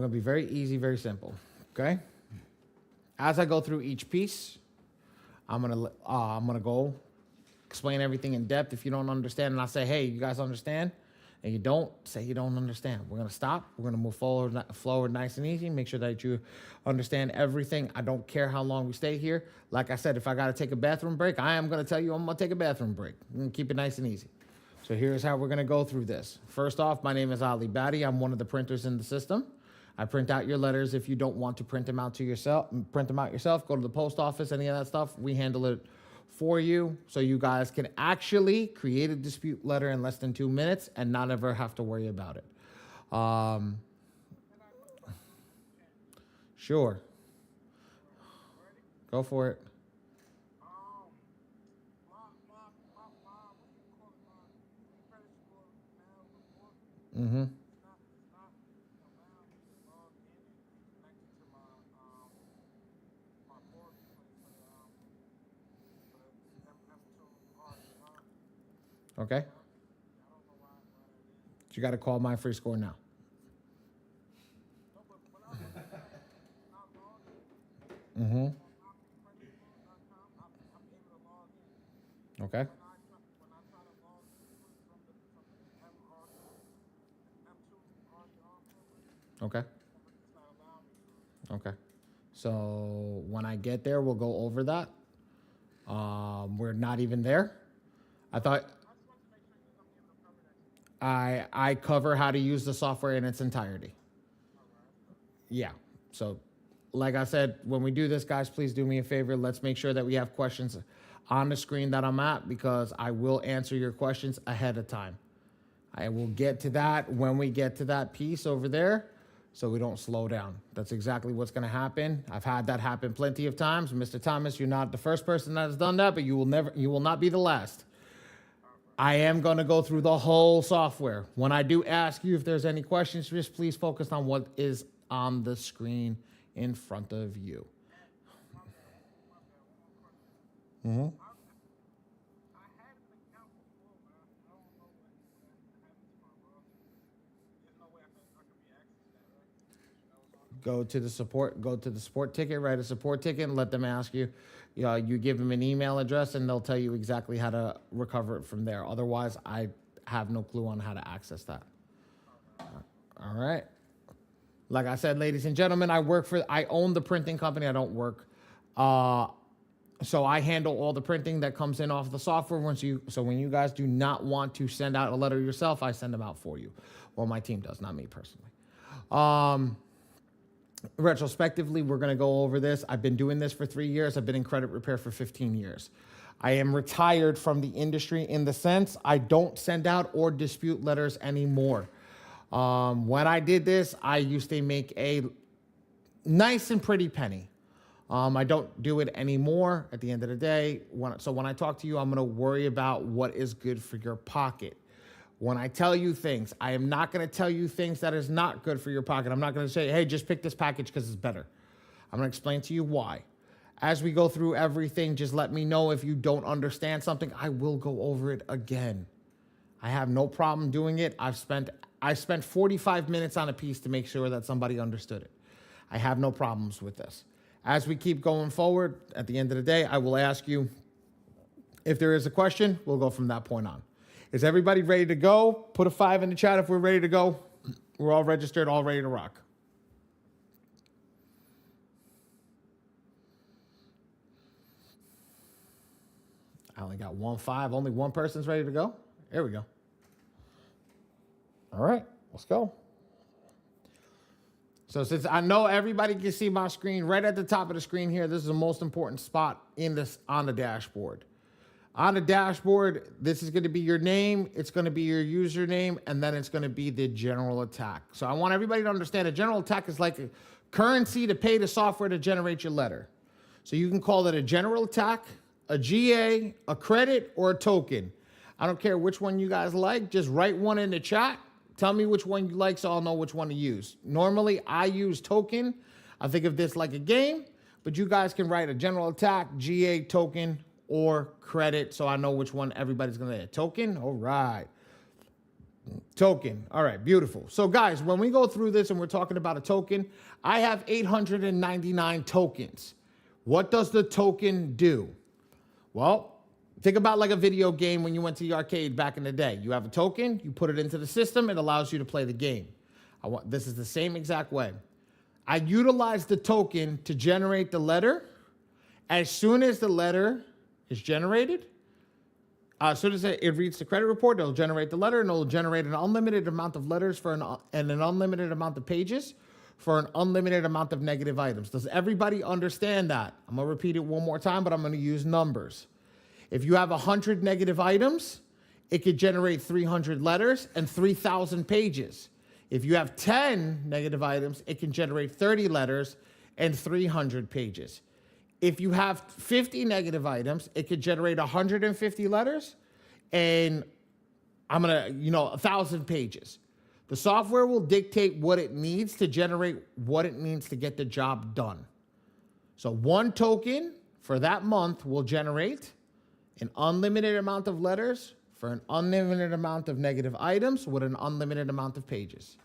going to be very easy, very simple. Okay. As I go through each piece, I'm gonna go explain everything in depth. If you don't understand, and I say, hey, you guys understand? And you don't, say you don't understand. We're gonna stop. We're gonna move forward nice and easy. Make sure that you understand everything. I don't care how long we stay here. Like I said, if I gotta take a bathroom break, I am gonna tell you I'm gonna take a bathroom break. I'm gonna keep it nice and easy. So here's how we're gonna go through this. First off, my name is Badi. I'm one of the printers in the system. I print out your letters. If you don't want to print them out yourself, go to the post office, any of that stuff. We handle it for you, so you guys can actually create a dispute letter in less than 2 minutes and not ever have to worry about it. Sure. Go for it. Mm-hmm. Okay. You got to call my free score now. Mm-hmm. Okay. Okay. Okay. So when I get there, we'll go over that. We're not even there. I thought I cover how to use the software in its entirety. Yeah. So like I said, when we do this, guys, please do me a favor. Let's make sure that we have questions on the screen that I'm at, because I will answer your questions ahead of time. I will get to that when we get to that piece over there, so we don't slow down. That's exactly what's going to happen. I've had that happen plenty of times. Mr. Thomas, you're not the first person that has done that, but you will not be the last. I am going to go through the whole software. When I do ask you if there's any questions, just please focus on what is on the screen in front of you. Mm-hmm. Go to the support ticket, write a support ticket, and let them ask you. You give them an email address, and they'll tell you exactly how to recover it from there. Otherwise, I have no clue on how to access that. All right. Like I said, ladies and gentlemen, I own the printing company. I don't work. So I handle all the printing that comes in off the software. So when you guys do not want to send out a letter yourself, I send them out for you. Well, my team does, not me personally. Retrospectively, we're going to go over this. I've been doing this for 3 years. I've been in credit repair for 15 years. I am retired from the industry in the sense I don't send out or dispute letters anymore. When I did this, I used to make a nice and pretty penny. I don't do it anymore at the end of the day. So when I talk to you, I'm going to worry about what is good for your pocket. When I tell you things, I am not going to tell you things that is not good for your pocket. I'm not going to say, hey, just pick this package because it's better. I'm going to explain to you why. As we go through everything, just let me know if you don't understand something. I will go over it again. I have no problem doing it. I spent 45 minutes on a piece to make sure that somebody understood it. I have no problems with this. As we keep going forward, at the end of the day, I will ask you if there is a question. We'll go from that point on. Is everybody ready to go? Put a 5 in the chat if we're ready to go. We're all registered, all ready to rock. I only got 1 5. Only one person's ready to go. There we go. All right, let's go. So since I know everybody can see my screen, right at the top of the screen here, this is the most important spot on the dashboard. On the dashboard, this is going to be your name, it's going to be your username, and then it's going to be the general attack. So I want everybody to understand a general attack is like a currency to pay the software to generate your letter. So you can call it a general attack, a GA, a credit, or a token. I don't care which one you guys like. Just write one in the chat. Tell me which one you like so I'll know which one to use. Normally, I use token. I think of this like a game, but you guys can write a general attack, GA, token, or credit, so I know which one everybody's going to get. Token? All right. Token. All right, beautiful. So guys, when we go through this and we're talking about a token, I have 899 tokens. What does the token do? Well, think about like a video game when you went to the arcade back in the day. You have a token, you put it into the system, it allows you to play the game. This is the same exact way. I utilize the token to generate the letter. As soon as the letter is generated, as soon as it reads the credit report, it'll generate the letter, and it'll generate an unlimited amount of letters and an unlimited amount of pages for an unlimited amount of negative items. Does everybody understand that? I'm going to repeat it one more time, but I'm going to use numbers. If you have 100 negative items, it could generate 300 letters and 3,000 pages. If you have 10 negative items, it can generate 30 letters and 300 pages. If you have 50 negative items, it could generate 150 letters and 1,000 pages. The software will dictate what it needs to generate what it needs to get the job done. So one token for that month will generate an unlimited amount of letters for an unlimited amount of negative items with an unlimited amount of pages.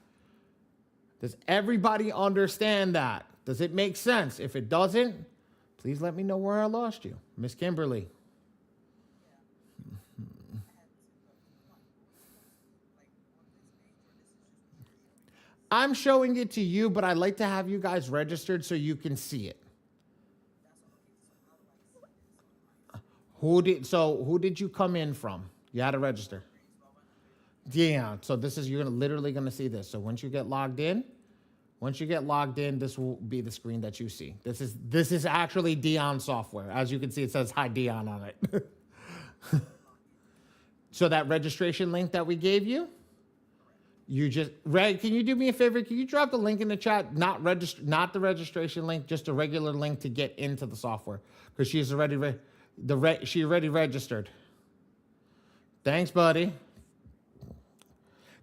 Does everybody understand that? Does it make sense? If it doesn't, please let me know where I lost you. Miss Kimberly. I'm showing it to you, but I'd like to have you guys registered so you can see it. Who did you come in from? You had to register. Yeah, so you're literally gonna see this. So once you get logged in, this will be the screen that you see. This is actually Dion software. As you can see, it says hi Dion on it. So that registration link that we gave you, Ray, can you do me a favor? Can you drop the link in the chat? Not the registration link, just a regular link to get into the software, because she's already she already registered. Thanks, buddy.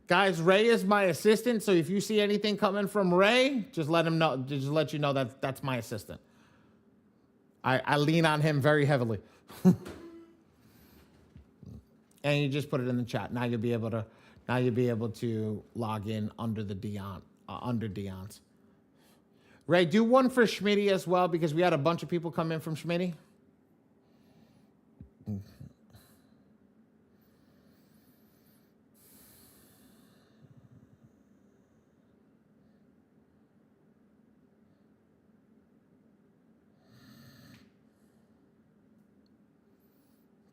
Guys, Ray is my assistant, so if you see anything coming from Ray, just let him know. Just let you know that that's my assistant. I lean on him very heavily. And you just put it in the chat. Now you'll be able to log in under the Dion under Dion's. Ray, do one for Schmitty as well, because we had a bunch of people come in from Schmitty.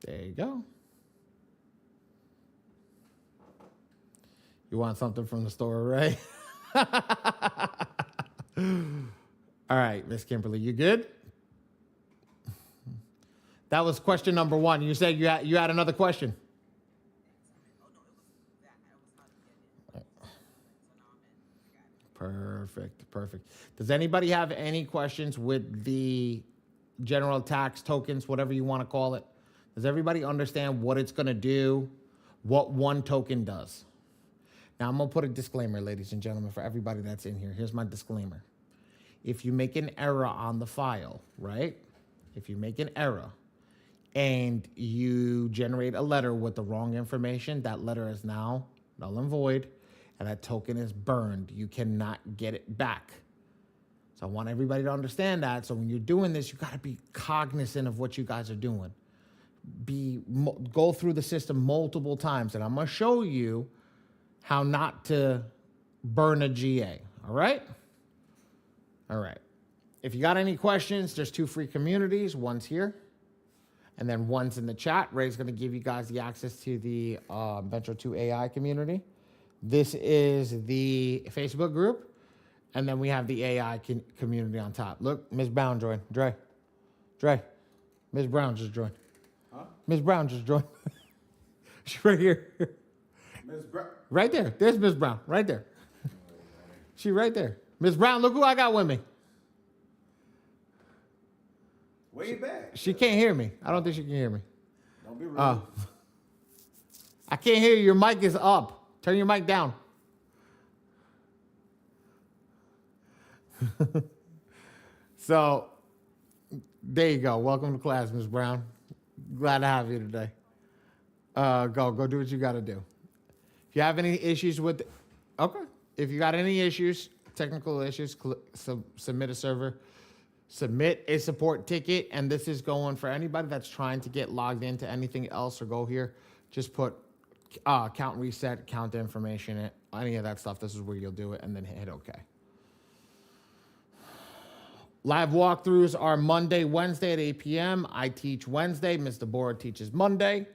There you go. You want something from the store, Ray? All right, Miss Kimberly, you good? That was question number one. You said you had another question. Perfect. Does anybody have any questions with the general tax tokens, whatever you want to call it? Does everybody understand what it's going to do, what one token does? Now, I'm going to put a disclaimer, ladies and gentlemen, for everybody that's in here. Here's my disclaimer. If you make an error on the file, right? If you make an error and you generate a letter with the wrong information, that letter is now null and void, and that token is burned. You cannot get it back. So I want everybody to understand that. So when you're doing this, you got to be cognizant of what you guys are doing. Go through the system multiple times, and I'm going to show you how not to burn a GA. All right? All right. If you got any questions, there's 2 free communities. One's here, and then one's in the chat. Ray's going to give you guys the access to the Venture 2 AI community. This is the Facebook group, and then we have the AI community on top. Look, Ms. Brown joined. Dre. Ms. Brown just joined. Huh? Ms. Brown just joined. She's right here. Ms. Brown. Right there. There's Ms. Brown. Right there. She right there. Ms. Brown, look who I got with me. Way back. She can't hear me. I don't think she can hear me. Don't be rude. I can't hear you. Your mic is up. Turn your mic down. So, there you go. Welcome to class, Ms. Brown. Glad to have you today. Go do what you got to do. If you have any issues with, okay. If you got any issues, technical issues, submit a support ticket. And this is going for anybody that's trying to get logged into anything else or go here. Just put count reset, count the information, any of that stuff. This is where you'll do it and then hit OK. Live walkthroughs are Monday, Wednesday at 8 p.m. I teach Wednesday. Mr. Bora teaches Monday.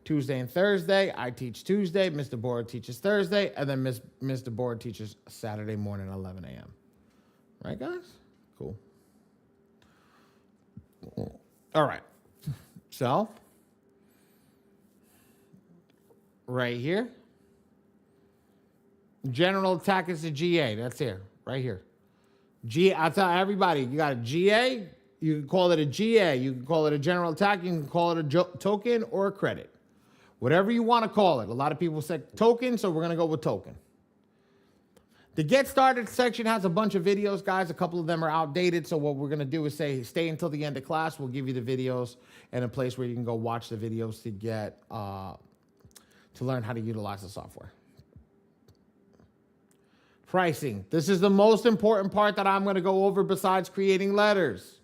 Tuesday and Thursday, I teach Tuesday. Mr. Bora teaches Thursday. And then Mr. Bora teaches Saturday morning at 11 a.m. Right, guys? Cool. All right. So, right here. General attack is the GA. That's here. Right here. I'll tell everybody, you got a GA. You can call it a GA. You can call it a general attack. You can call it a token or a credit. Whatever you want to call it. A lot of people said token, so we're going to go with token. The Get Started section has a bunch of videos, guys. A couple of them are outdated, so what we're going to do is say stay until the end of class. We'll give you the videos and a place where you can go watch the videos to get to learn how to utilize the software. Pricing. This is the most important part that I'm going to go over besides creating letters.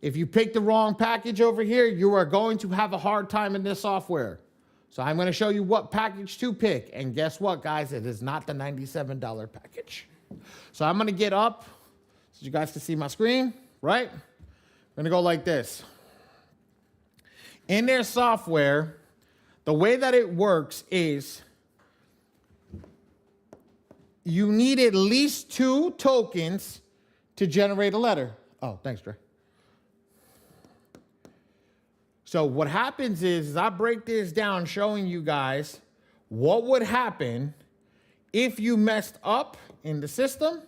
If you pick the wrong package over here, you are going to have a hard time in this software. So I'm going to show you what package to pick. And guess what, guys? It is not the $97 package. So I'm going to get up so you guys can see my screen, right? I'm going to go like this. In their software, the way that it works is you need at least 2 tokens to generate a letter. Oh, thanks, Dre. So what happens is I break this down showing you guys what would happen if you messed up in the system,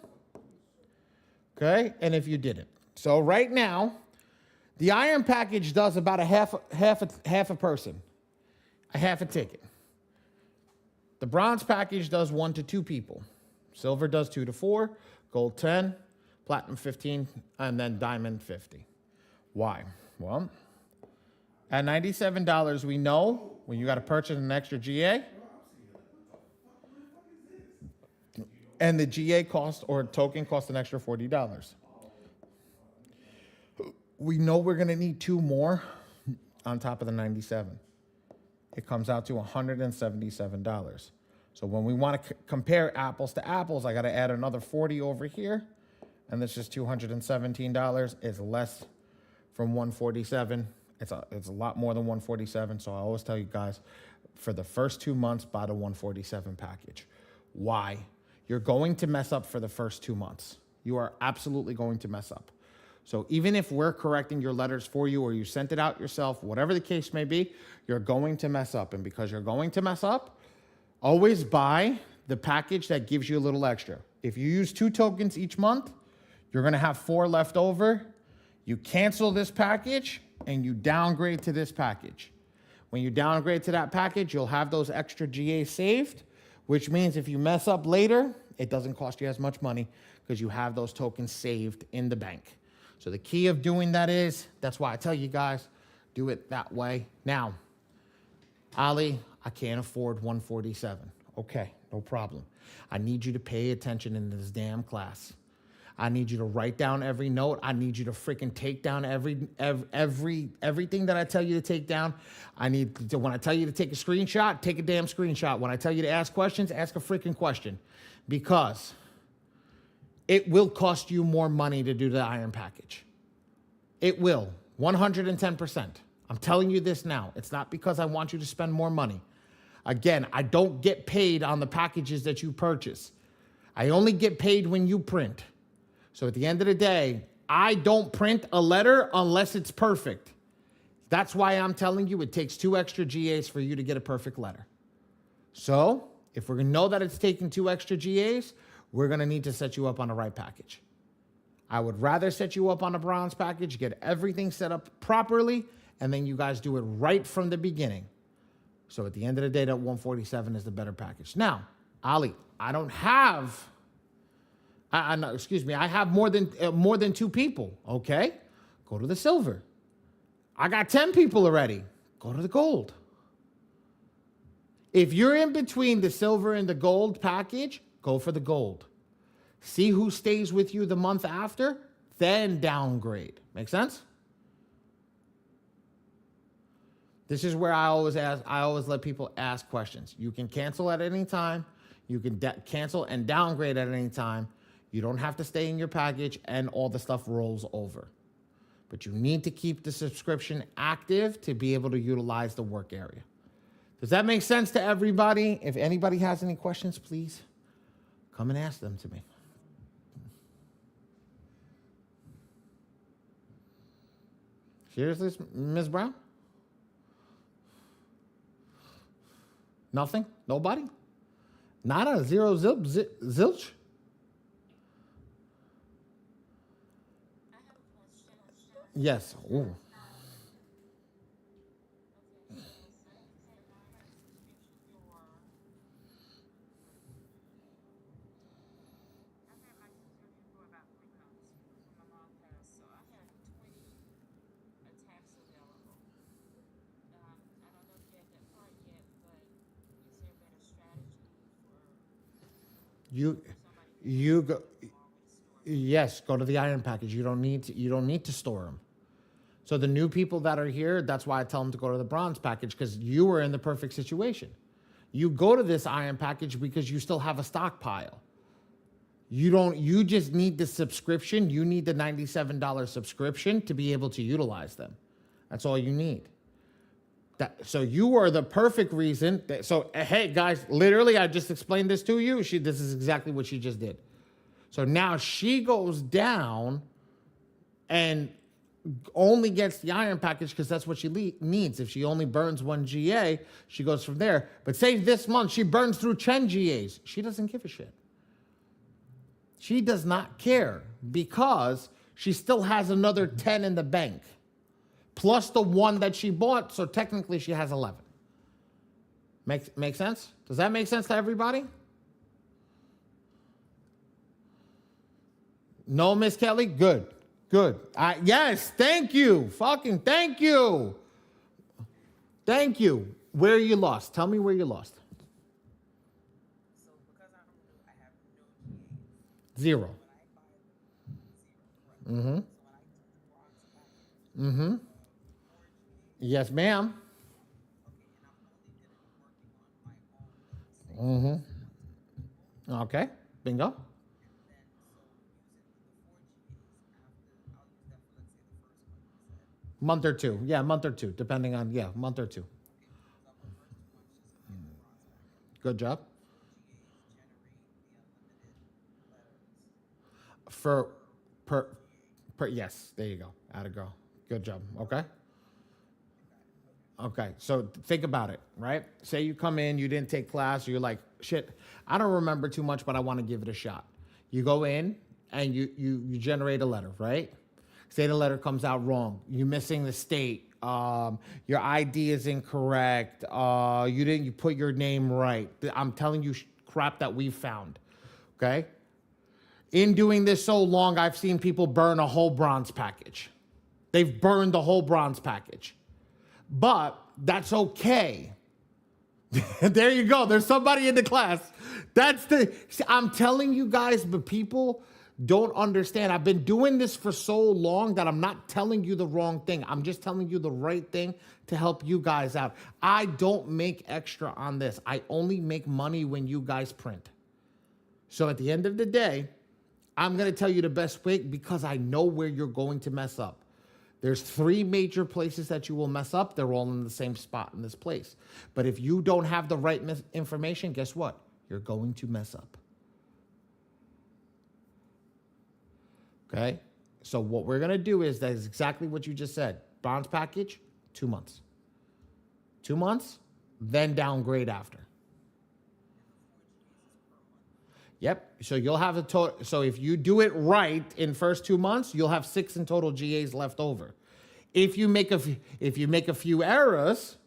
okay, and if you didn't. So right now, the iron package does about a half a person, a half a ticket. The bronze package does 1 to 2 people. Silver does 2 to 4, gold 10, platinum 15, and then diamond 50. Why? Well, at $97, we know when you got to purchase an extra GA, and the GA cost or token costs an extra $40. We know we're going to need 2 more on top of the 97. It comes out to $177. So when we want to compare apples to apples, I got to add another 40 over here, and this is $217. It's less from 147. It's a lot more than 147. So I always tell you guys, for the first 2 months, buy the 147 package. Why? You're going to mess up for the first 2 months. You are absolutely going to mess up. So even if we're correcting your letters for you or you sent it out yourself, whatever the case may be, you're going to mess up. And because you're going to mess up, always buy the package that gives you a little extra. If you use 2 tokens each month, you're going to have 4 left over. You cancel this package and you downgrade to this package. When you downgrade to that package, you'll have those extra GA saved, which means if you mess up later, it doesn't cost you as much money because you have those tokens saved in the bank. So the key of doing that is, that's why I tell you guys, do it that way. Now, Ali, I can't afford 147. Okay, no problem. I need you to pay attention in this damn class. I need you to write down every note. I need you to freaking take down everything that I tell you to take down. When I tell you to take a screenshot, take a damn screenshot. When I tell you to ask questions, ask a freaking question. Because it will cost you more money to do the iron package. It will, 110%. I'm telling you this now. It's not because I want you to spend more money. Again, I don't get paid on the packages that you purchase. I only get paid when you print. So at the end of the day, I don't print a letter unless it's perfect. That's why I'm telling you it takes 2 extra GAs for you to get a perfect letter. So if we're going to know that it's taking 2 extra GAs, we're going to need to set you up on the right package. I would rather set you up on a bronze package, get everything set up properly, and then you guys do it right from the beginning. So at the end of the day, that 147 is the better package. Now, Ali, I don't have... I have more than 2 people. Okay, go to the silver. I got 10 people already. Go to the gold. If you're in between the silver and the gold package, go for the gold. See who stays with you the month after, then downgrade. Make sense? This is where I always let people ask questions. You can cancel at any time. You can cancel and downgrade at any time. You don't have to stay in your package and all the stuff rolls over. But you need to keep the subscription active to be able to utilize the work area. Does that make sense to everybody? If anybody has any questions, please come and ask them to me. Seriously, Ms. Brown? Nothing? Nobody? Nada? Zero? Zilch? I have a question. Yes. Ooh. I've had my subscription for about 3 months when my mom passed, so I have 20 attacks available. I don't know if you're at that part yet, but is there a better strategy for You somebody go. who always store? Yes, go to the iron package. You don't need to store them. So the new people that are here, that's why I tell them to go to the bronze package, because you were in the perfect situation. You go to this iron package because you still have a stockpile. You just need the subscription. You need the $97 subscription to be able to utilize them. That's all you need. So you are the perfect reason. Hey guys, literally I just explained this to you. This is exactly what she just did. So now she goes down and only gets the iron package because that's what she needs. If she only burns 1 GA, she goes from there. But say this month she burns through 10 GAs. She doesn't give a shit. She does not care because she still has another 10 in the bank. Plus the 1 that she bought, so technically she has 11. Make sense? Does that make sense to everybody? No, Miss Kelly? Good. Yes, thank you. Fucking thank you. Thank you. Where you lost? Tell me where you lost. So because I'm new, I have no GAs. 0. When I buy them, 0, correct? Mm-hmm. So when I do the bronze package, Mm-hmm. 4 GAs, Yes, ma'am. okay, and I'm only gonna be working on my own, like, say, Mm-hmm. Okay. Bingo. and then so using the 4 GAs, I'll use that for, let's say, the first month. You said, Month or two. Yeah, month or two, depending on, month or two. okay, so for the first 2 months, just to get the bronze package. Good job. 4 GAs generate the unlimited letters. Per, yes, there you go. Atta girl. Good job. Okay. Okay, so think about it, right? Say you come in, you didn't take class, or you're like, shit, I don't remember too much, but I want to give it a shot. You go in and you generate a letter, right? Say the letter comes out wrong. You're missing the state. Your ID is incorrect. You put your name right. I'm telling you crap that we found, okay? In doing this so long, I've seen people burn a whole bronze package. They've burned the whole bronze package. But that's okay. There you go. There's somebody in the class. I'm telling you guys, but people don't understand. I've been doing this for so long that I'm not telling you the wrong thing. I'm just telling you the right thing to help you guys out. I don't make extra on this. I only make money when you guys print. So at the end of the day, I'm going to tell you the best way because I know where you're going to mess up. There's 3 major places that you will mess up. They're all in the same spot in this place. But if you don't have the right information, guess what? You're going to mess up. Okay? So what we're going to do is that is exactly what you just said. Bronze package, 2 months. 2 months, then downgrade after. Yep. So you'll have a total. So if you do it right in first 2 months, you'll have 6 in total GAs left over. If you make a few errors,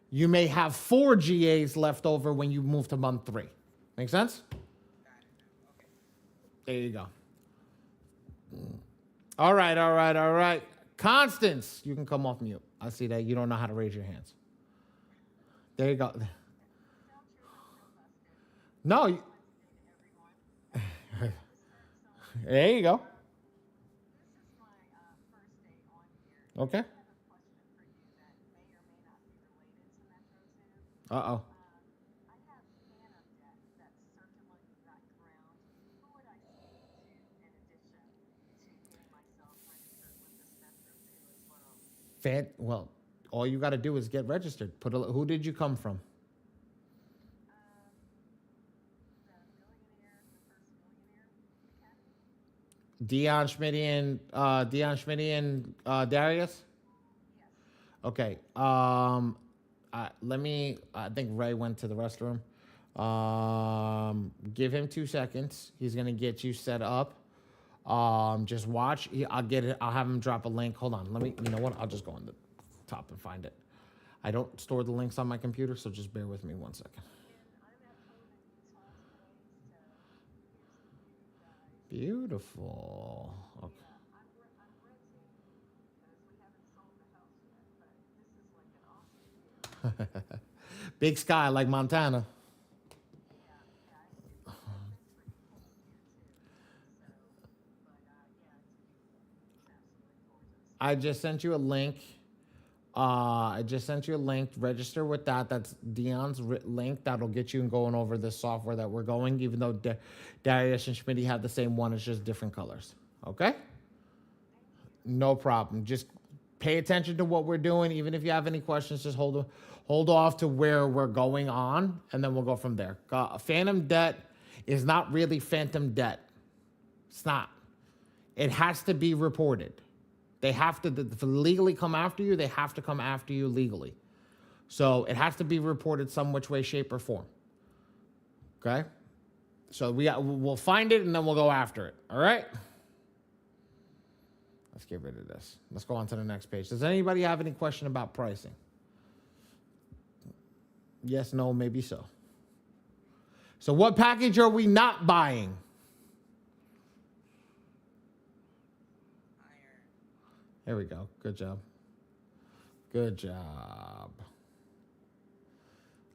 you may have 4 GAs left over when you move to month 3. Make sense? There you go. All right. Constance, you can come off mute. I see that you don't know how to raise your hands. There you go. No, there you go. Okay. Uh oh. Well, all you got to do is get registered. Who did you come from? Dion Schmitty and Darius. Okay. Let me. I think Ray went to the restroom. Give him 2 seconds. He's gonna get you set up. Just watch. I'll get it. I'll have him drop a link. Hold on. Let me. You know what? I'll just go on the top and find it. I don't store the links on my computer, so just bear with me 1 second. Beautiful. Okay. Big sky like Montana. I just sent you a link. I just sent you a link. Register with that. That's Dion's link. That'll get you going over this software that we're going. Even though Darius and Schmitty have the same one, it's just different colors. Okay. No problem. Just pay attention to what we're doing. Even if you have any questions, just hold off to where we're going on, and then we'll go from there. Phantom debt is not really phantom debt. It's not. It has to be reported. They have to legally come after you. They have to come after you legally. So it has to be reported some which way, shape, or form. Okay. So we'll find it and then we'll go after it. All right. Let's get rid of this. Let's go on to the next page. Does anybody have any question about pricing? Yes, no, maybe so. So what package are we not buying? There we go. Good job. Good job.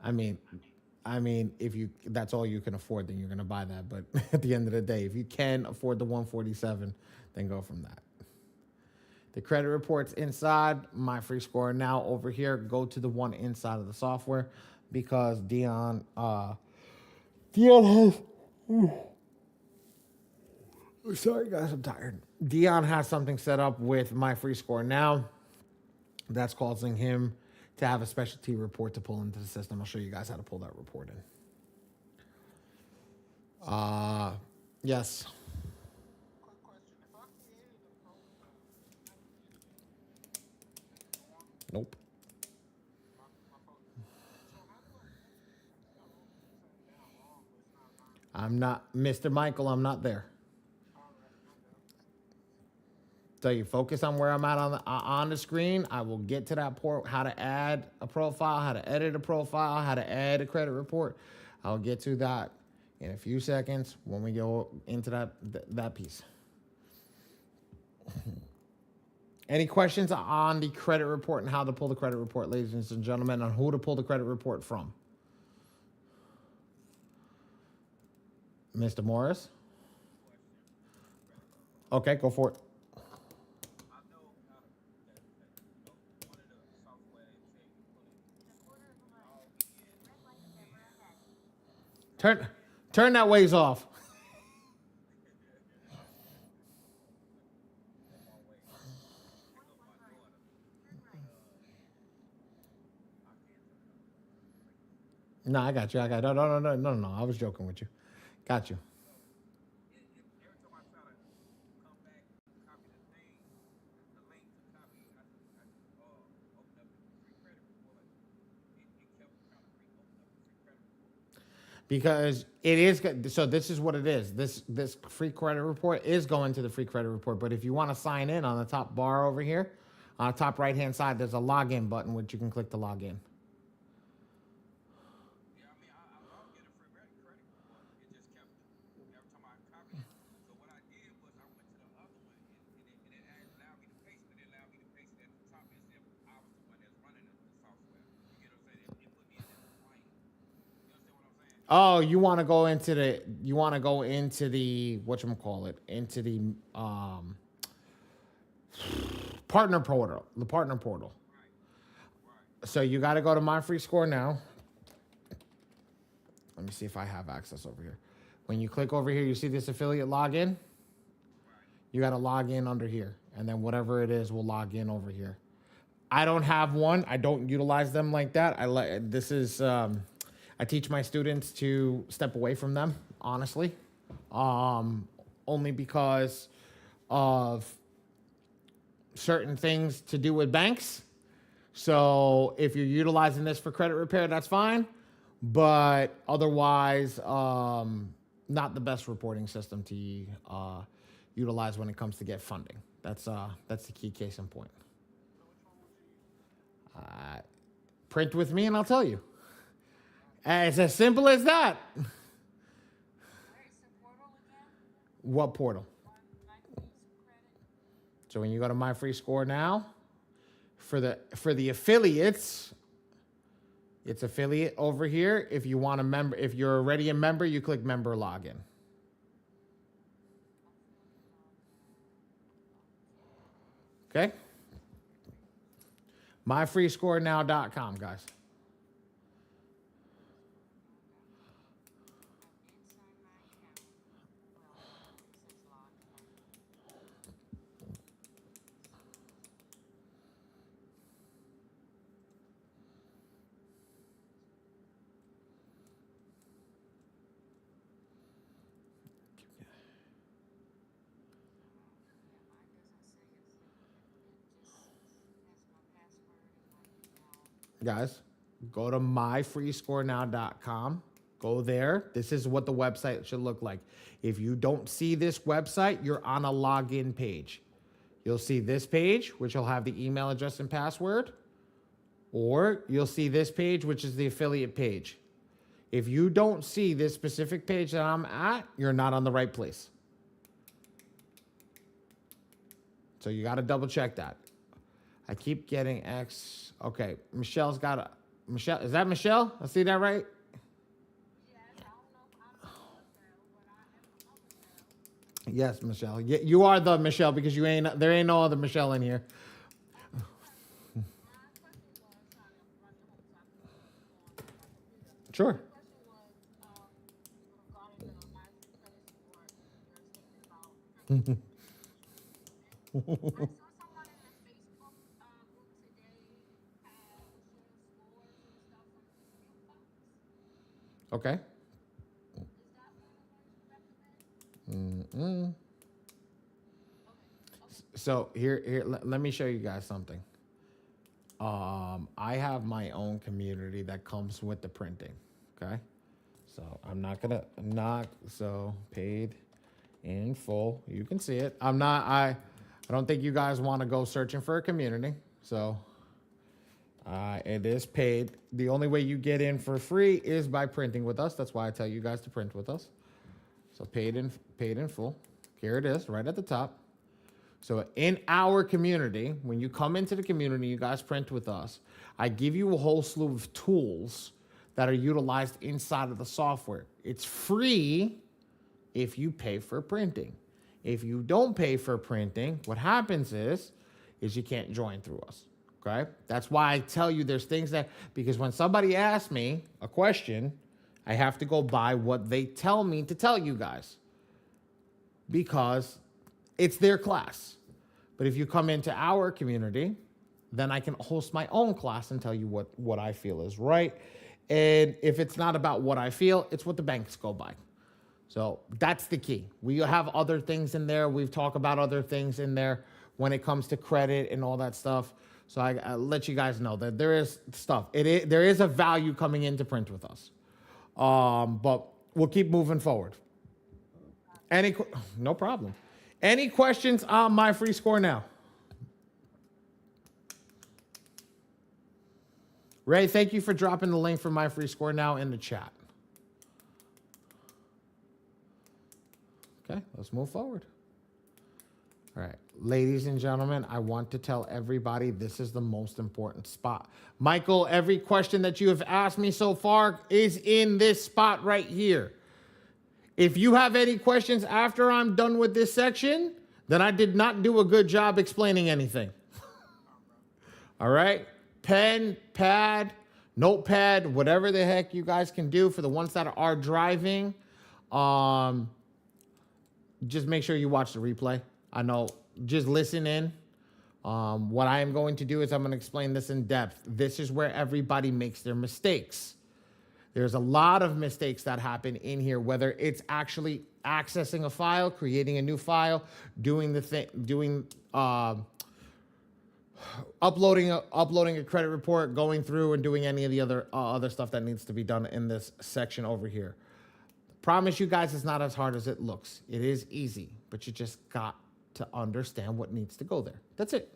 I mean, if that's all you can afford, then you're gonna buy that. But at the end of the day, if you can afford the 147, then go from that. The credit reports inside my free score now over here. Go to the one inside of the software because Dion has. Sorry, guys, I'm tired. Dion has something set up with my free score now that's causing him to have a specialty report to pull into the system. I'll show you guys how to pull that report in. Yes. Nope. I'm not, Mr. Michael, I'm not there. So you focus on where I'm at on the screen. I will get to that port, how to add a profile, how to edit a profile, how to add a credit report. I'll get to that in a few seconds when we go into that piece. Any questions on the credit report and how to pull the credit report, ladies and gentlemen, on who to pull the credit report from? Mr. Morris? Okay, go for it. Turn that waves off. No, I got you. No. I was joking with you. Got you. Because it is so. This is what it is. This free credit report is going to the free credit report. But if you want to sign in on the top bar over here, on the top right hand side, there's a login button which you can click to log in. Oh, you want to go into the whatchamacallit, into the partner portal, the partner portal. So you got to go to My Free Score now. Let me see if I have access over here. When you click over here, you see this affiliate login. You got to log in under here, and then whatever it is will log in over here. I don't have one. I don't utilize them like that. I teach my students to step away from them, honestly, only because of certain things to do with banks. So if you're utilizing this for credit repair, that's fine. But otherwise, not the best reporting system to utilize when it comes to get funding. That's the key case in point. Print with me and I'll tell you. It's as simple as that. Where is the portal again? What portal? My fees credit. So when you go to My Free Score now, for the affiliates, it's affiliate over here. If you want a member, if you're already a member, you click member login. Okay? MyFreeScoreNow.com, guys. Inside my account. Well, it says log in. Mine doesn't say it just has my password and my email. Guys, go to myfreescorenow.com. Go there. This is what the website should look like. If you don't see this website, you're on a login page. You'll see this page, which will have the email address and password, or you'll see this page, which is the affiliate page. If you don't see this specific page that I'm at, you're not on the right place. So you got to double check that. I keep getting X. Okay, Michelle's got a... Michelle, is that Michelle? I see that right? Yes, I don't know if I'm Michelle, but I am a Michelle. Yes, Michelle. You are the Michelle because there ain't no other Michelle in here. My question was trying to run it home so I can go on my computer. Sure. The question was regarding the my credit score. You're statement about I saw someone in the Facebook group today had shared scores and stuff from mutual funds. Okay. Is that one of the ones you recommend? So here, let me show you guys something. I have my own community that comes with the printing. Okay. So so paid in full. You can see it. I don't think you guys want to go searching for a community. So it is paid. The only way you get in for free is by printing with us. That's why I tell you guys to print with us. So paid in full. Here it is, right at the top. So in our community, when you come into the community, you guys print with us. I give you a whole slew of tools that are utilized inside of the software. It's free if you pay for printing. If you don't pay for printing, what happens is you can't join through us. Okay? That's why I tell you there's things because when somebody asks me a question, I have to go by what they tell me to tell you guys. Because it's their class. But if you come into our community, then I can host my own class and tell you what I feel is right. And if it's not about what I feel, it's what the banks go by. So that's the key. We have other things in there. We've talked about other things in there when it comes to credit and all that stuff. So I let you guys know that there is stuff. There is a value coming into print with us. But we'll keep moving forward. No problem. Any questions on My Free Score Now? Ray, thank you for dropping the link for My Free Score Now in the chat. Okay, let's move forward. All right, Ladies and gentlemen, I want to tell everybody this is the most important spot. Michael, every question that you have asked me so far is in this spot right here. If you have any questions after I'm done with this section, then I did not do a good job explaining anything. All right? Pen, pad, notepad, whatever the heck you guys can do for the ones that are driving. Just make sure you watch the replay. I know, just listen in. What I am going to do is I'm going to explain this in depth. This is where everybody makes their mistakes. There's a lot of mistakes that happen in here, whether it's actually accessing a file, creating a new file, uploading a credit report, going through and doing any of the other stuff that needs to be done in this section over here. Promise you guys, it's not as hard as it looks. It is easy, but you just got to understand what needs to go there. That's it.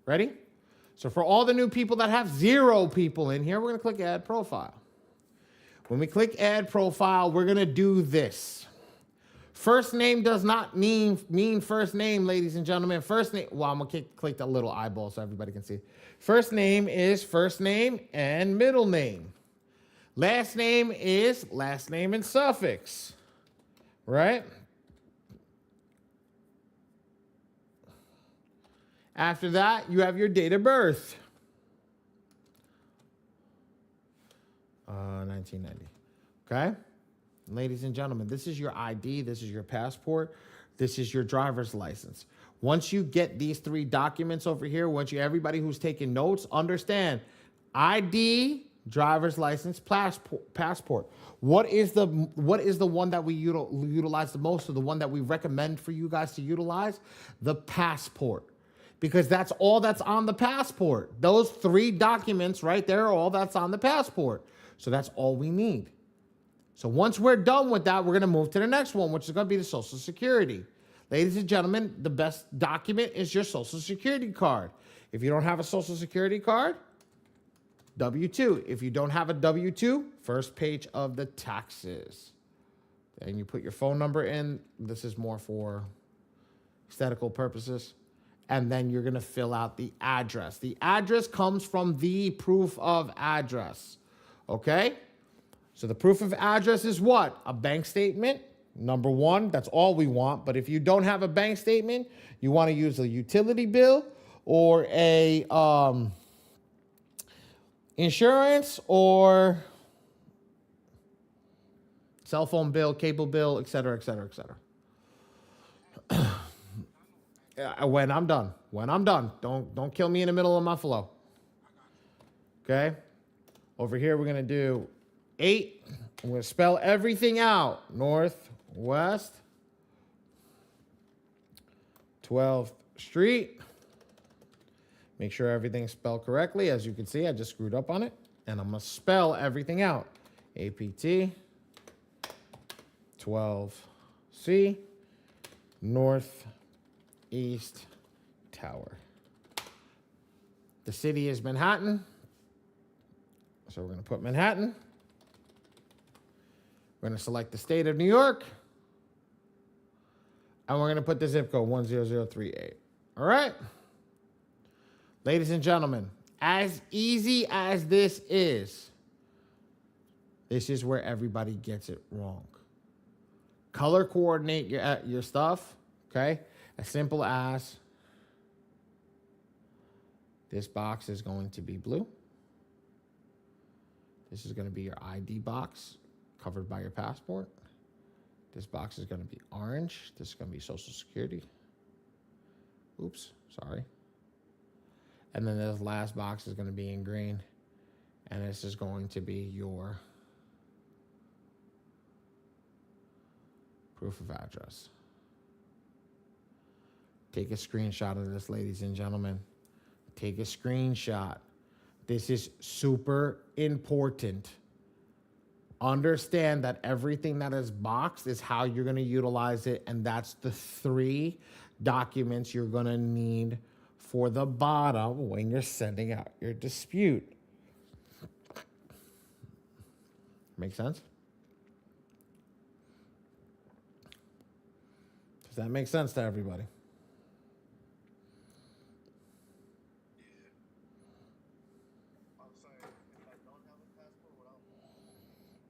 Ready? So for all the new people that have 0 people in here, we're going to click Add Profile. When we click Add Profile, we're going to do this. First name does not mean first name, ladies and gentlemen. First name, well, I'm going to click the little eyeball so everybody can see. First name is first name and middle name. Last name is last name and suffix, right? After that, you have your date of birth. 1990. Okay? Ladies and gentlemen, this is your ID. This is your passport. This is your driver's license. Once you get these 3 documents over here, everybody who's taking notes, understand ID, driver's license, passport. What is the one that we utilize the most, or the one that we recommend for you guys to utilize? The passport. Because that's all that's on the passport. Those 3 documents right there are all that's on the passport. So that's all we need. So once we're done with that, we're going to move to the next one, which is going to be the Social Security. Ladies and gentlemen, the best document is your Social Security card. If you don't have a Social Security card, W-2. If you don't have a W-2, first page of the taxes. And you put your phone number in. This is more for aesthetical purposes. And then you're going to fill out the address. The address comes from the proof of address. Okay? So the proof of address is what? A bank statement. Number 1, that's all we want. But if you don't have a bank statement, you want to use a utility bill or a insurance or cell phone bill, cable bill, et cetera, et cetera, et cetera. When I'm done. Don't kill me in the middle of my flow. Okay? Over here, we're going to do 8. I'm going to spell everything out. North, West, 12th Street. Make sure everything's spelled correctly. As you can see, I just screwed up on it. And I'm going to spell everything out. APT, 12C, North, East Tower. The city is Manhattan. So we're going to put Manhattan. We're going to select the state of New York. And we're going to put the zip code 10038. All right? Ladies and gentlemen, as easy as this is where everybody gets it wrong. Color coordinate your stuff, okay? As simple as this box is going to be blue. This is going to be your ID box covered by your passport. This box is going to be orange. This is going to be Social Security. Oops, sorry. And then this last box is going to be in green. And this is going to be your proof of address. Take a screenshot of this, ladies and gentlemen. Take a screenshot. This is super important. Understand that everything that is boxed is how you're going to utilize it, and that's the 3 documents you're going to need for the bottom when you're sending out your dispute. Make sense? Does that make sense to everybody?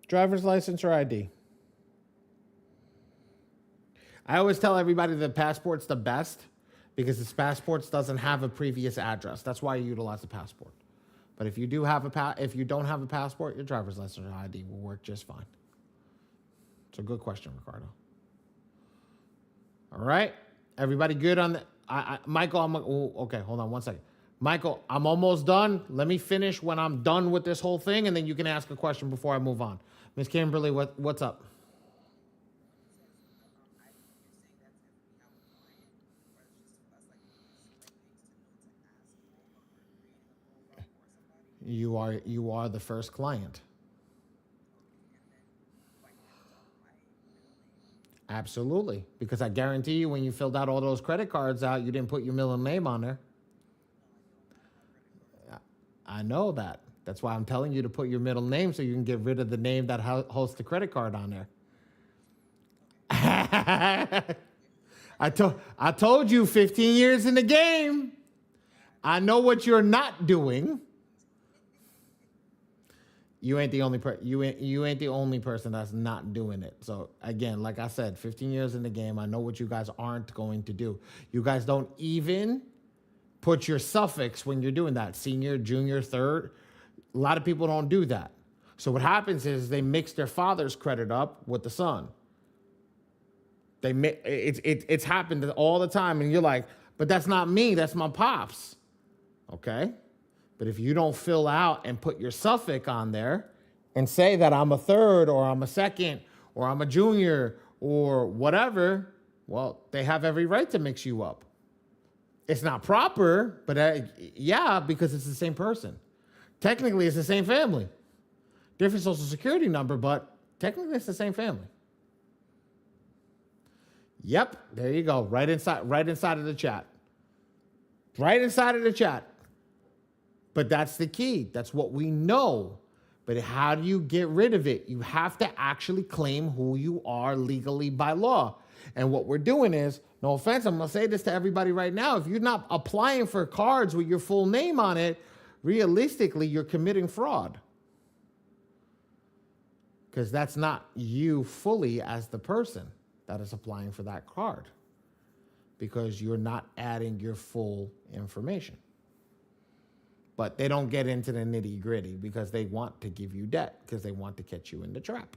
Driver's license or ID. I always tell everybody that passport's the best because this passport doesn't have a previous address. That's why you utilize the passport. But if you do have if you don't have a passport, your driver's license or ID will work just fine. It's a good question, Ricardo. All right, everybody good on the? Michael, okay, hold on one second. Michael, I'm almost done. Let me finish when I'm done with this whole thing, and then you can ask a question before I move on. Miss Kimberly, what's up? You are the first client. Absolutely, because I guarantee you when you filled out all those credit cards out, you didn't put your middle name on there. I know that. That's why I'm telling you to put your middle name so you can get rid of the name that hosts the credit card on there. I told you 15 years in the game. I know what you're not doing. You ain't the only you ain't the only person that's not doing it. So again, like I said, 15 years in the game, I know what you guys aren't going to do. You guys don't even put your suffix when you're doing that. Senior, junior, third. A lot of people don't do that. So what happens is they mix their father's credit up with the son. It's happened all the time, and you're like, but that's not me. That's my pops. Okay. But if you don't fill out and put your suffix on there and say that I'm a third or I'm a second or I'm a junior or whatever, well, they have every right to mix you up. It's not proper, but yeah, because it's the same person. Technically, it's the same family. Different social security number, but technically it's the same family. Yep, there you go. Right inside of the chat. Right inside of the chat. But that's the key. That's what we know. But how do you get rid of it? You have to actually claim who you are legally by law. And what we're doing is, no offense, I'm going to say this to everybody right now. If you're not applying for cards with your full name on it, realistically, you're committing fraud. Because that's not you fully as the person that is applying for that card. Because you're not adding your full information. But they don't get into the nitty gritty because they want to give you debt because they want to catch you in the trap.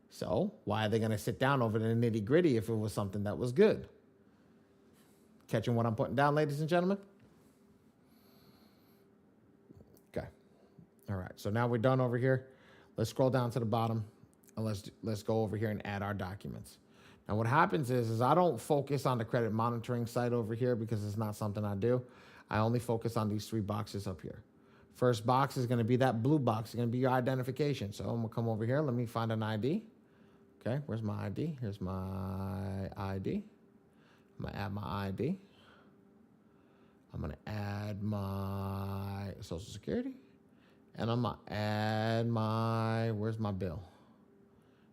So why are they going to sit down over the nitty gritty if it was something that was good? Catching what I'm putting down, ladies and gentlemen? Okay. All right. So now we're done over here. Let's scroll down to the bottom and let's go over here and add our documents. Now what happens is I don't focus on the credit monitoring site over here because it's not something I do. I only focus on these three boxes up here. First box is going to be that blue box. It's going to be your identification. So I'm going to come over here. Let me find an ID. Okay, where's my ID? Here's my ID. I'm going to add my ID. I'm going to add my Social Security. And I'm going to add where's my bill?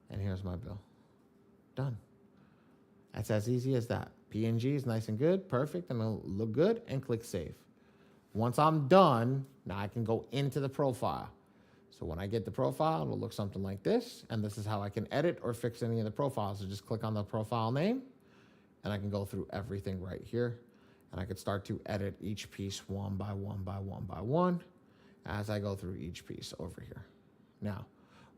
And here's my bill. Done. That's as easy as that. PNG is nice and good, perfect, and it'll look good, and click Save. Once I'm done, now I can go into the profile. So when I get the profile, it'll look something like this, and this is how I can edit or fix any of the profiles. So just click on the profile name, and I can go through everything right here, and I can start to edit each piece one by one by one by one as I go through each piece over here. Now,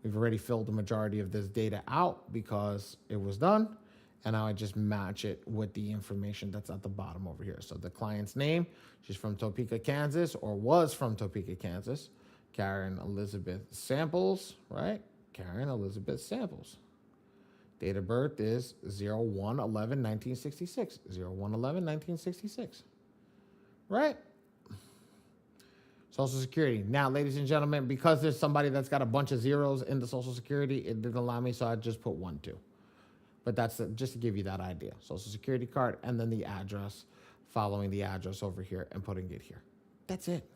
we've already filled the majority of this data out because it was done. And now I just match it with the information that's at the bottom over here. So the client's name, she's from Topeka, Kansas, or was from Topeka, Kansas. Karen Elizabeth Samples, right? Karen Elizabeth Samples. Date of birth is 01/11/1966. 01/11/1966. Right? Social Security. Now, ladies and gentlemen, because there's somebody that's got a bunch of zeros in the Social Security, it didn't allow me, so I just put 1, 2. But that's just to give you that idea. Social Security card and then the address, following the address over here and putting it here. That's it.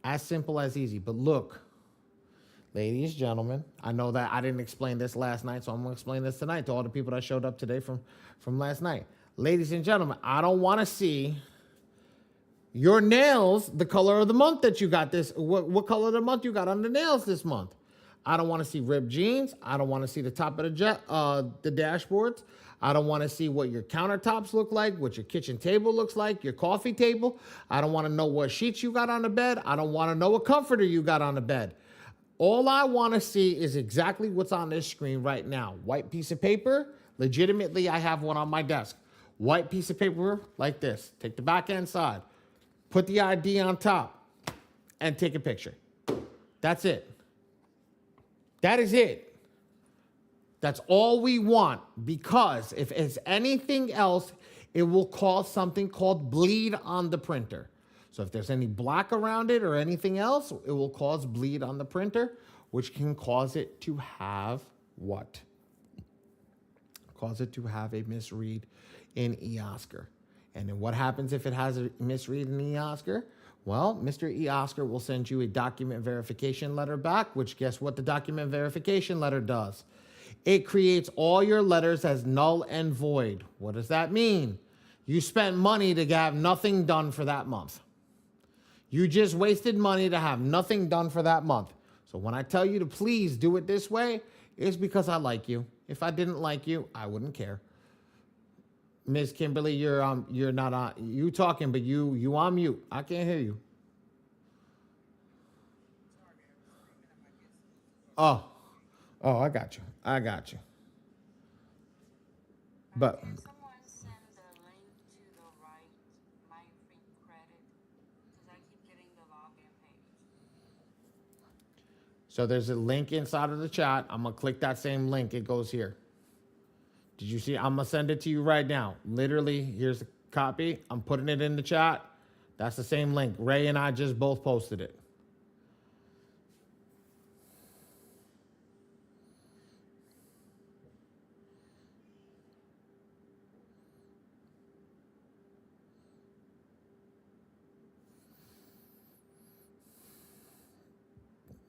As simple as easy. But look, ladies, gentlemen, I know that I didn't explain this last night, so I'm going to explain this tonight to all the people that showed up today from last night. Ladies and gentlemen, I don't want to see your nails the color of the month that you got this. What color of the month you got on the nails this month? I don't want to see ripped jeans. I don't want to see the top of the dashboards. I don't want to see what your countertops look like, what your kitchen table looks like, your coffee table. I don't want to know what sheets you got on the bed. I don't want to know what comforter you got on the bed. All I want to see is exactly what's on this screen right now. White piece of paper. Legitimately, I have one on my desk. White piece of paper like this. Take the back end side. Put the ID on top and take a picture. That's it. That is it. That's all we want, because if it's anything else, it will cause something called bleed on the printer. So if there's any black around it or anything else, it will cause bleed on the printer, which can cause it to have what? Cause it to have a misread in eOscar. And then what happens if it has a misread in eOscar? Well, Mr. eOscar will send you a document verification letter back, which guess what the document verification letter does? It creates all your letters as null and void. What does that mean? You spent money to have nothing done for that month. You just wasted money to have nothing done for that month. So when I tell you to please do it this way, it's because I like you. If I didn't like you, I wouldn't care. Miss Kimberly, you're not on. You talking, but you on mute. I can't hear you. Oh, I got you. But Can someone send the link to the right My Free Credit? Because I keep getting the login page. so there's a link inside of the chat. I'm gonna click that same link. It goes here. Did you see? I'm gonna send it to you right now. Literally, here's a copy. I'm putting it in the chat. That's the same link. Ray and I just both posted it.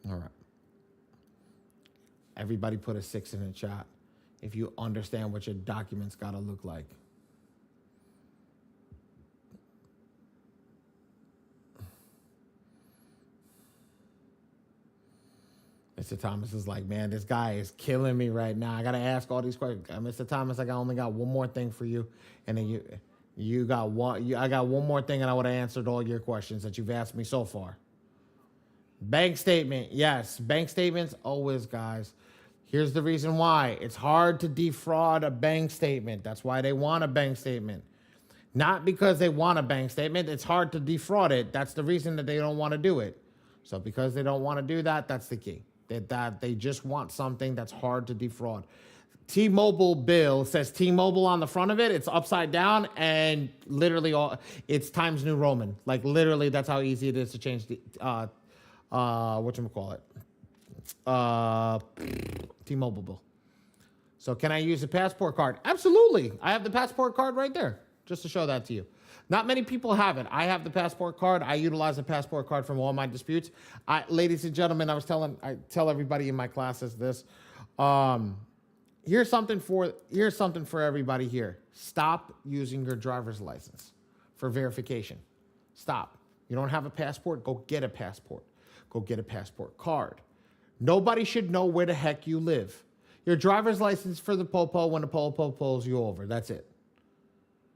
All right. Everybody put a 6 in the chat if you understand what your documents gotta look like. Mr. Thomas is like, man, this guy is killing me right now. I gotta ask all these questions. Mr. Thomas, I only got one more thing for you, and then you got one. I got one more thing, and I would have answered all your questions that you've asked me so far. Bank statement, yes, bank statements always, guys. Here's the reason why. It's hard to defraud a bank statement. That's why they want a bank statement. Not because they want a bank statement. It's hard to defraud it. That's the reason that they don't want to do it. So because they don't want to do that, that's the key. That they just want something that's hard to defraud. T-Mobile bill says T-Mobile on the front of it. It's upside down and literally it's Times New Roman. Like literally, that's how easy it is to change the whatchamacallit? T-Mobile bill. So can I use a passport card? Absolutely. I have the passport card right there, just to show that to you. Not many people have it. I have the passport card. I utilize the passport card from all my disputes. Ladies and gentlemen, I tell everybody in my classes this. Here's something for everybody here. Stop using your driver's license for verification. Stop. You don't have a passport? Go get a passport. Go get a passport card. Nobody should know where the heck you live. Your driver's license for the popo when the popo pulls you over. That's it.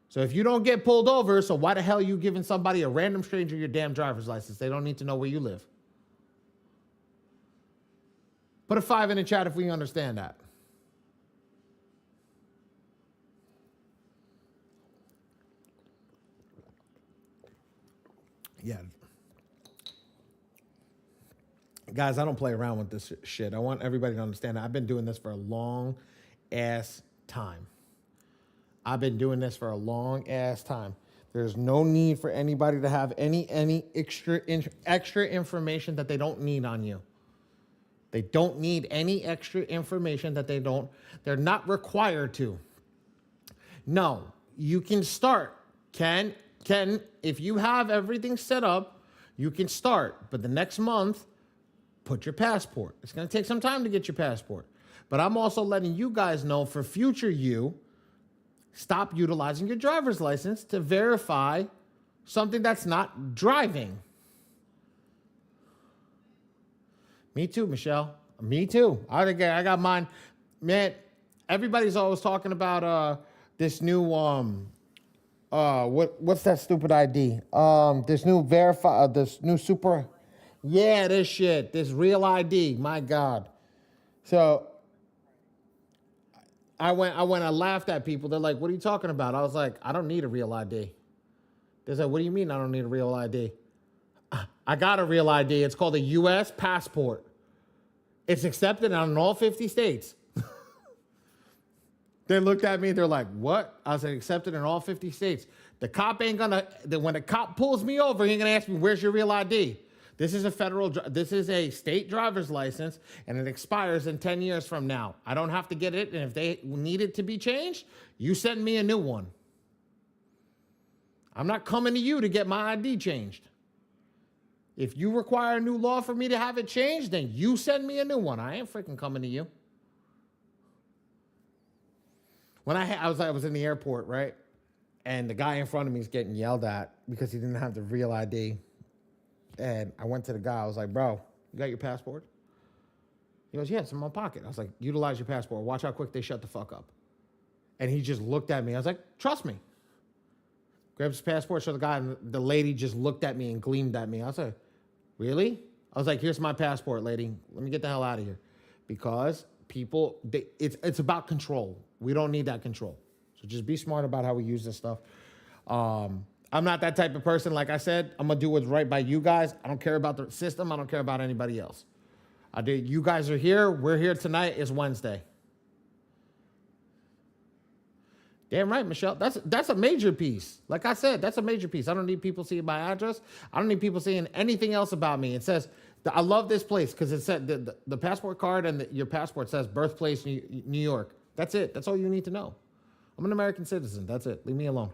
So if you don't get pulled over, so why the hell are you giving somebody, a random stranger, your damn driver's license? They don't need to know where you live. Put a 5 in the chat if we understand that. Yeah. Guys, I don't play around with this shit. I want everybody to understand that I've been doing this for a long ass time. There's no need for anybody to have any extra information that they don't need on you. They don't need any extra information that they're not required to. No, you can start. Ken, if you have everything set up, you can start. But the next month, put your passport. It's going to take some time to get your passport. But I'm also letting you guys know for future you, stop utilizing your driver's license to verify something that's not driving. Me too, Michelle. Me too. I got mine. Man, everybody's always talking about this new what's that stupid ID? This new verify this new super yeah, this shit. This real ID. My God. So I laughed at people. They're like, "What are you talking about?" I was like, "I don't need a real ID." They're like, "What do you mean I don't need a real ID?" I got a real ID. It's called a US passport. It's accepted in all 50 states. They looked at me, they're like, "What?" I said, "Accepted in all 50 states." The cop ain't gonna, when the cop pulls me over, he ain't gonna ask me, "Where's your real ID?" This is a state driver's license, and it expires in 10 years from now. I don't have to get it, and if they need it to be changed, you send me a new one. I'm not coming to you to get my ID changed. If you require a new law for me to have it changed, then you send me a new one. I ain't freaking coming to you. When I was in the airport, right? And the guy in front of me is getting yelled at because he didn't have the real ID. And I went to the guy. I was like, "Bro, you got your passport?" He goes, "Yeah, it's in my pocket." I was like, "Utilize your passport. Watch how quick they shut the fuck up." And he just looked at me. I was like, "Trust me." Grabs his passport, showed the guy, and the lady just looked at me and gleamed at me. I was like, "Really?" I was like, "Here's my passport, lady. Let me get the hell out of here." Because people, it's about control. We don't need that control. So just be smart about how we use this stuff. I'm not that type of person. Like I said, I'm going to do what's right by you guys. I don't care about the system. I don't care about anybody else. You guys are here. We're here tonight. It's Wednesday. Damn right, Michelle. That's a major piece. Like I said, that's a major piece. I don't need people seeing my address. I don't need people seeing anything else about me. It says, I love this place because it said the passport card and your passport says birthplace New York. That's it. That's all you need to know. I'm an American citizen. That's it. Leave me alone.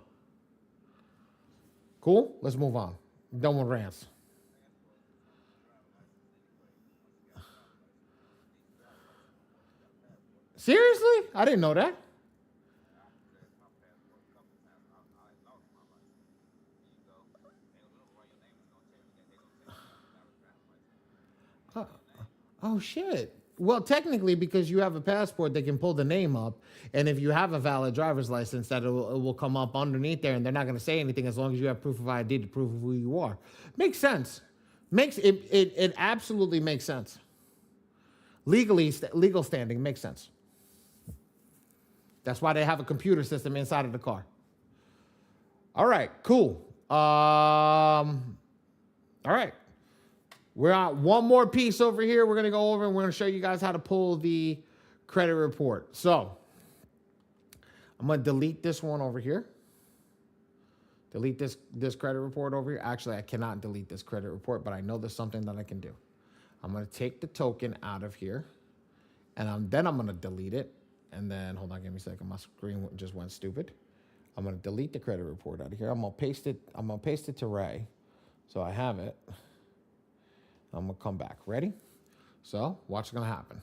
Cool? Let's move on. I'm done with rants. Seriously? I didn't know that. Oh, shit. Well, technically, because you have a passport, they can pull the name up. And if you have a valid driver's license, that it will come up underneath there, and they're not going to say anything as long as you have proof of ID to prove who you are. Makes sense. It absolutely makes sense. Legal standing makes sense. That's why they have a computer system inside of the car. All right, cool. All right. We're on one more piece over here. We're going to go over and we're going to show you guys how to pull the credit report. So I'm going to delete this one over here. Delete this credit report over here. Actually, I cannot delete this credit report, but I know there's something that I can do. I'm going to take the token out of here, and then I'm going to delete it. And then, hold on, give me a second. My screen just went stupid. I'm going to delete the credit report out of here. I'm going to paste it. I'm going to paste it to Ray, so I have it. I'm going to come back. Ready? So what's going to happen?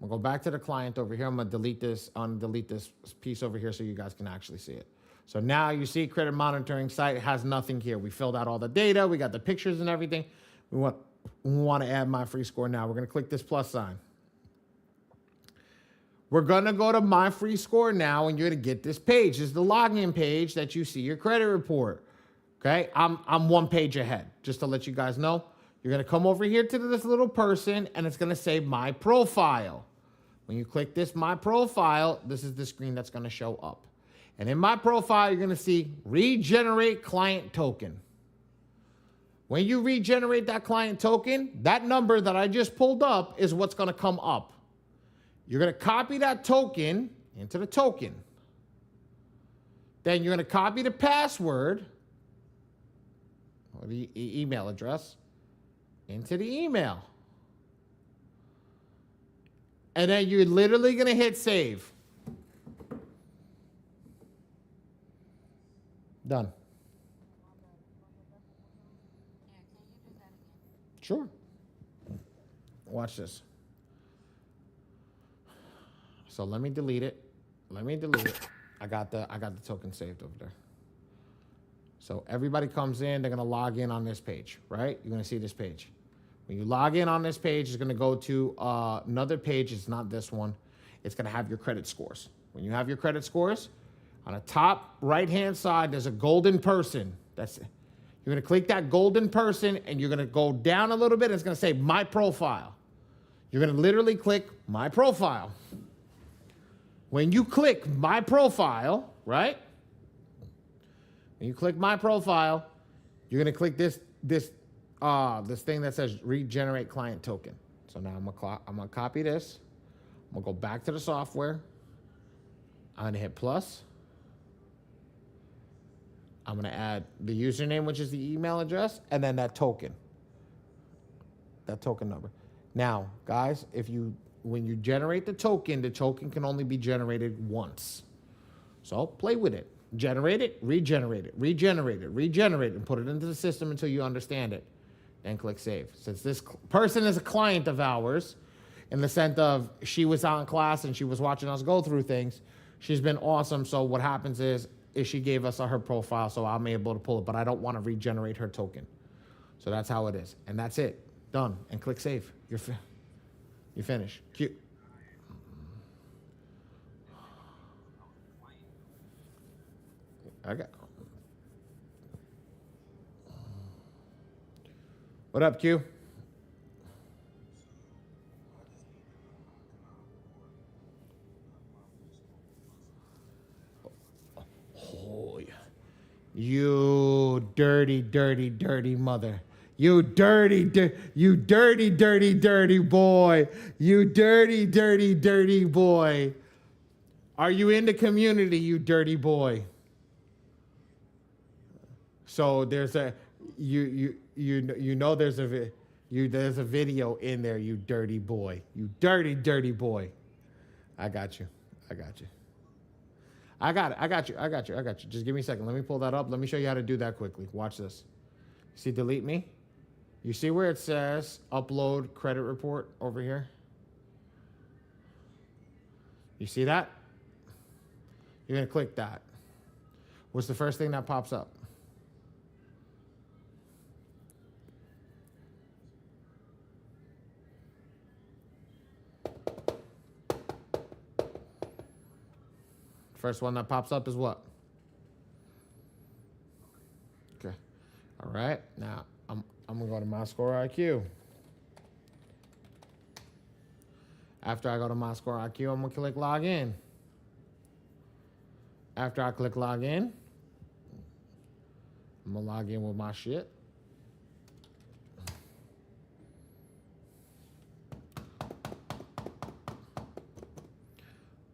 I'm going to go back to the client over here. I'm going to delete this piece over here so you guys can actually see it. So now you see credit monitoring site has nothing here. We filled out all the data. We got the pictures and everything. We want to add my free score now. We're going to click this plus sign. We're going to go to my free score now, and you're going to get this page. This is the login page that you see your credit report. Okay? I'm one page ahead, just to let you guys know. You're going to come over here to this little person, and it's going to say My Profile. When you click this My Profile, this is the screen that's going to show up. And in My Profile, you're going to see Regenerate Client Token. When you regenerate that client token, that number that I just pulled up is what's going to come up. You're going to copy that token into the token. Then you're going to copy the password or the email address into the email. And then you're literally going to hit save. Done. Sure. Watch this. So let me delete it. I got the token saved over there. So everybody comes in, they're gonna log in on this page, right? You're gonna see this page. When you log in on this page, it's going to go to another page. It's not this one. It's going to have your credit scores. When you have your credit scores, on the top right-hand side, there's a golden person. You're going to click that golden person, and you're going to go down a little bit. And it's going to say My Profile. You're going to literally click My Profile. When you click My Profile, right? When you click My Profile, you're going to click this thing that says Regenerate Client Token. So now I'm going to copy this. I'm going to go back to the software. I'm going to hit plus. I'm going to add the username, which is the email address, and then that token number. Now, guys, when you generate the token can only be generated once. So play with it. Generate it, regenerate it, and put it into the system until you understand it. Then click save. Since this person is a client of ours, in the sense of she was out in class and she was watching us go through things, she's been awesome. So what happens is she gave us her profile, so I'm able to pull it, but I don't want to regenerate her token. So that's how it is. And that's it. Done. And click save. You finish. Cute. What up, Q? Oh, yeah. You dirty, dirty, dirty mother. You dirty, dirty boy. You dirty, dirty, dirty boy. Are you in the community, you dirty boy? So there's a there's a video in there, you dirty boy. You dirty, dirty boy. I got you. I got you. Just give me a second. Let me pull that up. Let me show you how to do that quickly. Watch this. See delete me? You see where it says upload credit report over here? You see that? You're going to click that. What's the first thing that pops up? First one that pops up is what? Okay. All right. Now, I'm going to go to My Score IQ. After I go to My Score IQ, I'm going to click Login. After I click Login, I'm going to log in with my shit.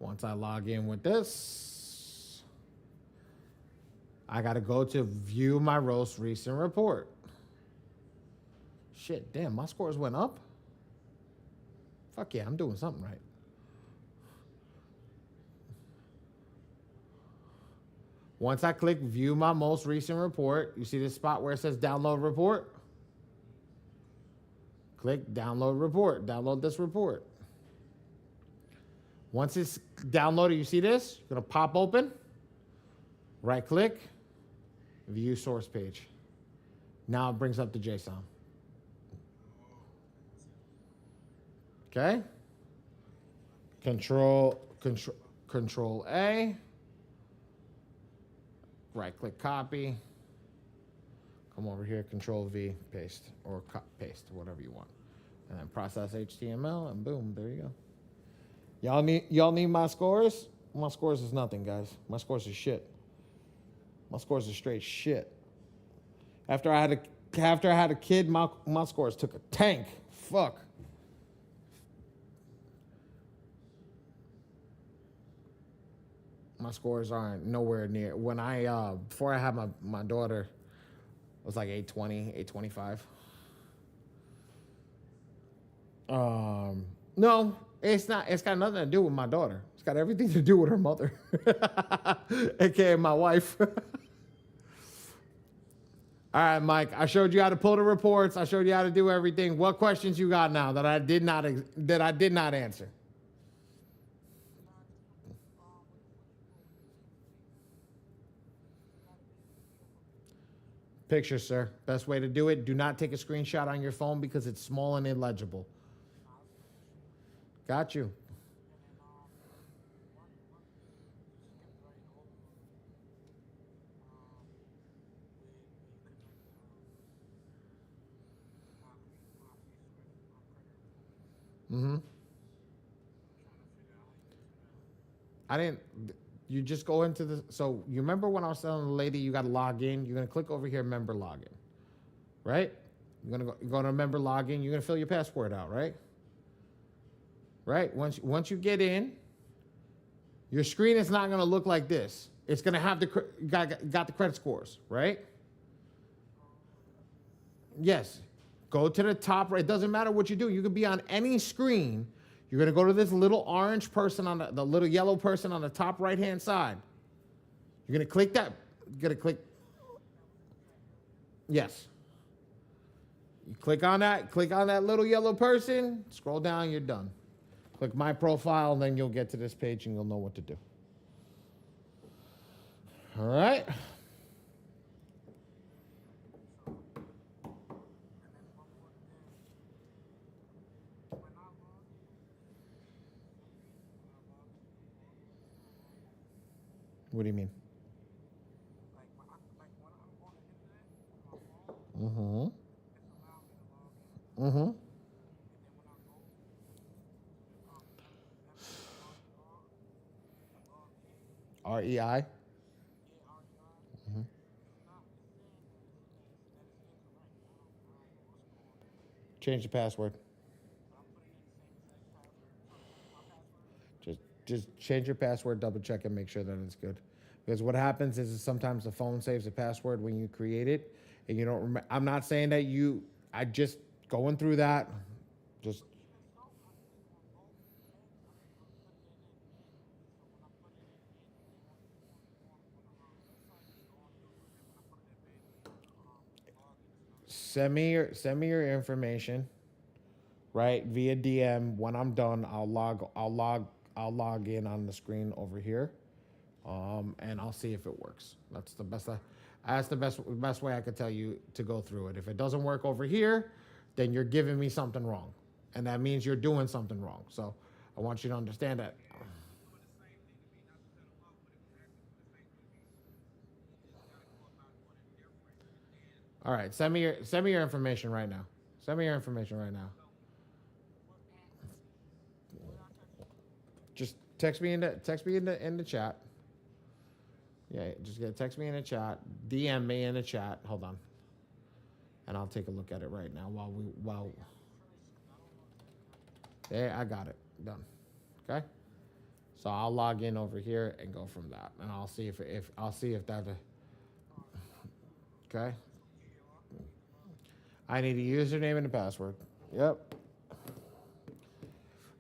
Once I log in with this, I got to go to view my most recent report. Shit, damn, my scores went up? Fuck yeah, I'm doing something right. Once I click view my most recent report, you see this spot where it says download report? Click download report, download this report. Once it's downloaded, you see this? You're gonna pop open, right click, view source page. Now it brings up the JSON. Okay? Control A. Right click copy. Come over here, Control V, paste, or paste, whatever you want. And then process HTML, and boom, there you go. Y'all need my scores? My scores is nothing, guys. My scores is shit. My scores are straight shit. After I had a kid, my scores took a tank. Fuck. My scores aren't nowhere near. When before I had my daughter, it was like 820, 825. No, it's not. It's got nothing to do with my daughter. It's got everything to do with her mother, aka my wife. All right, Mike. I showed you how to pull the reports. I showed you how to do everything. What questions you got now that I did not answer? Picture, sir. Best way to do it. Do not take a screenshot on your phone because it's small and illegible. Got you. Mm-hmm. I didn't. You just go into the. So you remember when I was telling the lady you got to log in? You're gonna click over here, member login, right? You're gonna go to member login. You're gonna fill your password out, right? Right. Once you get in, your screen is not gonna look like this. It's gonna have got the credit scores, right? Yes. Go to the top right. It doesn't matter what you do. You could be on any screen. You're going to go to this little orange person on the little yellow person on the top right-hand side. You're going to click that. You're going to click. Yes. You click on that little yellow person. Scroll down. You're done. Click my profile, and then you'll get to this page, and you'll know what to do. All right. What do you mean? Mm-hmm. Mm-hmm. REI. Mm-hmm. Change the password. Just change your password, double check and make sure that it's good. Because what happens is sometimes the phone saves a password when you create it and you don't remember. I'm not saying that I just going through that. Just send me your information, right? Via DM. When I'm done, I'll log in on the screen over here. And I'll see if it works. That's the best way I could tell you to go through it. If it doesn't work over here, then you're giving me something wrong, and that means you're doing something wrong. So I want you to understand that. All right, send me your information right now. Send me your information right now. Just text me in the chat. Yeah, just text me in the chat. DM me in the chat. Hold on, and I'll take a look at it right now while. Yeah, I got it done. Okay, so I'll log in over here and go from that, and I'll see if that. Okay, I need a username and a password. Yep.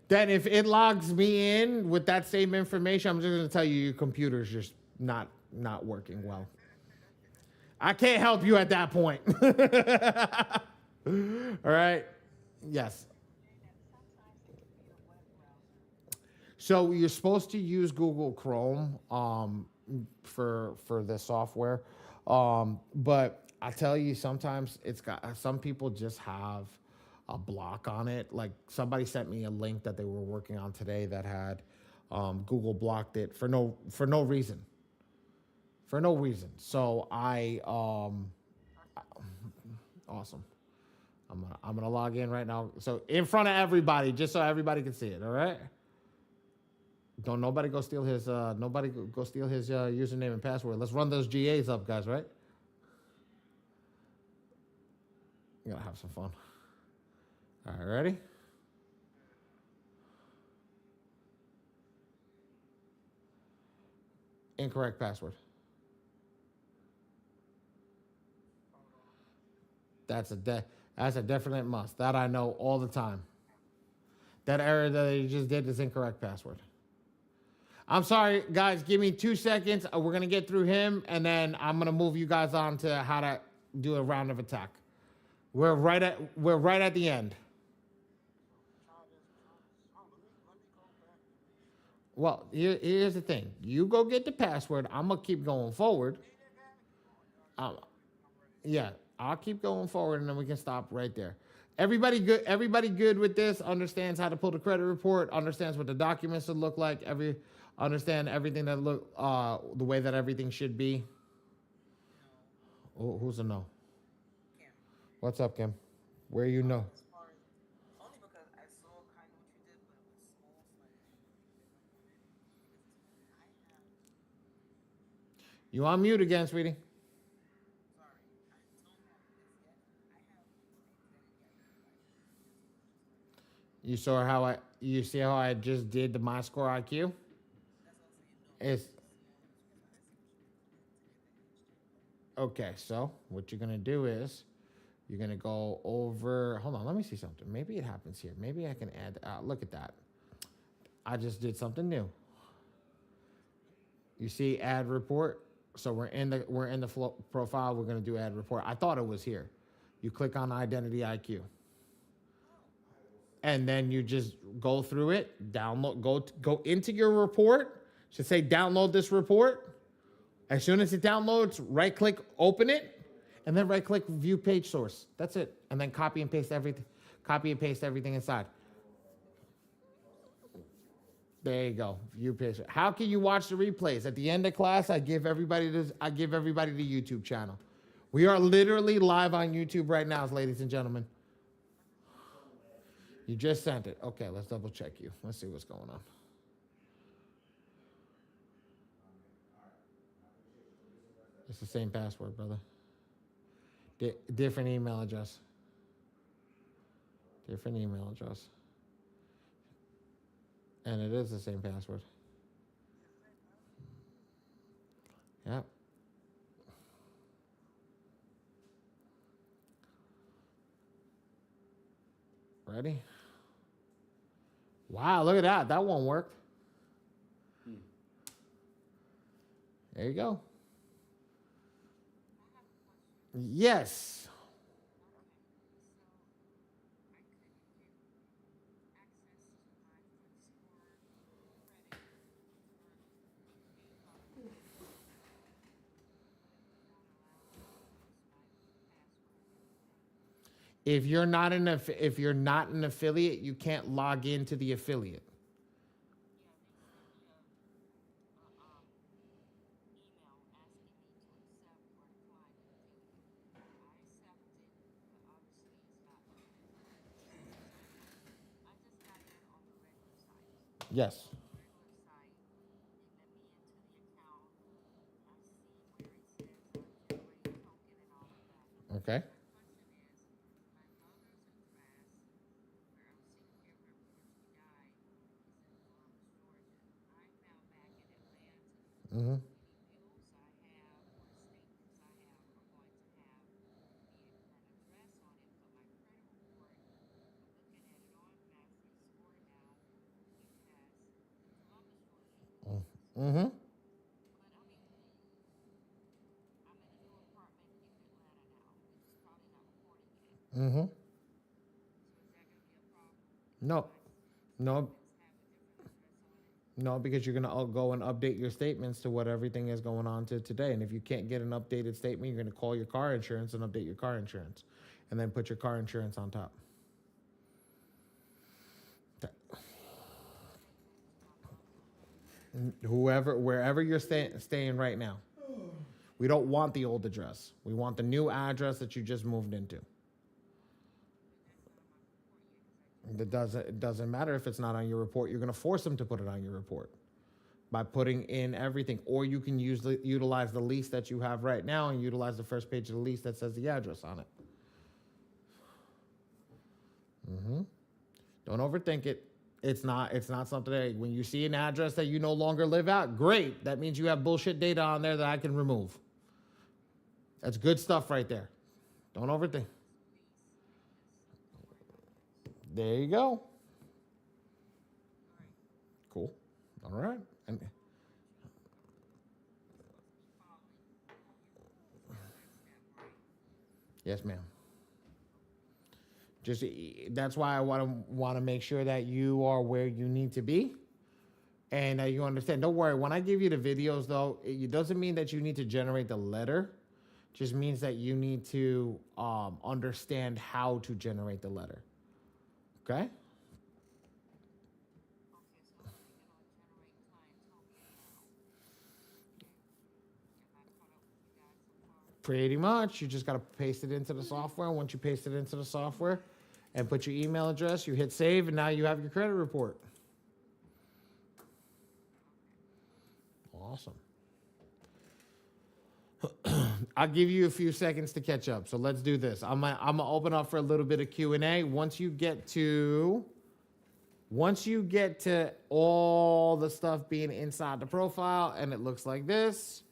Then if it logs me in with that same information, I'm just going to tell you your computer's just not working well. I can't help you at that point. All right. Yes. So you're supposed to use Google Chrome for this software, but I tell you, sometimes it's got some people just have a block on it. Like somebody sent me a link that they were working on today that had Google blocked it for no reason. For no reason. So awesome. I'm gonna log in right now. So in front of everybody, just so everybody can see it. All right. Don't nobody go steal his username and password. Let's run those GAs up, guys. Right? You gotta have some fun. All right, ready? Incorrect password. That's a definite must. That I know all the time. That error that you just did is incorrect password. I'm sorry, guys. Give me 2 seconds. We're gonna get through him, and then I'm gonna move you guys on to how to do a round of attack. We're right at the end. Well, here's the thing. You go get the password. I'm gonna keep going forward. Um, Yeah, I'll keep going forward, and then we can stop right there. Everybody good? Everybody good with this? Understands how to pull the credit report? Understands what the documents should look like? Understand everything that look the way that everything should be? No, Oh, who's a no? Kim. What's up, Kim? Where you know? As far as only because I saw kind of what you did, but it was small slash bigger on it. Because You on mute again, sweetie? sorry, I don't have this yet. I have things that it got You saw how you see how I just did the my score IQ? That's what I'm saying. No, It's okay. So what you're gonna do is you're gonna go over. Hold on, let me see something. Maybe it happens here. Maybe I can add. Look at that. I just did something new. You see, add report. So we're in the profile. We're gonna do add report. I thought it was here. You click on identity IQ. And then you just go through it, download, go into your report. Should say download this report. As soon as it downloads, right click, open it, and then right click view page source. That's it. And then copy and paste everything inside. There you go. View page. How can you watch the replays? At the end of class, I give everybody the YouTube channel. We are literally live on YouTube right now, ladies and gentlemen. You just sent it. Okay, let's double check you. Let's see what's going on. It's the same password, brother. Different email address. Different email address. And it is the same password. Yep. Ready? Wow, look at that. That one worked. There you go. Yes. If you're not an affiliate, you can't log into the affiliate. Yes. Okay. Mm-hmm. Mm-hmm. Mm-hmm. No. No. No, because you're gonna go and update your statements to what everything is going on to today. And if you can't get an updated statement, you're gonna call your car insurance and update your car insurance, and then put your car insurance on top. Wherever you're staying right now. We don't want the old address. We want the new address that you just moved into. It doesn't matter if it's not on your report. You're going to force them to put it on your report by putting in everything. Or you can utilize the lease that you have right now and utilize the first page of the lease that says the address on it. Mm-hmm. Don't overthink it. It's not something that when you see an address that you no longer live at, great. That means you have bullshit data on there that I can remove. That's good stuff right there. Don't overthink. There you go. Cool. All right. And yes, ma'am. Just that's why I want to make sure that you are where you need to be, and that you understand. Don't worry. When I give you the videos, though, it doesn't mean that you need to generate the letter. Just means that you need to understand how to generate the letter. Okay? Okay, so I'm clicking on generate client token now. And am I caught up with you guys so far? Pretty much. You just got to paste it into the software. Once you paste it into the software and put your email address, you hit save, and now you have your credit report. Awesome. I'll give you a few seconds to catch up. So let's do this. I'm gonna open up for a little bit of Q&A. Once you get to all the stuff being inside the profile and it looks like this,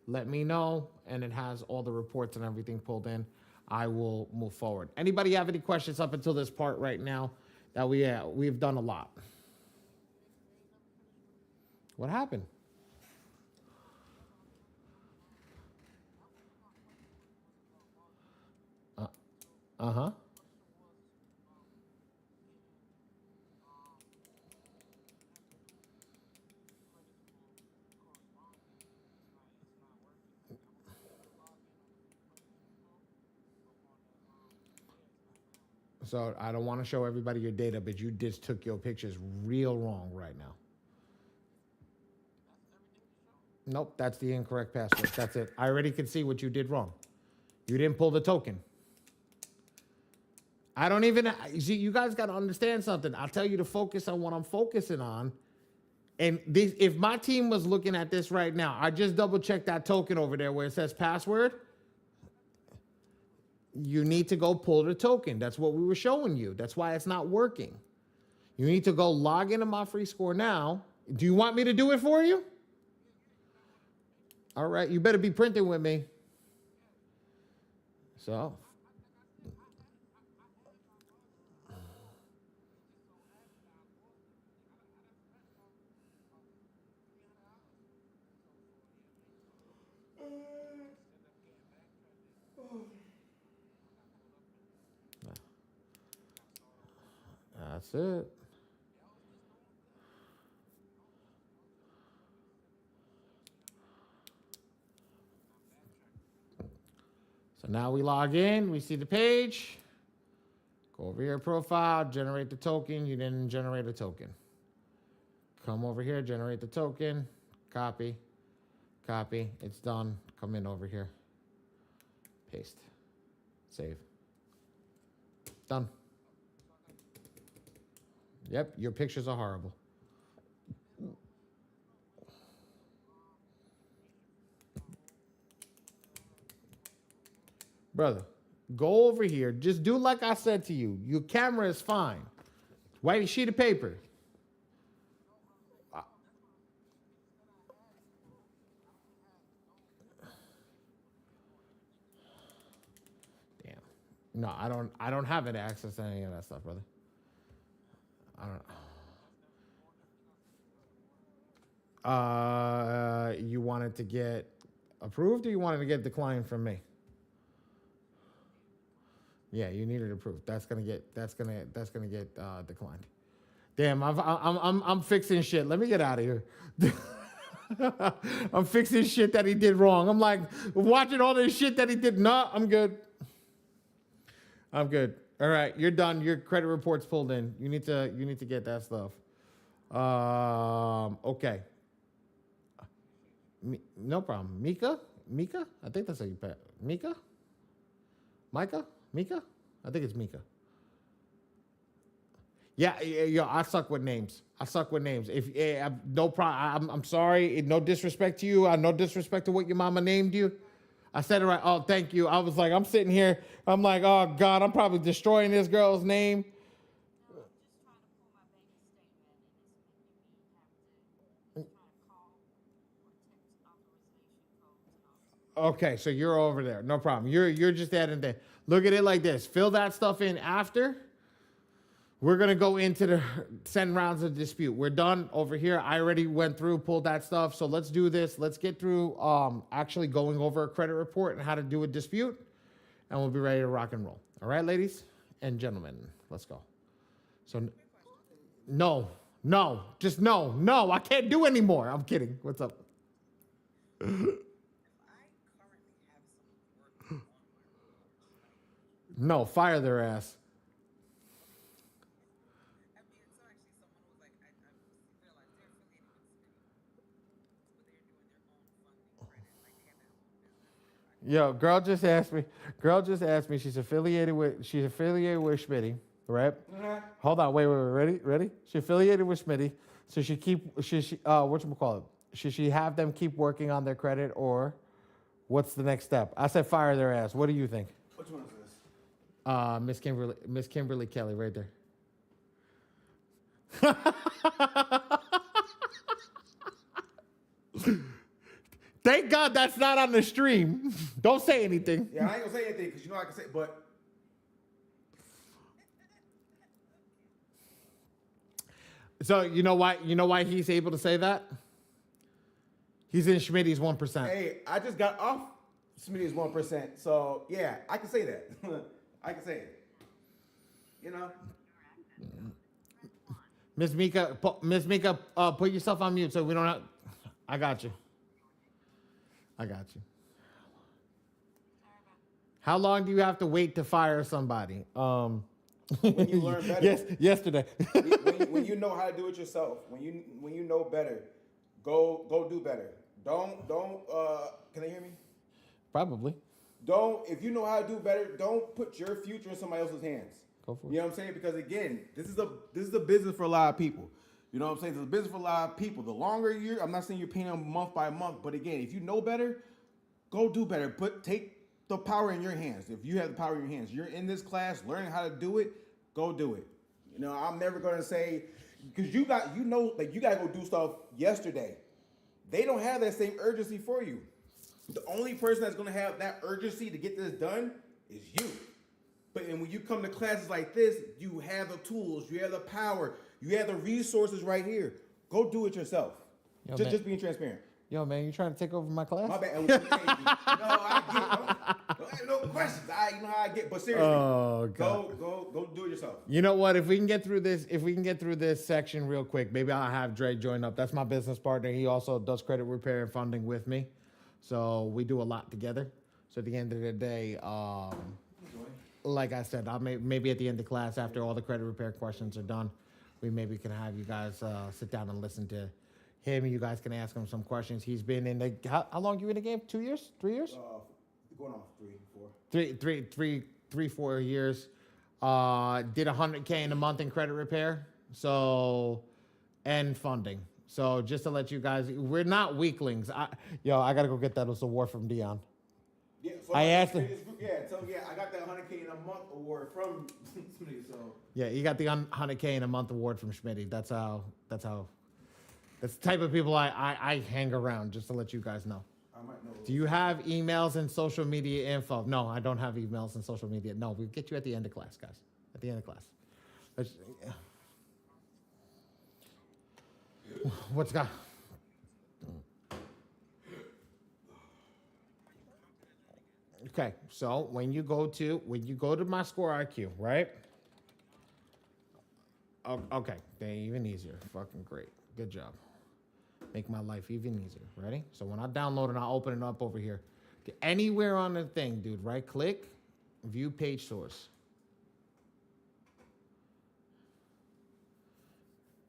let me know, and it has all the reports and everything pulled in. I will move forward. Anybody have any questions up until this part right now? That we've done a lot. What happened? Uh-huh. So I don't want to show everybody your data, but you just took your pictures real wrong right now. Nope, that's the incorrect password. That's it. I already can see what you did wrong. You didn't pull the token. I don't even, you see, you guys got to understand something. I'll tell you to focus on what I'm focusing on. And this, if my team was looking at this right now, I just double checked that token over there where it says password. You need to go pull the token. That's what we were showing you. That's why it's not working. You need to go log into my free score now. Do you want me to do it for you? All right, you better be printing with me. So. That's it. So now we log in, we see the page. Go over here, profile, generate the token. You didn't generate a token. Come over here, generate the token, copy, copy. It's done. Come in over here. Paste. Save. Done. Yep, your pictures are horrible. Brother, go over here. Just do like I said to you. Your camera is fine. White sheet of paper. Damn. No, I don't have any access to any of that stuff, brother. I don't. You wanted to get approved, or you wanted to get declined from me? Yeah, you need it approved. That's gonna get declined. Damn, I'm fixing shit. Let me get out of here. I'm fixing shit that he did wrong. I'm like watching all this shit that he did. No, I'm good. I'm good. All right, you're done. Your credit report's pulled in. You need to get that stuff. Okay. No problem. Mika? I think that's how you pay. Mika? Micah? Mika? I think it's Mika. Yeah, I suck with names. If no problem, I'm sorry. No disrespect to you. No disrespect to what your mama named you. I said it right. Oh, thank you. I was like, I'm sitting here. I'm like, oh God, I'm probably destroying this girl's name. No, I'm just trying to pull my bank statement and it's making me have to try to call or text authorization codes and all. Okay, so you're over there. No problem. You're just adding there. Look at it like this. Fill that stuff in after. We're going to go into the send rounds of dispute. We're done over here. I already went through, pulled that stuff. So let's do this. Let's get through actually going over a credit report and how to do a dispute. And we'll be ready to rock and roll. All right, ladies and gentlemen, let's go. So no, just no, I can't do anymore. I'm kidding. What's up? If I currently have some work No, fire their ass. I mean, it's actually someone who was like, I realized they're affiliated with Smitty, but they're doing their own funding credit. Like they got their own business. Yo, girl just asked me. Girl just asked me. She's affiliated with. She's affiliated with Schmitty, right? Hold on. Wait. Ready? She's affiliated with Schmitty. So she keep. She whatchamacallit? Should she have them keep working on their credit, or what's the next step? I said fire their ass. What do you think? Which one is this? Miss Kimberly Kelly, right there. Thank God that's not on the stream. Don't say anything. Yeah, I ain't gonna say anything because you know I can say, but So you know why? You know why he's able to say that? He's in Schmitty's 1%. hey, I just got off Smitty's 1%, so yeah, I can say that. I can say it. You know, Miss Mika, put yourself on mute so we don't have. I got you. I got you. How long do you have to wait to fire somebody? when you learn better. Yes, yesterday. when you know how to do it yourself, when you know better, go do better. Don't can they hear me? Probably. Don't, if you know how to do better, don't put your future in somebody else's hands. Go for it. You know what I'm saying? Because again, this is a business for a lot of people. You know what I'm saying? It's a business for a lot of people. The longer I'm not saying you're paying them month by month, but again, if you know better, go do better. Take the power in your hands. If you have the power in your hands, you're in this class, learning how to do it, go do it. You know, I'm never gonna say, because you gotta go do stuff yesterday. They don't have that same urgency for you. The only person that's gonna have that urgency to get this done is you. But and when you come to classes like this, you have the tools, you have the power, you have the resources right here. Go do it yourself. Yo, just man. being transparent. Yo, man, you trying to take over my class? My bad. No, I get. Don't have no questions. You know how I get. But seriously, Oh, God. go do it yourself. You know what? If we can get through this section real quick, maybe I'll have Dre join up. That's my business partner. He also does credit repair and funding with me. So we do a lot together. So at the end of the day, like I said, maybe at the end of class, after all the credit repair questions are done, we maybe can have you guys sit down and listen to him. You guys can ask him some questions. He's been in the, how long you in the game? 2 years? 3 years? Going on 3, 4. 4 years. Did $100K in a month in credit repair. So, and funding. So just to let you guys, we're not weaklings. I gotta go get that award from Dion. Yeah, so I asked him. I got that 100K in a month award from somebody. So Yeah, you got the 100K in a month award from Schmitty. That's the type of people I hang around, just to let you guys know. I might know. Do you have emails and social media info? No, I don't have emails and social media. No, we'll get you at the end of class, guys. At the end of class. What's got? Okay, so when you go to my score IQ, right? Okay, even easier. Fucking great. Good job. Make my life even easier. Ready? So when I download it, I'll open it up over here. Anywhere on the thing, dude, right click, view page source.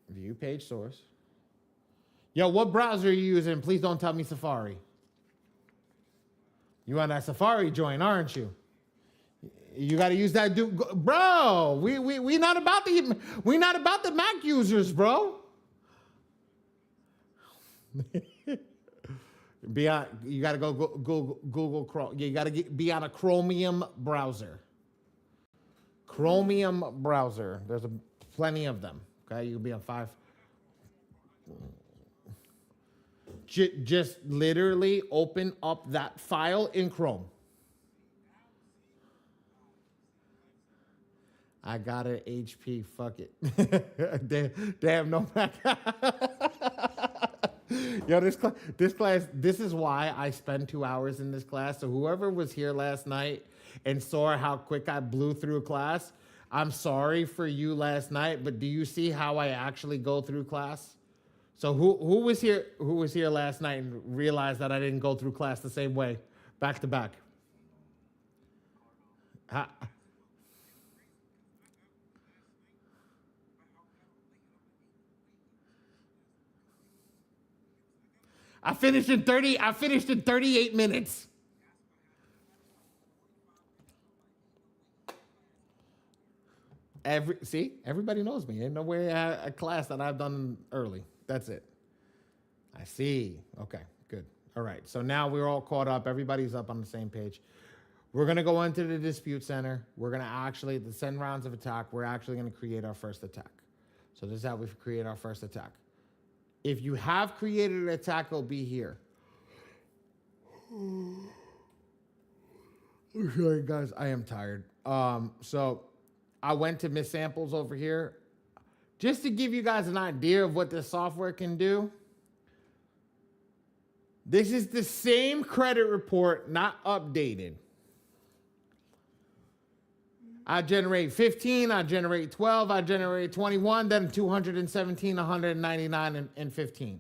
View page source. Yo, what browser are you using? Please don't tell me Safari. You on that Safari joint, aren't you? You got to use that, dude, bro. We not about the Mac users, bro. You got to go Google Chrome. You got to be on a Chromium browser. Chromium browser. There's plenty of them. Okay, you'll be on 5. Just literally open up that file in Chrome. I got an HP. Fuck it. they have no Mac. Yo, this class. This is why I spend 2 hours in this class. So whoever was here last night and saw how quick I blew through class, I'm sorry for you last night. But do you see how I actually go through class? So who was here? Who was here last night and realized that I didn't go through class the same way, back to back? I finished in 38 minutes. Everybody knows me. Ain't no way a class that I've done early. That's it. I see. Okay, good. All right. So now we're all caught up. Everybody's up on the same page. We're going to go into the dispute center. We're going to actually, the 10 rounds of attack, we're actually going to create our first attack. So this is how we create our first attack. If you have created an attack, it'll be here. Sorry, guys. I am tired. So I went to Miss Samples over here just to give you guys an idea of what this software can do. This is the same credit report, not updated. I generate 15, I generate 12, I generate 21, then 217, 199, and 15.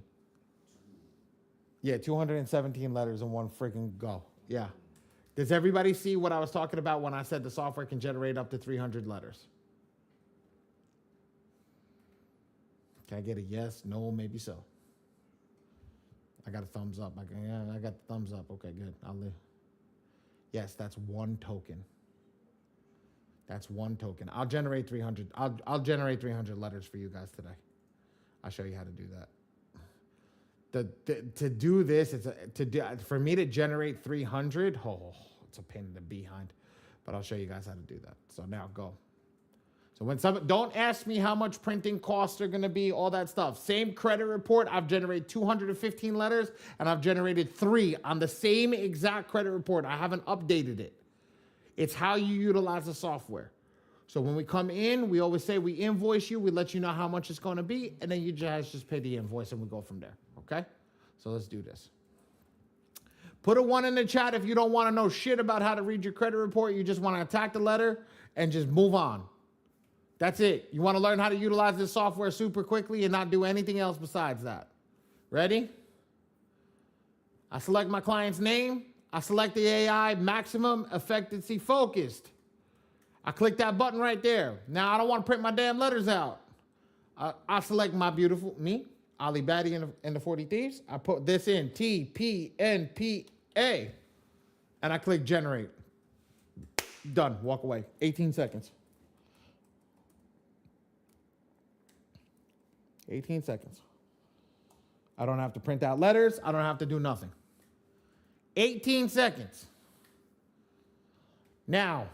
Yeah, 217 letters in one freaking go. Yeah. Does everybody see what I was talking about when I said the software can generate up to 300 letters? Can I get a yes, no, maybe so? I got a thumbs up. I got the thumbs up. Okay, good. I'll live. Yes, that's one token. That's one token. I'll generate 300. I'll generate 300 letters for you guys today. I'll show you how to do that. To do this, for me to generate 300. Oh, it's a pain in the behind, but I'll show you guys how to do that. So now go. So when don't ask me how much printing costs are going to be, all that stuff. Same credit report. I've generated 215 letters, and I've generated 3 on the same exact credit report. I haven't updated it. It's how you utilize the software. So when we come in, we always say we invoice you. We let you know how much it's going to be, and then you guys just pay the invoice, and we go from there. Okay? So let's do this. Put a 1 in the chat if you don't want to know shit about how to read your credit report. You just want to attack the letter and just move on. That's it. You want to learn how to utilize this software super quickly and not do anything else besides that. Ready? I select my client's name. I select the AI maximum effectiveness focused. I click that button right there. Now I don't want to print my damn letters out. I select my beautiful, me, Ali Badi and the 40 Thieves. I put this in, TPNPA. And I click generate. Done. Walk away. 18 seconds. 18 seconds. I don't have to print out letters. I don't have to do nothing. 18 seconds. Now,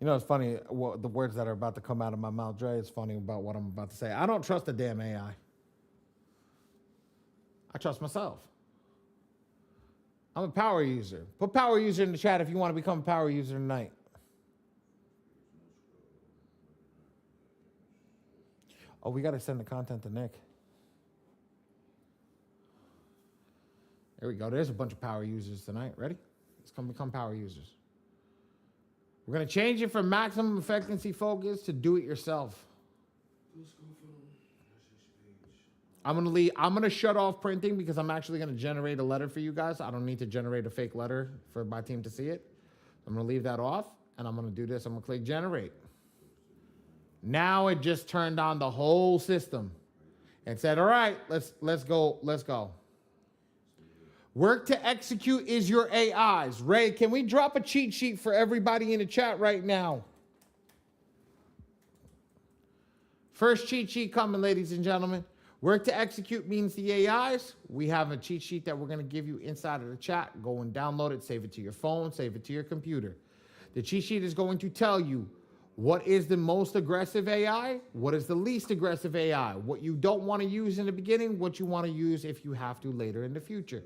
you know, it's funny, the words that are about to come out of my mouth, Dre, it's funny about what I'm about to say. I don't trust the damn AI. I trust myself. I'm a power user. Put power user in the chat if you want to become a power user tonight. Oh, we got to send the content to Nick. There we go. There's a bunch of power users tonight. Ready? Let's come become power users. We're going to change it from maximum effectiveness focus to do it yourself. I'm going to shut off printing because I'm actually going to generate a letter for you guys. I don't need to generate a fake letter for my team to see it. I'm going to leave that off, and I'm going to do this. I'm going to click generate. Now it just turned on the whole system and said, all right, let's go. Work to execute is your AIs. Ray, can we drop a cheat sheet for everybody in the chat right now? First cheat sheet coming, ladies and gentlemen. Work to execute means the AIs. We have a cheat sheet that we're going to give you inside of the chat. Go and download it, save it to your phone, save it to your computer. The cheat sheet is going to tell you what is the most aggressive AI, what is the least aggressive AI, what you don't want to use in the beginning, what you want to use if you have to later in the future.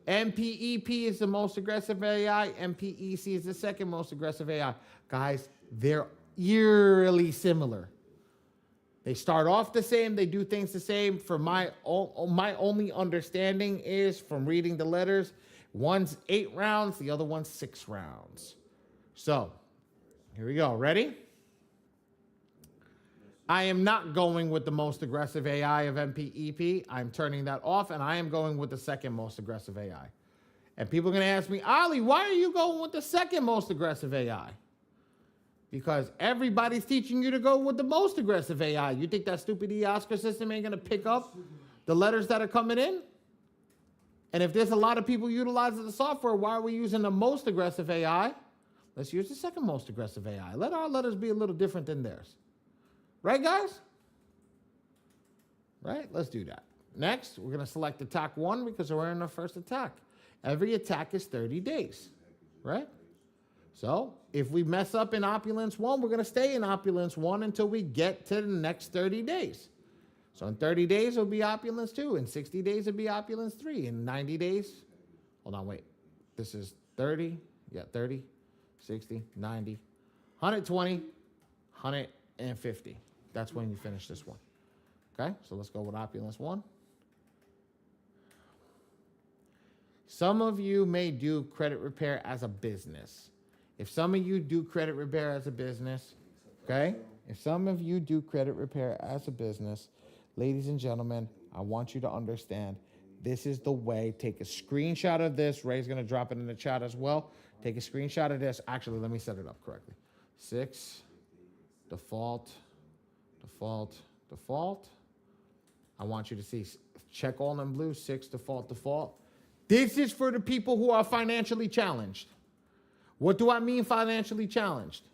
MPEP is the most aggressive AI. MPEC is the second most aggressive AI. Guys, they're eerily similar. They start off the same. They do things the same. For my only understanding is from reading the letters, one's 8 rounds, the other one's 6 rounds. So here we go. Ready? I am not going with the most aggressive AI of MPEP. I'm turning that off, and I am going with the second most aggressive AI. And people are going to ask me, Ali, why are you going with the second most aggressive AI? because everybody's teaching you to go with the most aggressive AI. You think that stupid Oscar system ain't gonna pick up the letters that are coming in? And if there's a lot of people utilizing the software, why are we using the most aggressive AI? Let's use the second most aggressive AI. Let our letters be a little different than theirs. Right, guys? Right? Let's do that. Next, we're going to select attack 1 because we're in our first attack. Every attack is 30 days. Right? So, if we mess up in Opulence 1, we're going to stay in Opulence 1 until we get to the next 30 days. So, in 30 days, it'll be Opulence 2. In 60 days, it'll be Opulence 3. In 90 days, hold on, wait. This is 30. Yeah, 30. 60, 90, 120, 150. That's when you finish this one. Okay, so let's go with Opulence 1. Some of you may do credit repair as a business. If some of you do credit repair as a business, okay? If some of you do credit repair as a business, ladies and gentlemen, I want you to understand this is the way. Take a screenshot of this. Ray's going to drop it in the chat as well. Take a screenshot of this. Actually, let me set it up correctly. 6, default, default, default. I want you to see, check all in blue, 6, default, default. This is for the people who are financially challenged. What do I mean financially challenged?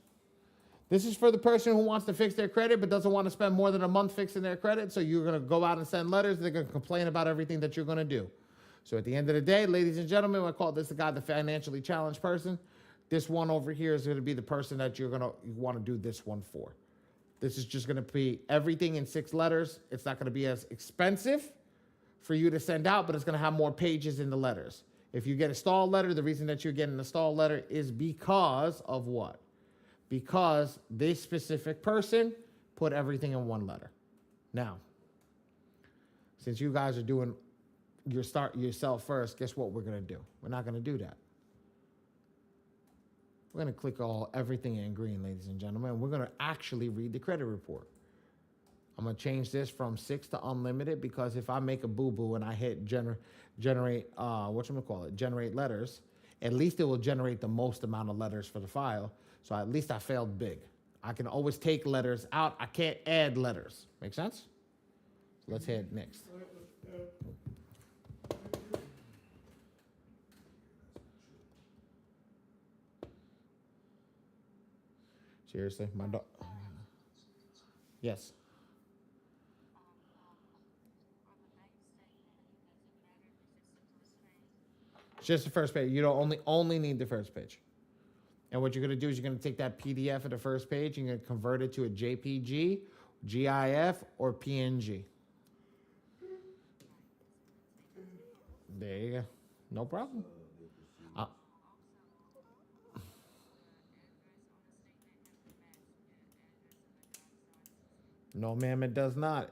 This is for the person who wants to fix their credit but doesn't want to spend more than a month fixing their credit. So you're going to go out and send letters. They're going to complain about everything that you're going to do. So at the end of the day, ladies and gentlemen, I call this the guy, the financially challenged person. This one over here is going to be the person that you want to do this one for. This is just going to be everything in 6 letters. It's not going to be as expensive for you to send out, but it's going to have more pages in the letters. If you get a stall letter, the reason that you're getting a stall letter is because of what? Because this specific person put everything in one letter. Now, since you guys are doing yourself first, guess what we're going to do? We're not going to do that. We're going to click everything in green, ladies and gentlemen. We're going to actually read the credit report. I'm going to change this from 6 to unlimited because if I make a boo-boo and I hit generate letters, at least it will generate the most amount of letters for the file. So at least I failed big. I can always take letters out. I can't add letters. Make sense? So let's hit next. Seriously, my dog. Yes. It's just the first page. You don't only need the first page. And what you're going to do is you're going to take that PDF of the first page and you're going to convert it to a JPG, GIF, or PNG. There you go. No problem. No, ma'am, it does not.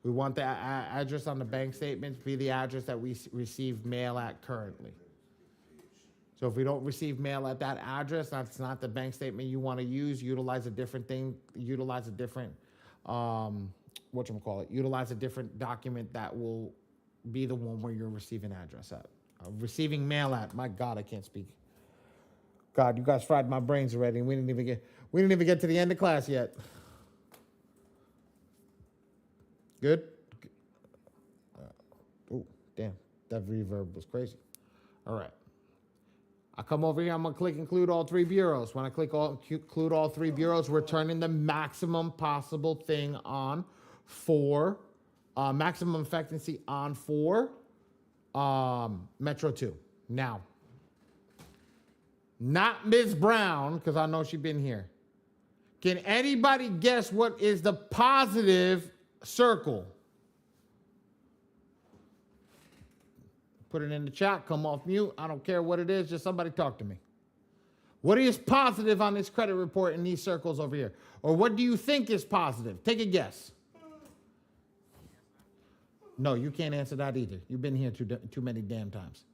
We want the address on the bank statement to be the address that we receive mail at currently. So if we don't receive mail at that address, that's not the bank statement you want to use. Utilize a different thing. Utilize a different, utilize a different document that will be the one where you're receiving address at. Receiving mail at. My God, I can't speak. God, you guys fried my brains already. We didn't even get to the end of class yet. Good? Oh, damn. That reverb was crazy. All right. I come over here. I'm going to click include all 3 bureaus. When I click include all 3 bureaus, we're turning the maximum possible thing on for maximum effectiveness on for Metro 2. Now, not Ms. Brown, because I know she's been here. Can anybody guess what is the positive circle? Put it in the chat. Come off mute. I don't care what it is. Just somebody talk to me. What is positive on this credit report in these circles over here? Or what do you think is positive? Take a guess. No, you can't answer that either. You've been here too many damn times.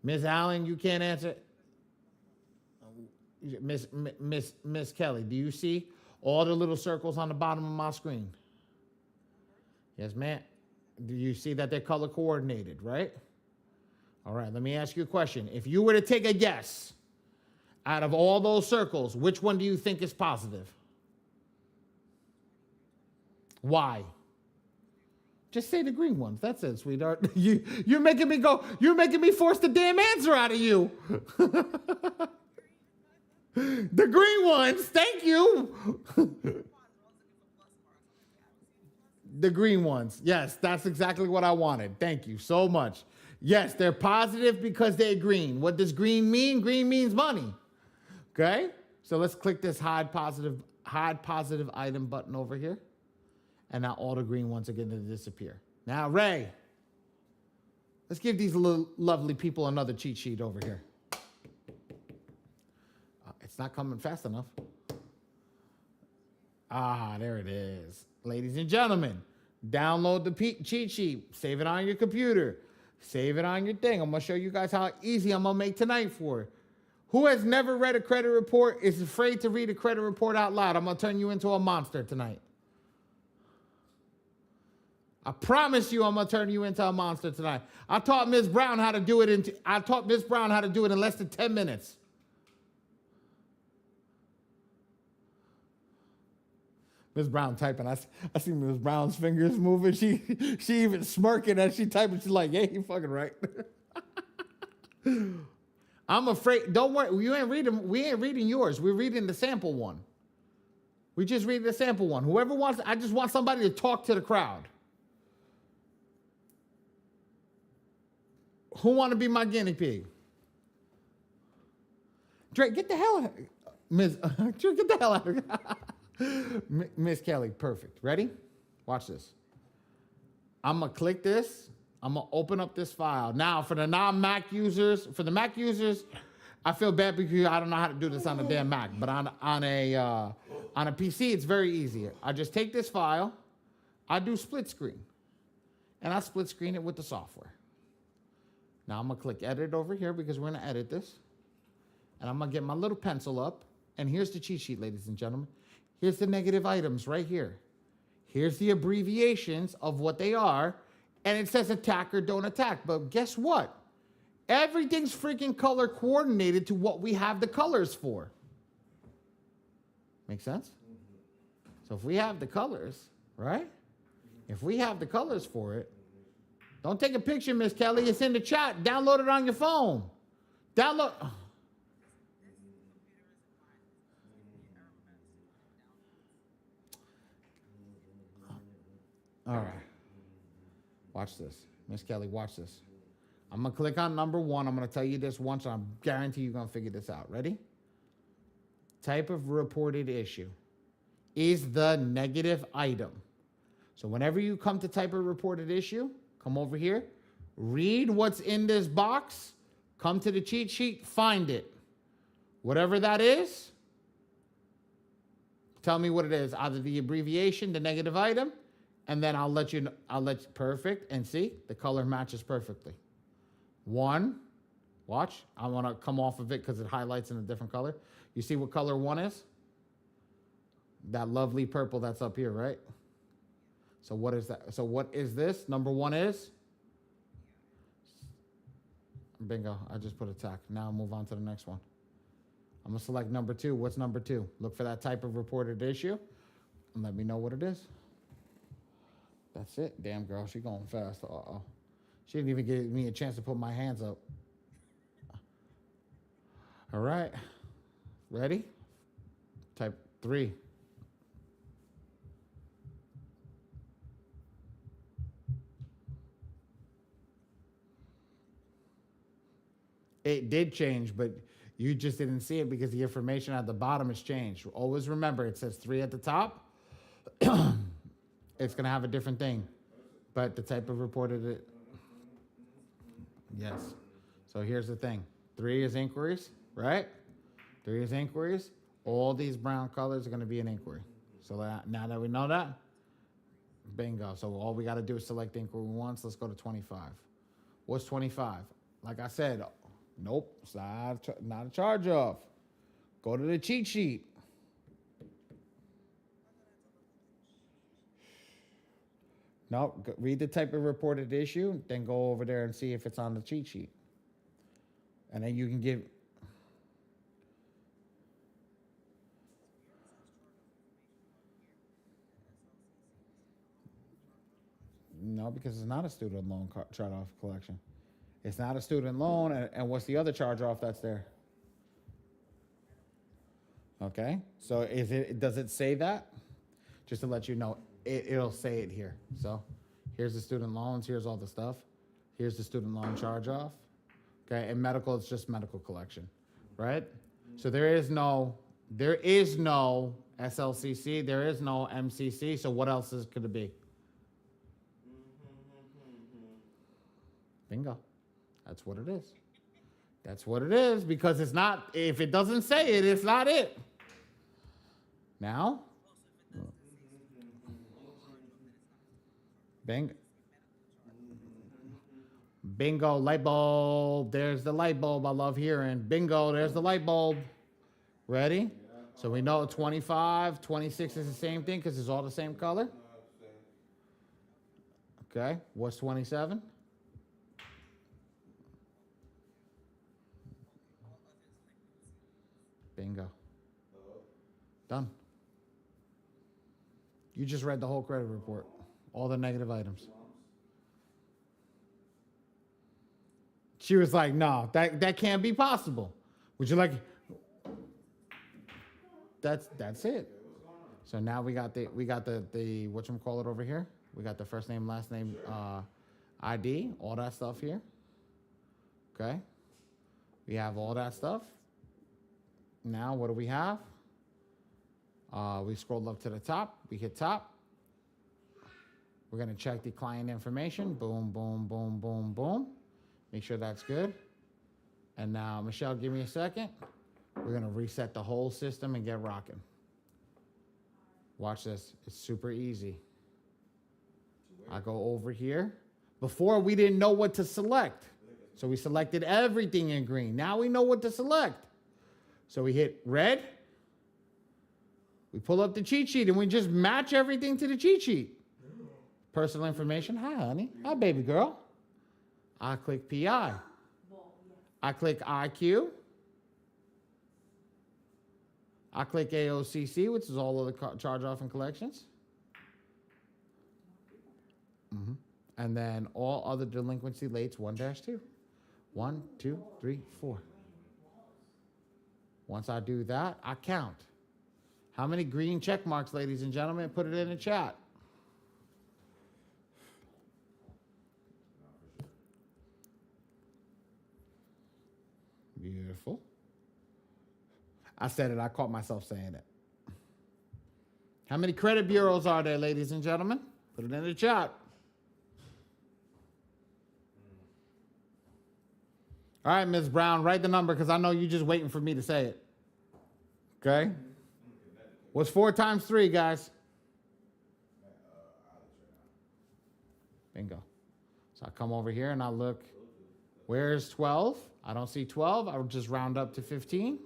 Ms. Allen, you can't answer. Miss Kelly, do you see all the little circles on the bottom of my screen? Yes, ma'am. Do you see that they're color coordinated, right? All right, let me ask you a question. If you were to take a guess Out of all those circles, which one do you think is positive? Why? Just say the green ones. That's it, sweetheart. You're making me go. You're making me force the damn answer out of you. The green ones. Thank you. The green ones. Yes, that's exactly what I wanted. Thank you so much. Yes, they're positive because they're green. What does green mean? Green means money. Okay? So let's click this hide positive item button over here. And now all the green ones are going to disappear. Now, Ray, let's give these little lovely people another cheat sheet over here. It's not coming fast enough. Ah, there it is. Ladies and gentlemen, download the cheat sheet. Save it on your computer. Save it on your thing. I'm going to show you guys how easy I'm going to make tonight for it. Who has never read a credit report is afraid to read a credit report out loud? I'm going to turn you into a monster tonight. I promise you I'm going to turn you into a monster tonight. I taught Ms. Brown how to do it in less than 10 minutes. Ms. Brown typing. I see Ms. Brown's fingers moving. She even smirking as she typing. She's like, yeah, you fucking right. I'm afraid. Don't worry. We ain't reading yours. We're reading the sample one. We just read the sample one. Whoever wants, I just want somebody to talk to the crowd. Who want to be my guinea pig? Drake, get the hell out. Ms. Drake, get the hell out of here. Miss Kelly, perfect. Ready? Watch this. I'm going to click this. I'm going to open up this file. Now, for the non-Mac users, I feel bad because I don't know how to do this on a damn Mac. But on a PC, it's very easy. I just take this file. I do split screen. And I split screen it with the software. Now, I'm going to click edit over here because we're going to edit this. And I'm going to get my little pencil up. And here's the cheat sheet, ladies and gentlemen. Here's the negative items right here. Here's the abbreviations of what they are. And it says attack or don't attack. But guess what? Everything's freaking color coordinated to what we have the colors for. Make sense? So if we have the colors, right? If we have the colors for it, don't take a picture, Miss Kelly. It's in the chat. Download it on your phone. Download. All right. Watch this. Miss Kelly, watch this. I'm going to click on number 1. I'm going to tell you this once. I guarantee you're going to figure this out. Ready? Type of reported issue is the negative item. So whenever you come to type a reported issue, come over here, read what's in this box, come to the cheat sheet, find it. Whatever that is, tell me what it is. Either the abbreviation, the negative item, and then I'll let you know, perfect. And see, the color matches perfectly. 1, watch. I want to come off of it because it highlights in a different color. You see what color 1 is? That lovely purple that's up here, right? So what is that? So what is this? Number 1 is? Bingo. I just put attack. Now I'll move on to the next one. I'm going to select number 2. What's number 2? Look for that type of reported issue and let me know what it is. That's it. Damn, girl. She going fast. Uh-oh. She didn't even give me a chance to put my hands up. All right. Ready? Type 3. It did change, but you just didn't see it because the information at the bottom has changed. Always remember, it says 3 at the top. It's going to have a different thing. But the type of reported it. Yes. So here's the thing. 3 is inquiries, right? 3 is inquiries. All these brown colors are going to be an inquiry. So now that we know that, bingo. So all we got to do is select inquiry once. Let's go to 25. What's 25? Like I said, nope, it's not a charge off. Go to the cheat sheet. No, read the type of reported issue, then go over there and see if it's on the cheat sheet. And then you can give... No, because it's not a student loan charge-off collection. It's not a student loan, and what's the other charge-off that's there? Okay, so does it say that? Just to let you know, it'll say it here. So here's the student loans, here's all the stuff. Here's the student loan charge-off. Okay, and medical, it's just medical collection, right? So there is no SLCC, there is no MCC, so what else could it be? Bingo. That's what it is. That's what it is, because it's not, if it doesn't say it, it's not it. Now? Bingo. Bingo, light bulb. There's the light bulb I love hearing. Bingo, there's the light bulb. Ready? So we know 25, 26 is the same thing because it's all the same color. Okay, what's 27? Bingo. Done. You just read the whole credit report, all the negative items. She was like, no, that can't be possible. Would you like? That's it. So now we got the whatchamacallit over here. We got the first name, last name, ID, all that stuff here. Okay. We have all that stuff. Now what do we have? We scroll up to the top. We hit top. We're going to check the client information. Boom, boom, boom, boom, boom. Make sure that's good. And now, Michelle, give me a second. We're going to reset the whole system and get rocking. Watch this. It's super easy. I go over here. Before, we didn't know what to select. So we selected everything in green. Now we know what to select. So we hit red. We pull up the cheat sheet and we just match everything to the cheat sheet. Personal information. Hi, honey. Hi, baby girl. I click PI. I click IQ. I click AOCC, which is all of the charge-off and collections. And then all other delinquency lates 1-2. 1, 2, 3, 4. Once I do that, I count. How many green check marks, ladies and gentlemen? Put it in the chat. Beautiful. I said it. I caught myself saying it. How many credit bureaus are there, ladies and gentlemen? Put it in the chat. All right, Ms. Brown, write the number because I know you're just waiting for me to say it. Okay? What's 4 times 3, guys? Bingo. So I come over here and I look. Where's 12? I don't see 12. I would just round up to 15.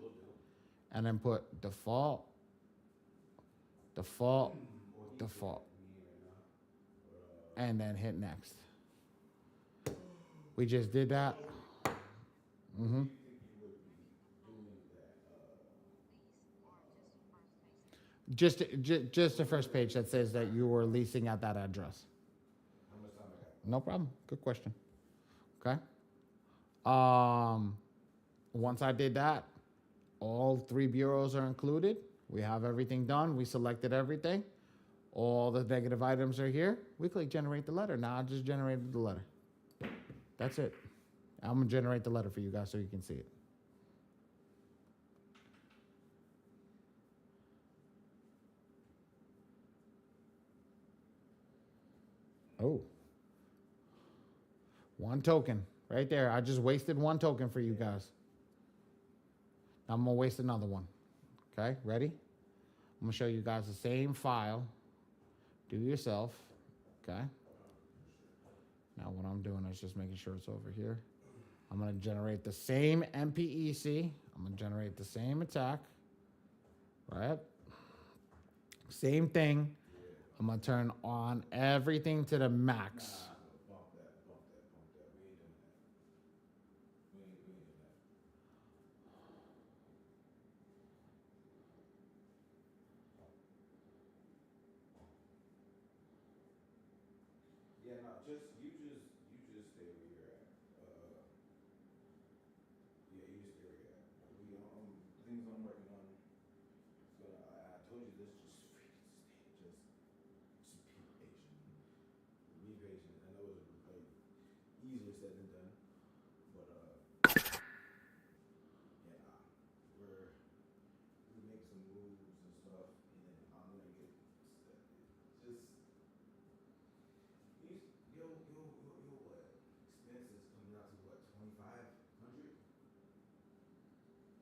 And then put default, default, default. And then hit next. We just did that. Just the first page that says that you were leasing at that address. No problem. Good question. Okay. Once I did that, all 3 bureaus are included. We have everything done. We selected everything. All the negative items are here. We click generate the letter. Now I just generated the letter. That's it. I'm going to generate the letter for you guys so you can see it. Oh. 1 token right there. I just wasted 1 token for you guys. Now I'm going to waste another one. Okay, ready? I'm going to show you guys the same file. Do yourself. Okay. Now what I'm doing is just making sure it's over here. I'm going to generate the same MPEC. I'm going to generate the same attack. Right? Same thing. I'm going to turn on everything to the max. Yeah, no, you just stay where you're at. Yeah, you just stay where you're at. We things I'm working on. So I told you this. Just just be patient. Be patient. I know it's like easier said than done, but yeah, we're making some moves and stuff, and then I'm gonna get just yo what expenses coming out to what 2,500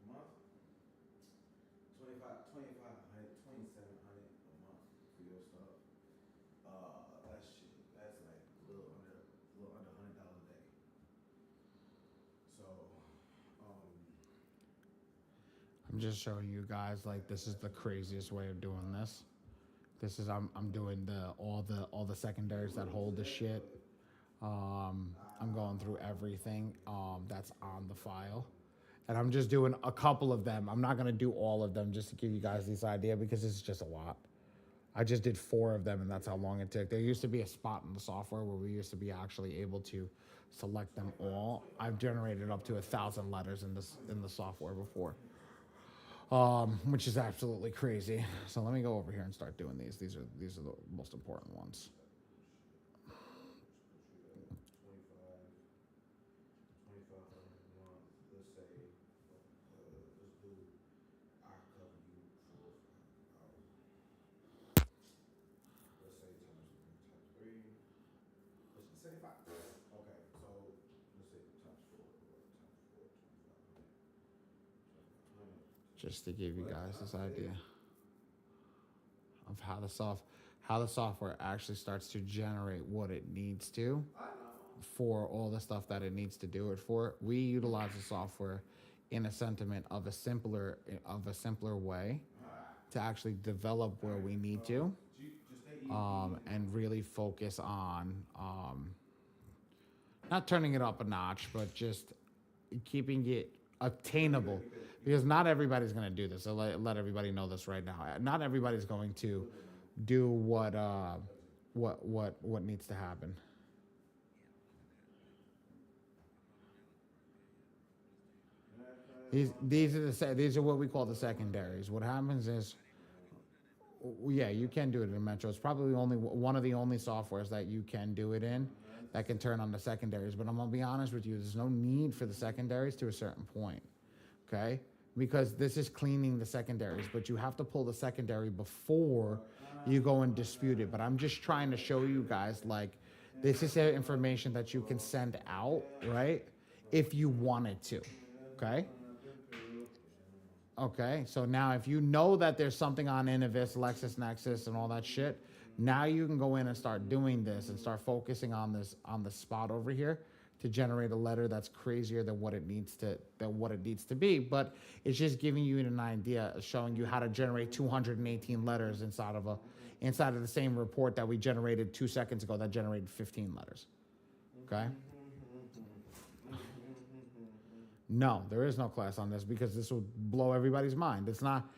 a month. 2,500, 2,700 a month for your stuff. That shit, that's like a little under $100 a day. So, um, I'm just showing you guys like this is the craziest way of doing this. This is I'm doing all the secondaries that hold the shit. I'm going through everything that's on the file. And I'm just doing a couple of them. I'm not gonna do all of them just to give you guys this idea because it's just a lot. I just did 4 of them and that's how long it took. There used to be a spot in the software where we used to be actually able to select them all. I've generated up to 1,000 letters in the software before. Which is absolutely crazy. So let me go over here and start doing these. These are the most important ones. 2,500 a month. Let's say, let's do. I cover you for. Let's say times 3. Let's say 5. Okay, so let's say times 4. Times 4, 2,500. Just to give you guys this idea of how the software actually starts to generate what it needs to for all the stuff that it needs to do it for. We utilize the software in a sentiment of a simpler way to actually develop where we need to, and really focus on not turning it up a notch, but just keeping it attainable. Because not everybody's going to do this. So let everybody know this right now. Not everybody's going to do what needs to happen. These are what we call the secondaries. What happens is, yeah, you can do it in Metro. It's probably only one of the only softwares that you can do it in that can turn on the secondaries. But I'm gonna be honest with you, there's no need for the secondaries to a certain point, okay? Because this is cleaning the secondaries, but you have to pull the secondary before you go and dispute it. But I'm just trying to show you guys, like, this is information that you can send out, right? If you wanted to, okay? Okay, so now if you know that there's something on Innovis, LexisNexis, and all that shit, now you can go in and start doing this and start focusing on the spot over here to generate a letter that's crazier than what it needs to be. But it's just giving you an idea, showing you how to generate 218 letters inside of the same report that we generated 2 seconds ago that generated 15 letters. Okay. No, there is no class on this because this will blow everybody's mind. It's not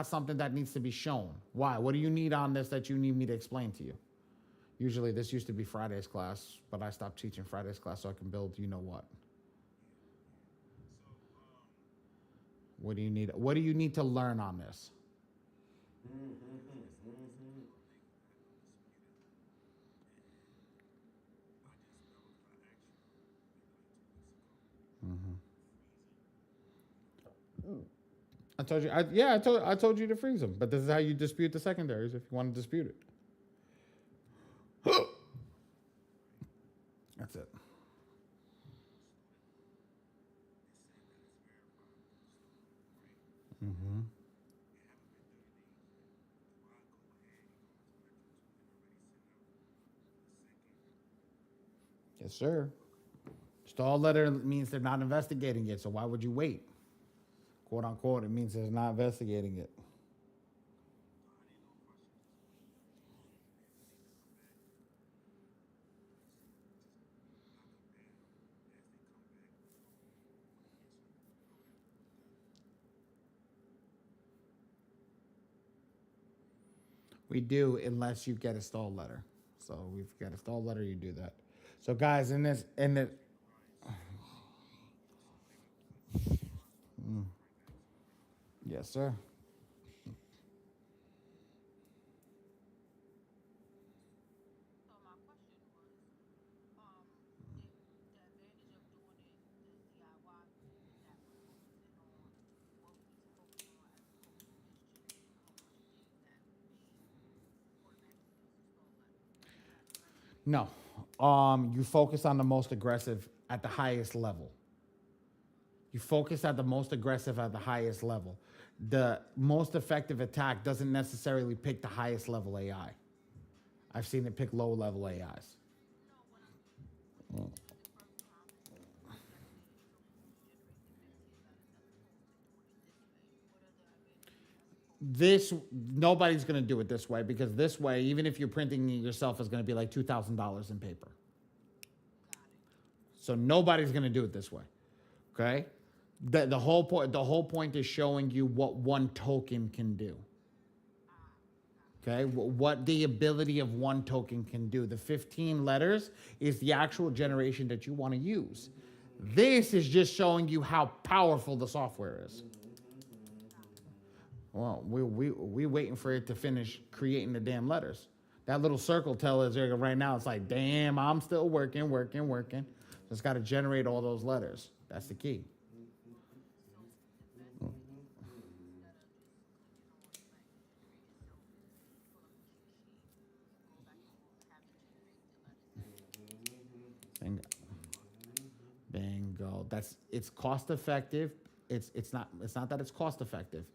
something that needs to be shown. Why? What do you need on this that you need me to explain to you? Usually this used to be Friday's class, but I stopped teaching Friday's class so I can build you know what. What do you need? What do you need to learn on this? I told you. I told you to freeze them. But this is how you dispute the secondaries if you want to dispute it. That's it. Yes, sir. Stall letter means they're not investigating it, so why would you wait? Quote unquote, it means they're not investigating it. We do, unless you get a stall letter. So we've got a stall letter. You do that. So guys, in this, yes, sir. So my question was, the advantage of doing it the DIY that we're focusing on what we need to focus on as opposed to just generating a whole bunch of things that may automatically use the stall letter. Is that correct? No. You focus on the most aggressive at the highest level. You focus at the most aggressive at the highest level. The most effective attack doesn't necessarily pick the highest level AI. I've seen it pick low level AIs. No, what I'm using the first comment, let's say someone who's generating 15 letters as opposed to doing it this way. What are the advantages as opposed to This nobody's going to do it this way because this way, even if you're printing it yourself, is going to be like $2,000 in paper. got it? So nobody's going to do it this way. Okay. The whole point is showing you what one token can do. Okay, what the ability of one token can do. The 15 letters is the actual generation that you want to use. This is just showing you how powerful the software is. Well, we waiting for it to finish creating the damn letters. That little circle tells us right now, it's like, damn, I'm still working. Just got to generate all those letters. That's the key. So the best way to do it instead of just clicking on like generate yourself is pull up a cheat sheet, go back and forth, have it generate the letters that Bingo. Bingo. It's cost effective. It's not that it's cost effective.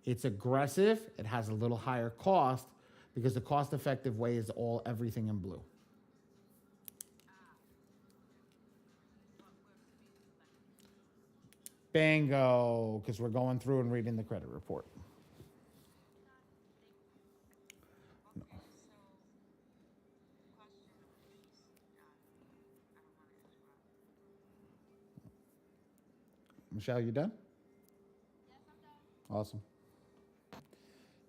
It's aggressive. It has a little higher cost because the cost effective way is everything in blue. what does it mean selective? Bingo, because we're going through and reading the credit report. Okay, so question please. I don't want to interrupt. Michelle, you done? Yes, I'm done. Awesome.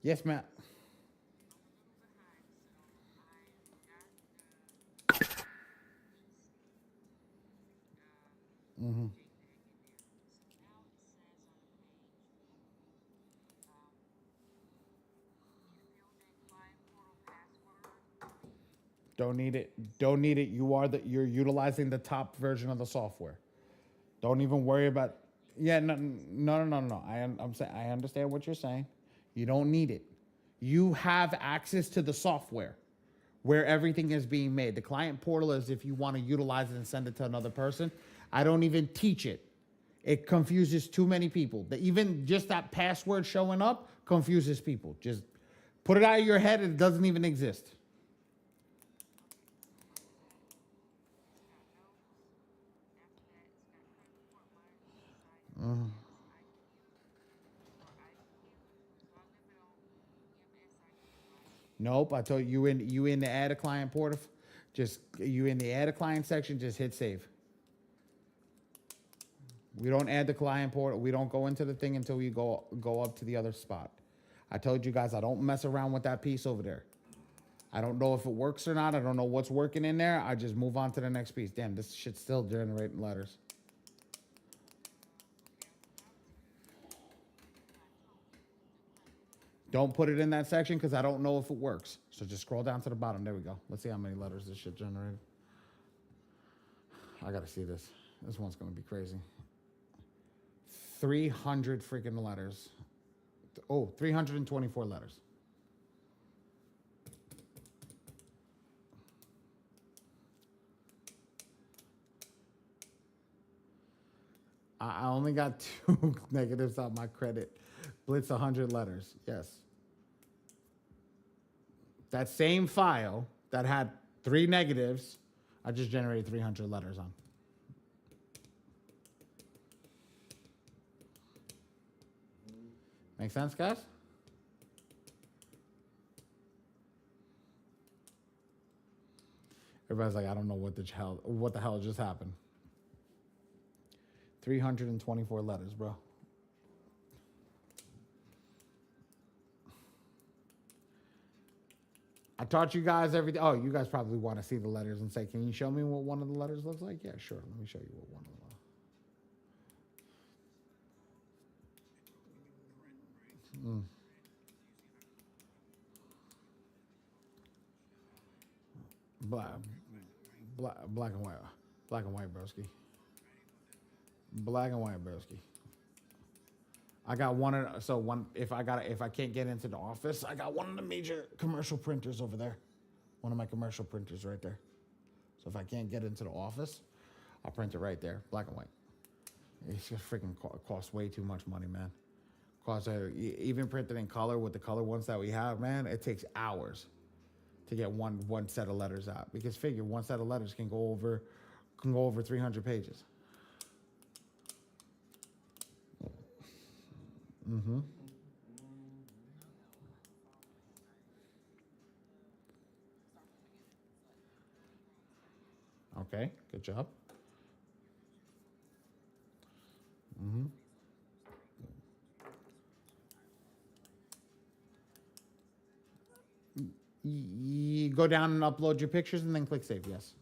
Yes, Matt. I'm a little behind, so I got the PC, Mm-hmm. JPEG in there. So now it says on the page, inbuilt-in client portal password. Don't need it. Don't need it. You're utilizing the top version of the software. Don't even worry about. Yeah, no. I'm saying I understand what you're saying. You don't need it. You have access to the software where everything is being made. The client portal is if you want to utilize it and send it to another person. I don't even teach it. It confuses too many people. Even just that password showing up confuses people. Just put it out of your head. It doesn't even exist. It's got notes. After that, it's got credit report margin, IQ or IQ. Do I live it on MSIQ alone? Nope. I told you in the add a client portal. Just you in the add a client section. Just hit save. We don't add the client portal. We don't go into the thing until we go up to the other spot. I told you guys I don't mess around with that piece over there. I don't know if it works or not. I don't know what's working in there. I just move on to the next piece. Damn, this shit's still generating letters. Okay, I'm about to do what I told you with the credit report. Don't put it in that section because I don't know if it works. So just scroll down to the bottom. There we go. Let's see how many letters this shit generated. I gotta see this. This one's gonna be crazy. 300 freaking letters. Oh, 324 letters. I only got 2 negatives on my credit. Blitz 100 letters. Yes. That same file that had 3 negatives, I just generated 300 letters on. Make sense, guys? Everybody's like, I don't know what the hell just happened. 324 letters, bro. I taught you guys everything. Oh, you guys probably want to see the letters and say, can you show me what one of the letters looks like? Yeah, sure. Let me show you what one of the black, black and white, broski. Black and white, broski. I got one of so one if I can't get into the office, I got one of the major commercial printers over there. One of my commercial printers right there. So if I can't get into the office, I'll print it right there, black and white. It's just freaking costs way too much money, man. Costs even printed in color with the color ones that we have, man. It takes hours to get one set of letters out because figure one set of letters can go over 300 pages. Mm-hmm. Okay, good job. Mm-hmm. You go down and upload your pictures and then click save. Yes.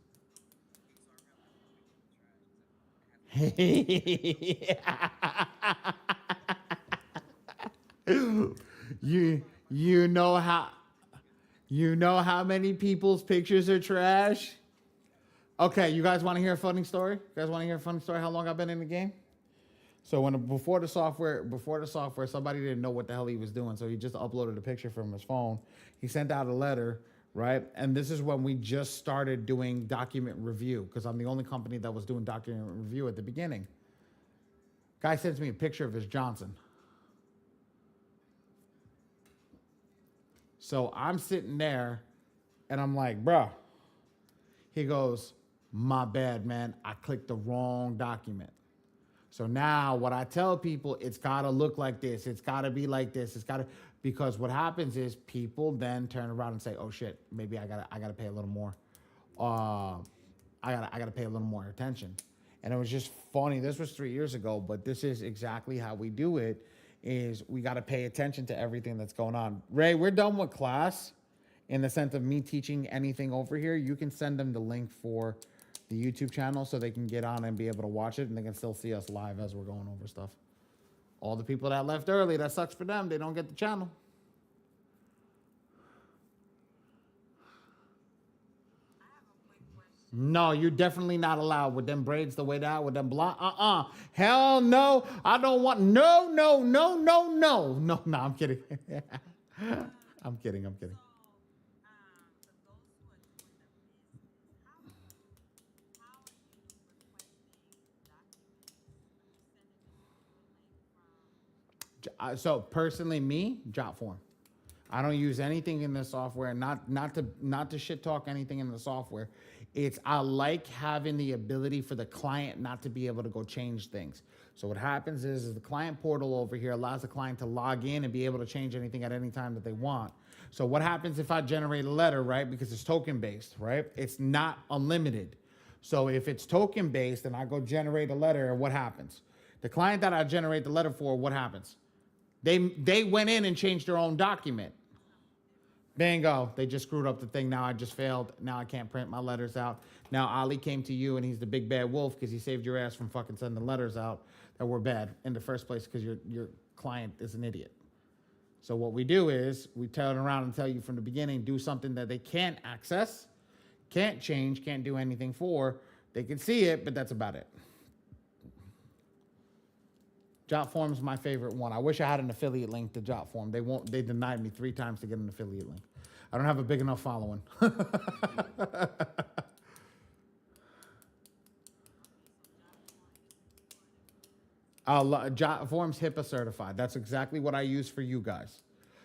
you know how many people's pictures are trash? Okay, you guys want to hear a funny story? You guys want to hear a funny story? How long I've been in the game? So before the software, somebody didn't know what the hell he was doing, so he just uploaded a picture from his phone. He sent out a letter, right? And this is when we just started doing document review because I'm the only company that was doing document review at the beginning. Guy sends me a picture of his Johnson. So I'm sitting there, and I'm like, bruh. He goes, my bad, man. I clicked the wrong document. So now what I tell people, it's got to look like this. It's got to be like this. It's got to, because what happens is people then turn around and say, oh shit, maybe I gotta pay a little more. I gotta pay a little more attention. And it was just funny. This was 3 years ago, but this is exactly how we do it is we got to pay attention to everything that's going on. Ray, we're done with class in the sense of me teaching anything over here. You can send them the link for the YouTube channel so they can get on and be able to watch it and they can still see us live as we're going over stuff. All the people that left early, that sucks for them. They don't get the channel. No, you're definitely not allowed with them braids the way that, with them blonde. Hell no. I don't want, no. No, I'm kidding. I'm kidding. For those who are doing the business, how are you requesting documents? Are you sending it through a link from? So personally, me, jot form. I don't use anything in the software. Not to shit talk anything in the software. It's I like having the ability for the client not to be able to go change things. So what happens is the client portal over here allows the client to log in and be able to change anything at any time that they want. So what happens if I generate a letter, right? Because it's token based, right? It's not unlimited. So if it's token based and I go generate a letter, what happens? The client that I generate the letter for, what happens? They went in and changed their own document. Bingo. They just screwed up the thing. Now I just failed. Now I can't print my letters out. Now Ali came to you and he's the big bad wolf because he saved your ass from fucking sending letters out that were bad in the first place because your client is an idiot. So what we do is we turn around and tell you from the beginning, do something that they can't access, can't change, can't do anything for. They can see it, but that's about it. Jotform is my favorite one. I wish I had an affiliate link to Jotform. They denied me 3 times to get an affiliate link. I don't have a big enough following. Jotform's HIPAA certified. That's exactly what I use for you guys.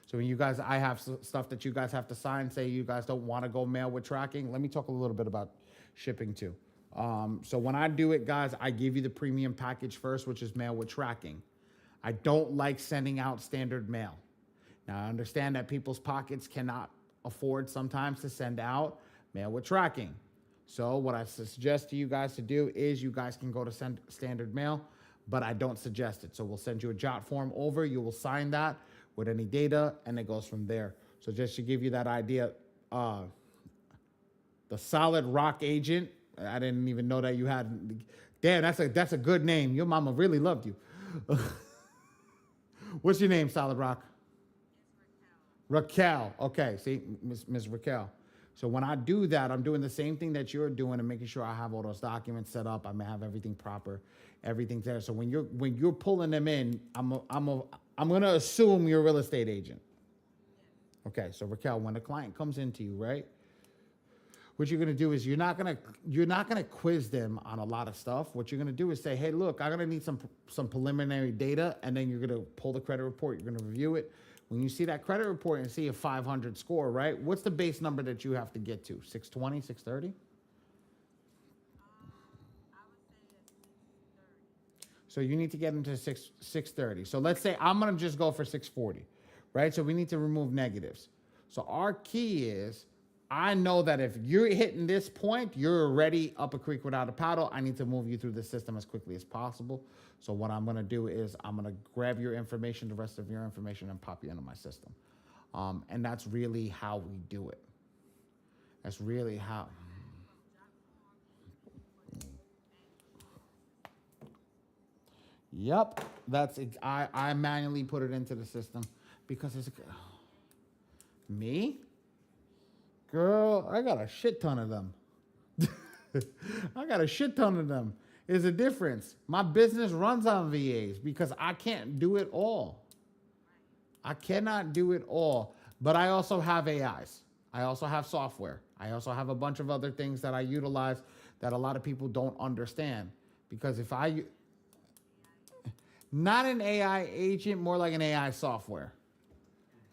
So when you guys, I have stuff that you guys have to sign, say you guys don't want to go mail with tracking. Let me talk a little bit about shipping too. So when I do it, guys, I give you the premium package first, which is mail with tracking. I don't like sending out standard mail. Now, I understand that people's pockets cannot afford sometimes to send out mail with tracking. So what I suggest to you guys to do is you guys can go to send standard mail, but I don't suggest it. So we'll send you a Jotform over. You will sign that with any data, and it goes from there. So just to give you that idea, The Solid Rock Agent. I didn't even know that you had. Damn, that's a good name. Your mama really loved you. What's your name, Solid Rock? Raquel. Okay, see, Miss Raquel. So when I do that, I'm doing the same thing that you're doing and making sure I have all those documents set up. I may have everything proper, everything's there. So when you're pulling them in, I'm gonna assume you're a real estate agent. Okay, so Raquel, when a client comes into you, right? What you're gonna do is you're not gonna quiz them on a lot of stuff. What you're gonna do is say, hey, look, I'm gonna need some preliminary data, and then you're gonna pull the credit report. You're gonna review it. When you see that credit report and see a 500 score, right? What's the base number that you have to get to? 620, 630? I would say at 6:30. So you need to get them to 630. So let's say I'm gonna just go for 640, right? So we need to remove negatives. So our key is, I know that if you're hitting this point, you're already up a creek without a paddle. I need to move you through the system as quickly as possible. So what I'm gonna do is I'm gonna grab your information, the rest of your information, and pop you into my system. And that's really how we do it. That's really how. Yep, I manually put it into the system because it's me. Girl, I got a shit ton of them. I got a shit ton of them. There's a difference. My business runs on VAs because I can't do it all. I cannot do it all. But I also have AIs. I also have software. I also have a bunch of other things that I utilize that a lot of people don't understand. Because not an AI agent, more like an AI software.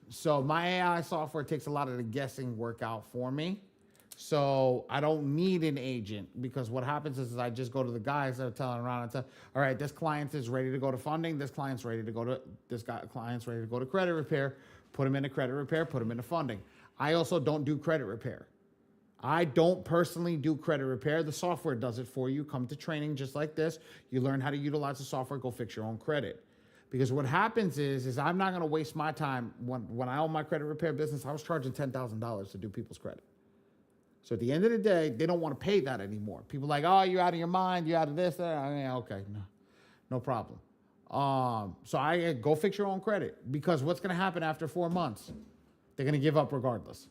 So my AI software takes a lot of the guessing work out for me. So I don't need an agent, because what happens is I just go to the guys that are telling around and tell, all right, this client is ready to go to funding. Client's ready to go to credit repair. Put them into credit repair, put them into funding. I also don't do credit repair. I don't personally do credit repair. The software does it for you. Come to training just like this. You learn how to utilize the software, go fix your own credit. Because what happens is I'm not going to waste my time. When I own my credit repair business, I was charging $10,000 to do people's credit. So at the end of the day, they don't want to pay that anymore. People are like, oh, you're out of your mind. You're out of this. Okay, no problem. So I go fix your own credit, because what's going to happen after 4 months? They're going to give up regardless.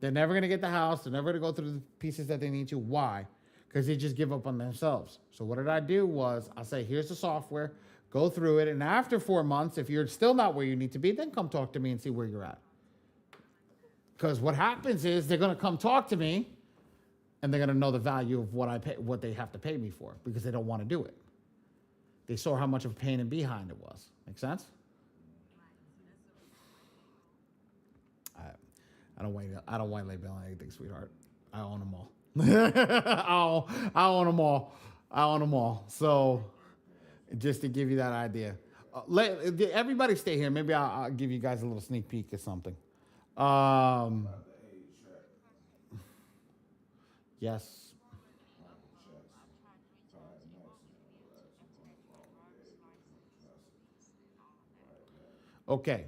They're never going to get the house. They're never going to go through the pieces that they need to. Why? Because they just give up on themselves. So what did I do was I say, here's the software. Go through it. And after 4 months, if you're still not where you need to be, then come talk to me and see where you're at. Because what happens is they're going to come talk to me, and they're going to know the value of what they have to pay me for, because they don't want to do it. They saw how much of a pain in behind it was. Make sense? I don't white label on anything, sweetheart. I own them all. I own them all. I own them all. So, just to give you that idea, everybody stay here. Maybe I'll give you guys a little sneak peek or something. Yes. Okay.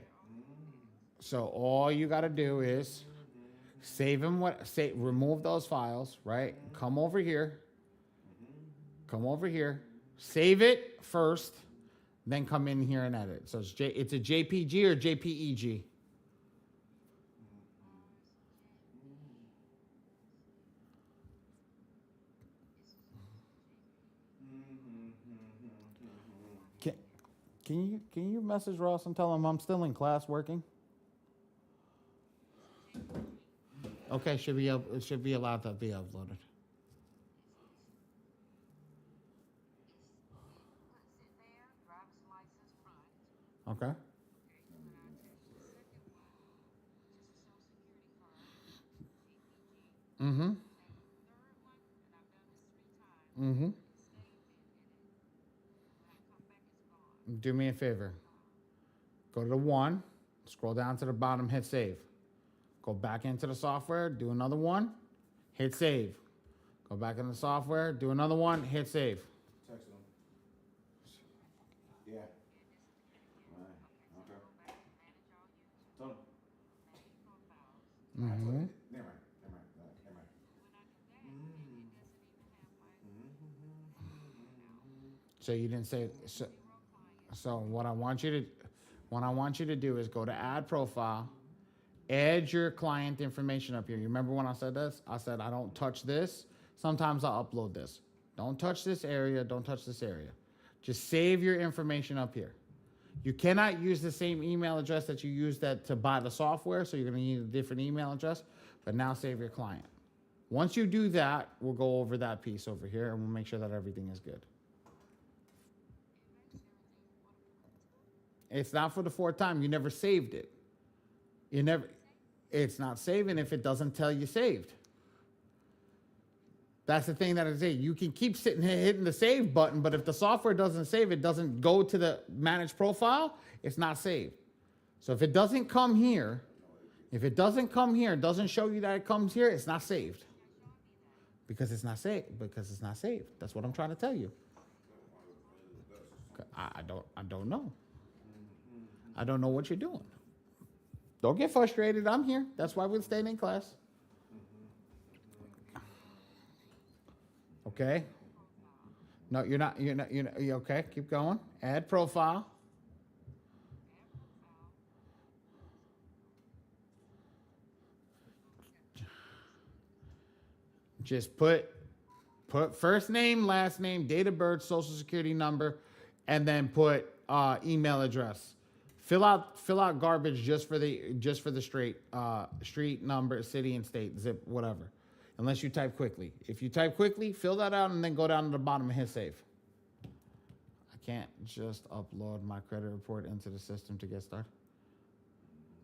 So all you got to do is save them. Remove those files. Right. Come over here. Save it first, then come in here and edit. So it's a JPG or JPEG. Can you message Ross and tell him I'm still in class working? Okay, it should be allowed to be uploaded. Okay. Mm-hmm. Mm-hmm. Do me a favor. Go to the one, scroll down to the bottom, hit save. Go back into the software, do another one, hit save. Go back into the software, do another one, hit save. Text them. Yeah. Right. Okay. Tell them. Never mind. Never mind. When I go back, it doesn't even have my So you didn't say so. zero clients. So what I want you to do is go to add profile, add your client information up here. You remember when I said this? I said I don't touch this. Sometimes I'll upload this. Don't touch this area. Don't touch this area. Just save your information up here. You cannot use the same email address that you used to buy the software, so you're going to need a different email address. But now save your client. Once you do that, we'll go over that piece over here, and we'll make sure that everything is good. It's not for the fourth time. You never saved it. You never. It's not saving if it doesn't tell you saved. That's the thing that I say. You can keep sitting here hitting the save button, but if the software doesn't save, it doesn't go to the manage profile, it's not saved. So if it doesn't come here, doesn't show you that it comes here, it's not saved. Because it's not saved. That's what I'm trying to tell you. I don't know. I don't know what you're doing. Don't get frustrated. I'm here. That's why we're staying in class. Okay. No, you're not. You okay? Keep going. Add profile. Just put first name, last name, date of birth, social security number, and then put email address. Fill out garbage just for the street number, city and state, zip, whatever. Unless you type quickly. If you type quickly, fill that out and then go down to the bottom and hit save. I can't just upload my credit report into the system to get started.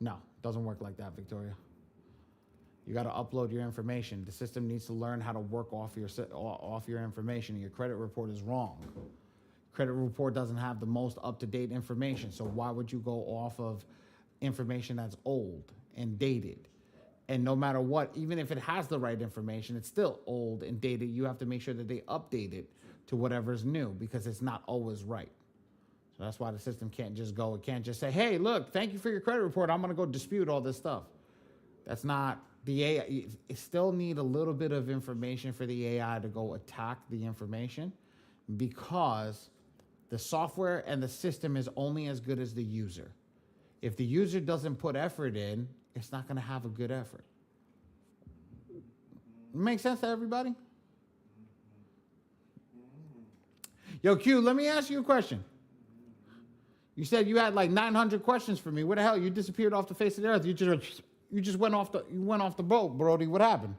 No, it doesn't work like that, Victoria. You got to upload your information. The system needs to learn how to work off your information. Your credit report is wrong. Credit report doesn't have the most up-to-date information. So why would you go off of information that's old and dated? And no matter what, even if it has the right information, it's still old and dated. You have to make sure that they update it to whatever's new because it's not always right. So that's why the system can't just go. It can't just say, hey, look, thank you for your credit report. I'm going to go dispute all this stuff. That's not the AI. You still need a little bit of information for the AI to go attack the information because the software and the system is only as good as the user. If the user doesn't put effort in, it's not going to have a good effort. Make sense to everybody? Yo, Q, let me ask you a question. You said you had like 900 questions for me. Where the hell? You disappeared off the face of the earth. You just went off the boat, Brody. What happened?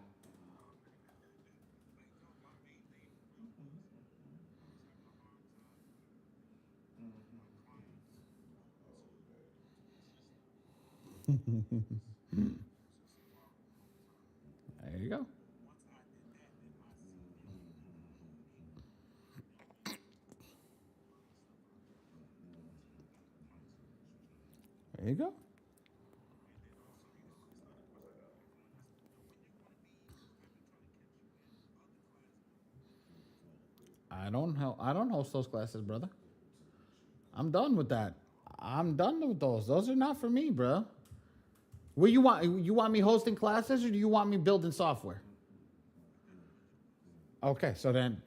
There you go. There you go. I don't host those classes, brother. I'm done with that. I'm done with those. Those are not for me, bro. What you want? You want me hosting classes, or do you want me building software? Okay, so then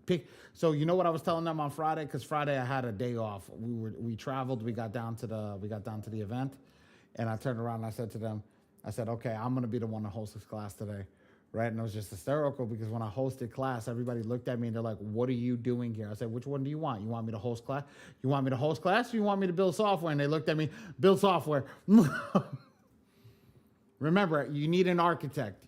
pick. So you know what I was telling them on Friday? Because Friday I had a day off. We traveled. We got down to the event, and I turned around and I said to them, I said, okay, I'm gonna be the one to host this class today, right? And it was just hysterical because when I hosted class, everybody looked at me and they're like, "What are you doing here?" I said, "Which one do you want? You want me to host class? You want me to host class, or you want me to build software?" And they looked at me, build software. Remember, you need an architect.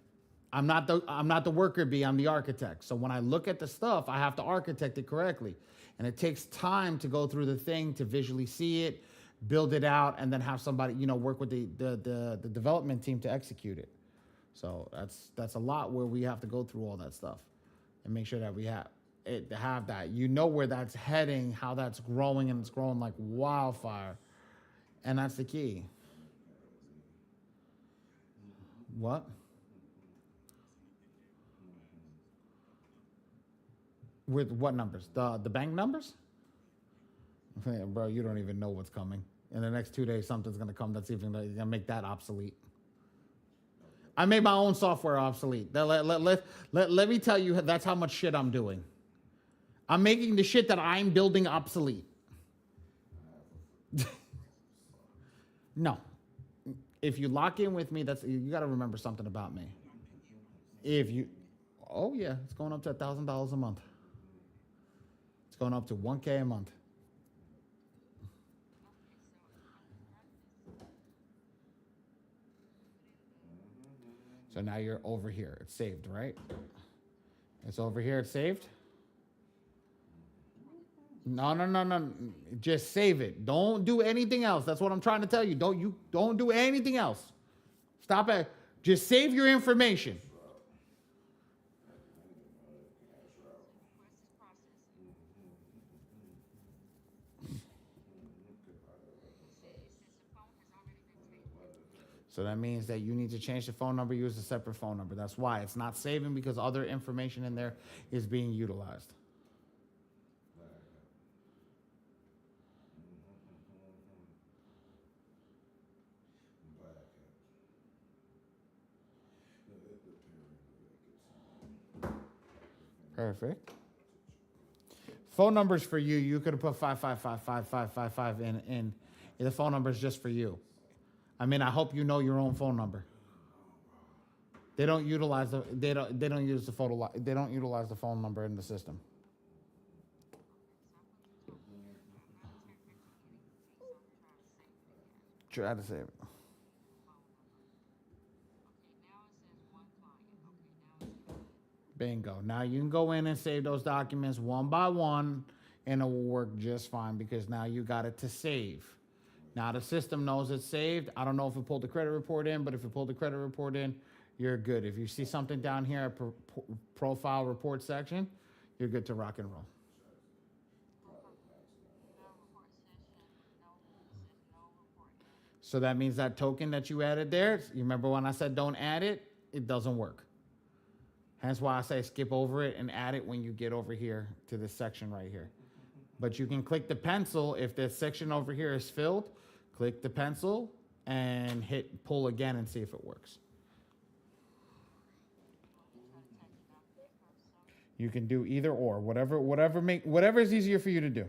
I'm not the worker bee, I'm the architect. So when I look at the stuff, I have to architect it correctly. And it takes time to go through the thing, to visually see it, build it out, and then have somebody, work with the development team to execute it. So that's a lot where we have to go through all that stuff and make sure that we have that. You know where that's heading, how that's growing, and it's growing like wildfire. And that's the key. What? With what numbers? The bank numbers? Bro, you don't even know what's coming. In the next 2 days, something's going to come that's even going to make that obsolete. I made my own software obsolete. Let me tell you, that's how much shit I'm doing. I'm making the shit that I'm building obsolete. No. If you lock in with me, that's you got to remember something about me. If you, oh yeah, it's going up to $1,000 a month. It's going up to 1K a month. So now you're over here. It's saved, right? It's over here. It's saved. No. Just save it. Don't do anything else. That's what I'm trying to tell you. Don't do anything else. Stop it. Just save your information. So that means that you need to change the phone number, use a separate phone number. That's why it's not saving, because other information in there is being utilized. Perfect. Phone numbers for you. You could have put 5555555 in. The phone number is just for you. I mean, I hope you know your own phone number. They don't utilize they don't use the photo. They don't utilize the phone number in the system. Try to save it. Bingo. Now you can go in and save those documents one by one, and it will work just fine because now you got it to save. Now the system knows it's saved. I don't know if it pulled the credit report in, but if it pulled the credit report in, you're good. If you see something down here at profile report section, you're good to rock and roll. So that means that token that you added there, you remember when I said don't add it? It doesn't work. Hence why I say skip over it and add it when you get over here to this section right here. But you can click the pencil. If this section over here is filled, click the pencil and hit pull again and see if it works. You can do either or, whatever is easier for you to do.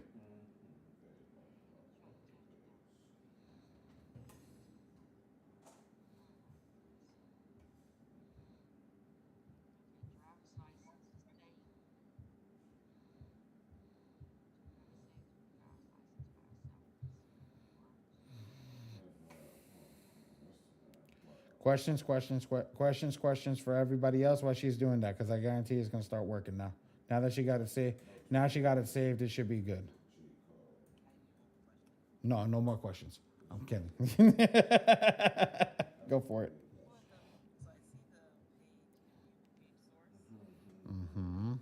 Questions for everybody else while she's doing that, because I guarantee it's going to start working now. Now that she got it saved, it should be good. No more questions. I'm kidding. Go for it. So I see the page source. Mm-hmm.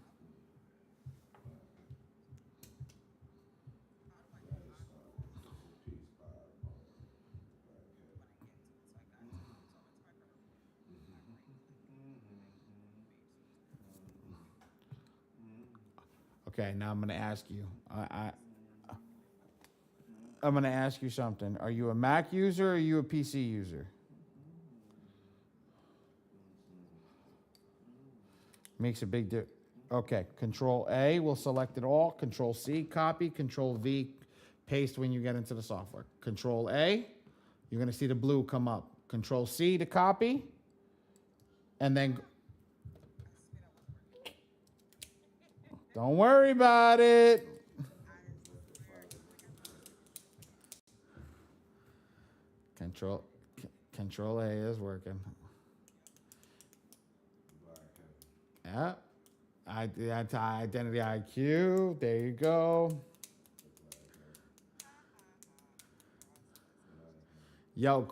Okay, now I'm going to ask you. I'm going to ask you something. Are you a Mac user or are you a PC user? Makes a big difference. Okay, Control A will select it all. Control C, copy. Control V, paste when you get into the software. Control A, you're going to see the blue come up. Control C to copy. And then... Don't worry about it. Control A is working. Yeah. Identity IQ. There you go. Yo,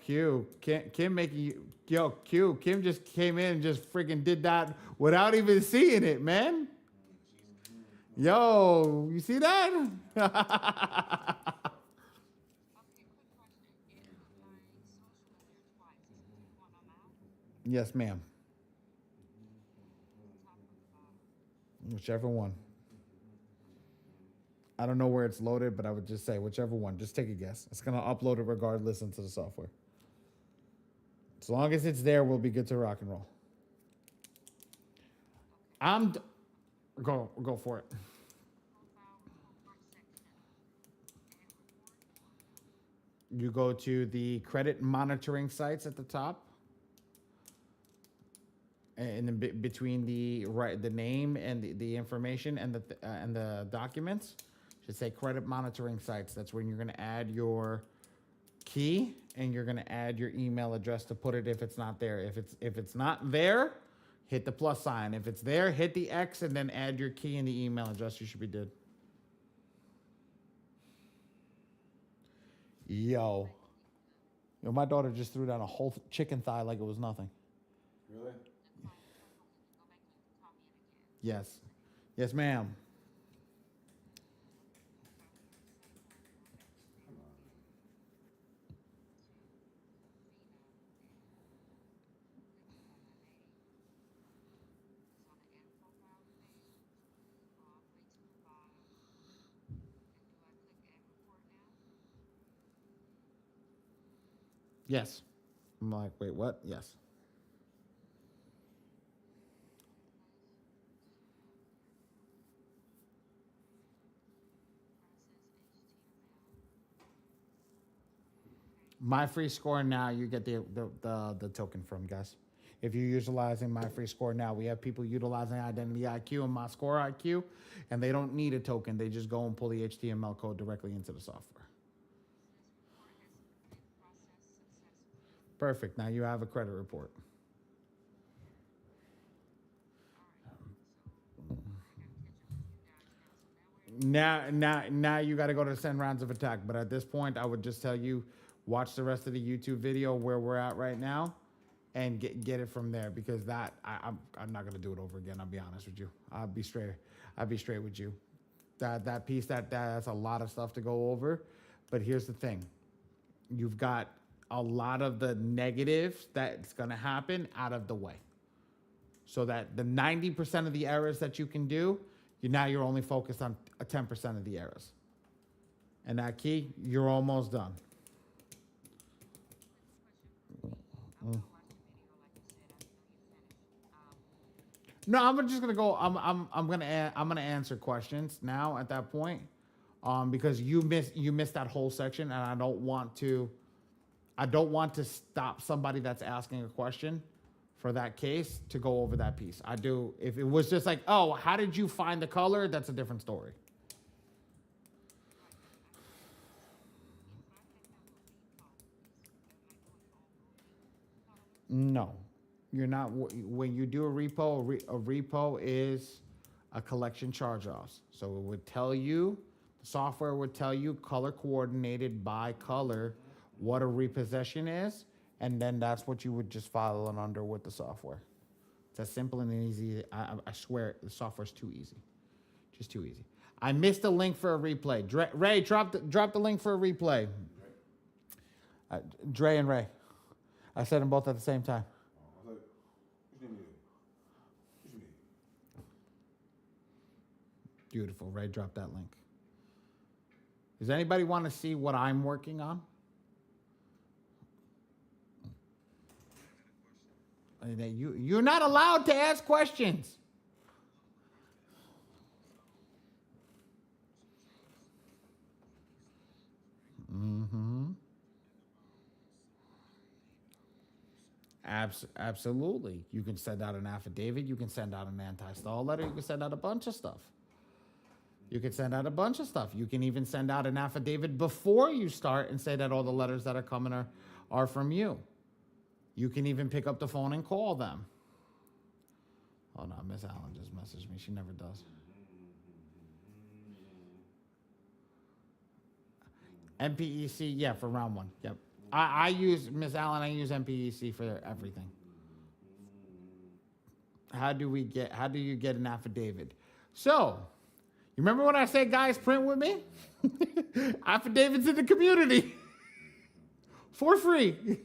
Q. Kim making you. Yo, Q. Kim just came in and just freaking did that without even seeing it, man. Yo, you see that? Okay, quick question. If my social is there twice, is it take one of them out? Yes, ma'am. Top or the bottom? Whichever one. I don't know where it's loaded, but I would just say whichever one. Just take a guess. It's going to upload it regardless into the software. As long as it's there, we'll be good to rock and roll. I'm d- go for it. Profile report section. Add report. You go to the credit monitoring sites at the top, and then between the name and the information and the documents, should say credit monitoring sites. That's when you're going to add your key and you're going to add your email address to put it if it's not there. If it's not there, hit the plus sign. If it's there, hit the X and then add your key and the email address. You should be good. Yo, my daughter just threw down a whole chicken thigh like it was nothing. Really? Go back and copy it again. Yes, yes, ma'am. Yes. I'm like, wait, what? Yes. My free score now, you get the token from, guys. If you're utilizing my free score now, we have people utilizing Identity IQ and my score IQ, and they don't need a token. They just go and pull the HTML code directly into the software. Perfect. Now you have a credit report. Now you got to go to send rounds of attack. But at this point, I would just tell you, watch the rest of the YouTube video where we're at right now, and get it from there, because I'm not gonna do it over again. I'll be honest with you. I'll be straight with you. That piece that's a lot of stuff to go over. But here's the thing: you've got a lot of the negatives that's gonna happen out of the way, so that the 90% of the errors that you can do, you're only focused on 10% of the errors. And that key, you're almost done. No, I'm just gonna go. I'm gonna answer questions now at that point, because you missed that whole section, and I don't want to stop somebody that's asking a question for that case to go over that piece. I do. If it was just like, oh, how did you find the color? That's a different story. No, you're not. When you do a repo, a repo is a collection charge-offs. So it would tell you, the software would tell you color coordinated by color what a repossession is, and then that's what you would just file it under with the software. It's as simple and easy. I swear the software's too easy, just too easy. I missed a link for a replay. Ray, drop the link for a replay. Dre and Ray. I said them both at the same time. Beautiful. Ray, drop that link. Does anybody want to see what I'm working on? You're not allowed to ask questions. Mm-hmm. Absolutely. You can send out an affidavit. You can send out an anti-stall letter. You can send out a bunch of stuff. You can even send out an affidavit before you start and say that all the letters that are coming are from you. You can even pick up the phone and call them. Oh no, Miss Allen just messaged me. She never does. MPEC, yeah, for round one. Yep. I use, Miss Allen, I use MPEC for everything. How do you get an affidavit? So, you remember when I said, guys, print with me? Affidavits in the community. For free.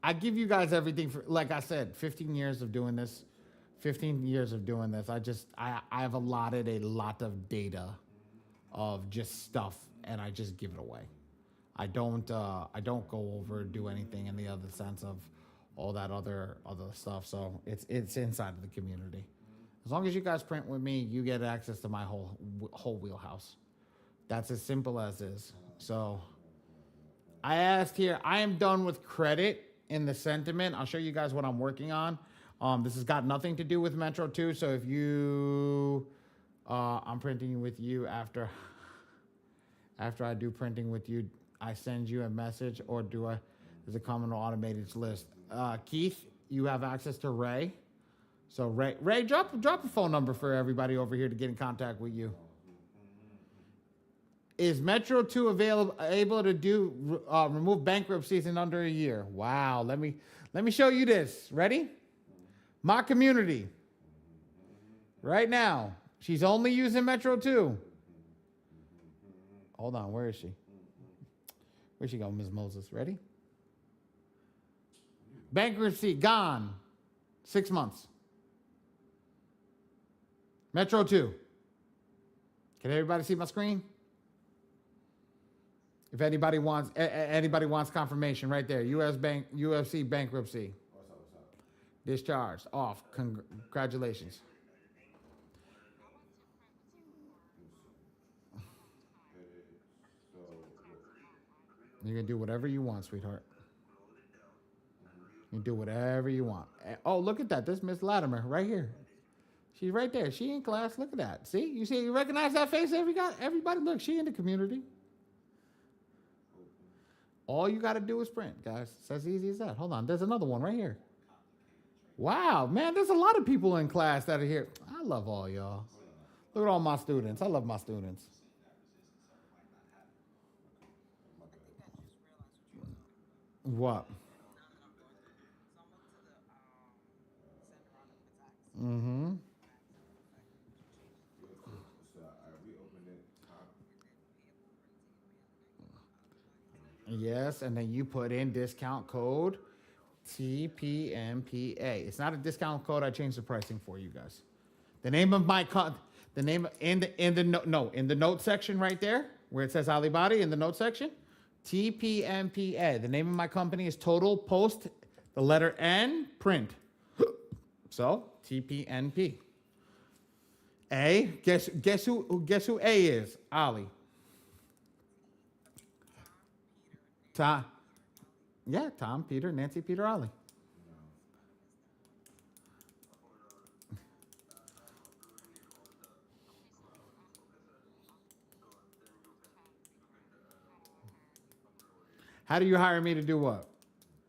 I give you guys everything for, like I said, 15 years of doing this. I have allotted a lot of data of just stuff, and I just give it away. I don't go over do anything in the other sense of all that other stuff. So it's inside of the community. As long as you guys print with me, you get access to my whole wheelhouse. That's as simple as is. So I asked here, I am done with credit in the sentiment. I'll show you guys what I'm working on. This has got nothing to do with Metro 2. So if you, I'm printing with you after I do printing with you, I send you a message, or do I, there's a common automated list. Keith, you have access to Ray. So Ray, drop a phone number for everybody over here to get in contact with you. Is Metro 2 able to do remove bankruptcies in under a year? Wow. Let me show you this. Ready? My community. Right now, she's only using Metro 2. Hold on, where is she? Where'd she go, Ms. Moses? Ready? Bankruptcy gone. 6 months. Metro 2. Can everybody see my screen? If anybody wants confirmation, right there. UFC bankruptcy. Discharged. Off. Congratulations. You can do whatever you want, sweetheart. You can do whatever you want. Oh, look at that. This Miss Latimer right here. She's right there. She in class. Look at that. See? You recognize that face? Everybody, look. She in the community. All you got to do is print, guys. It's as easy as that. Hold on. There's another one right here. Wow, man. There's a lot of people in class that are here. I love all y'all. Look at all my students. I love my students. What? Mm-hmm. Yes, and then you put in discount code TPMPA. It's not a discount code. I changed the pricing for you guys. The name of my the name in the note section right there where it says Badi in the note section, TPMPA. The name of my company is Total Post, the letter N, print. So TPNP. A, guess who A is? Ali. Tom. Yeah, Tom, Peter, Nancy, Peter, Ali. How do you hire me to do what?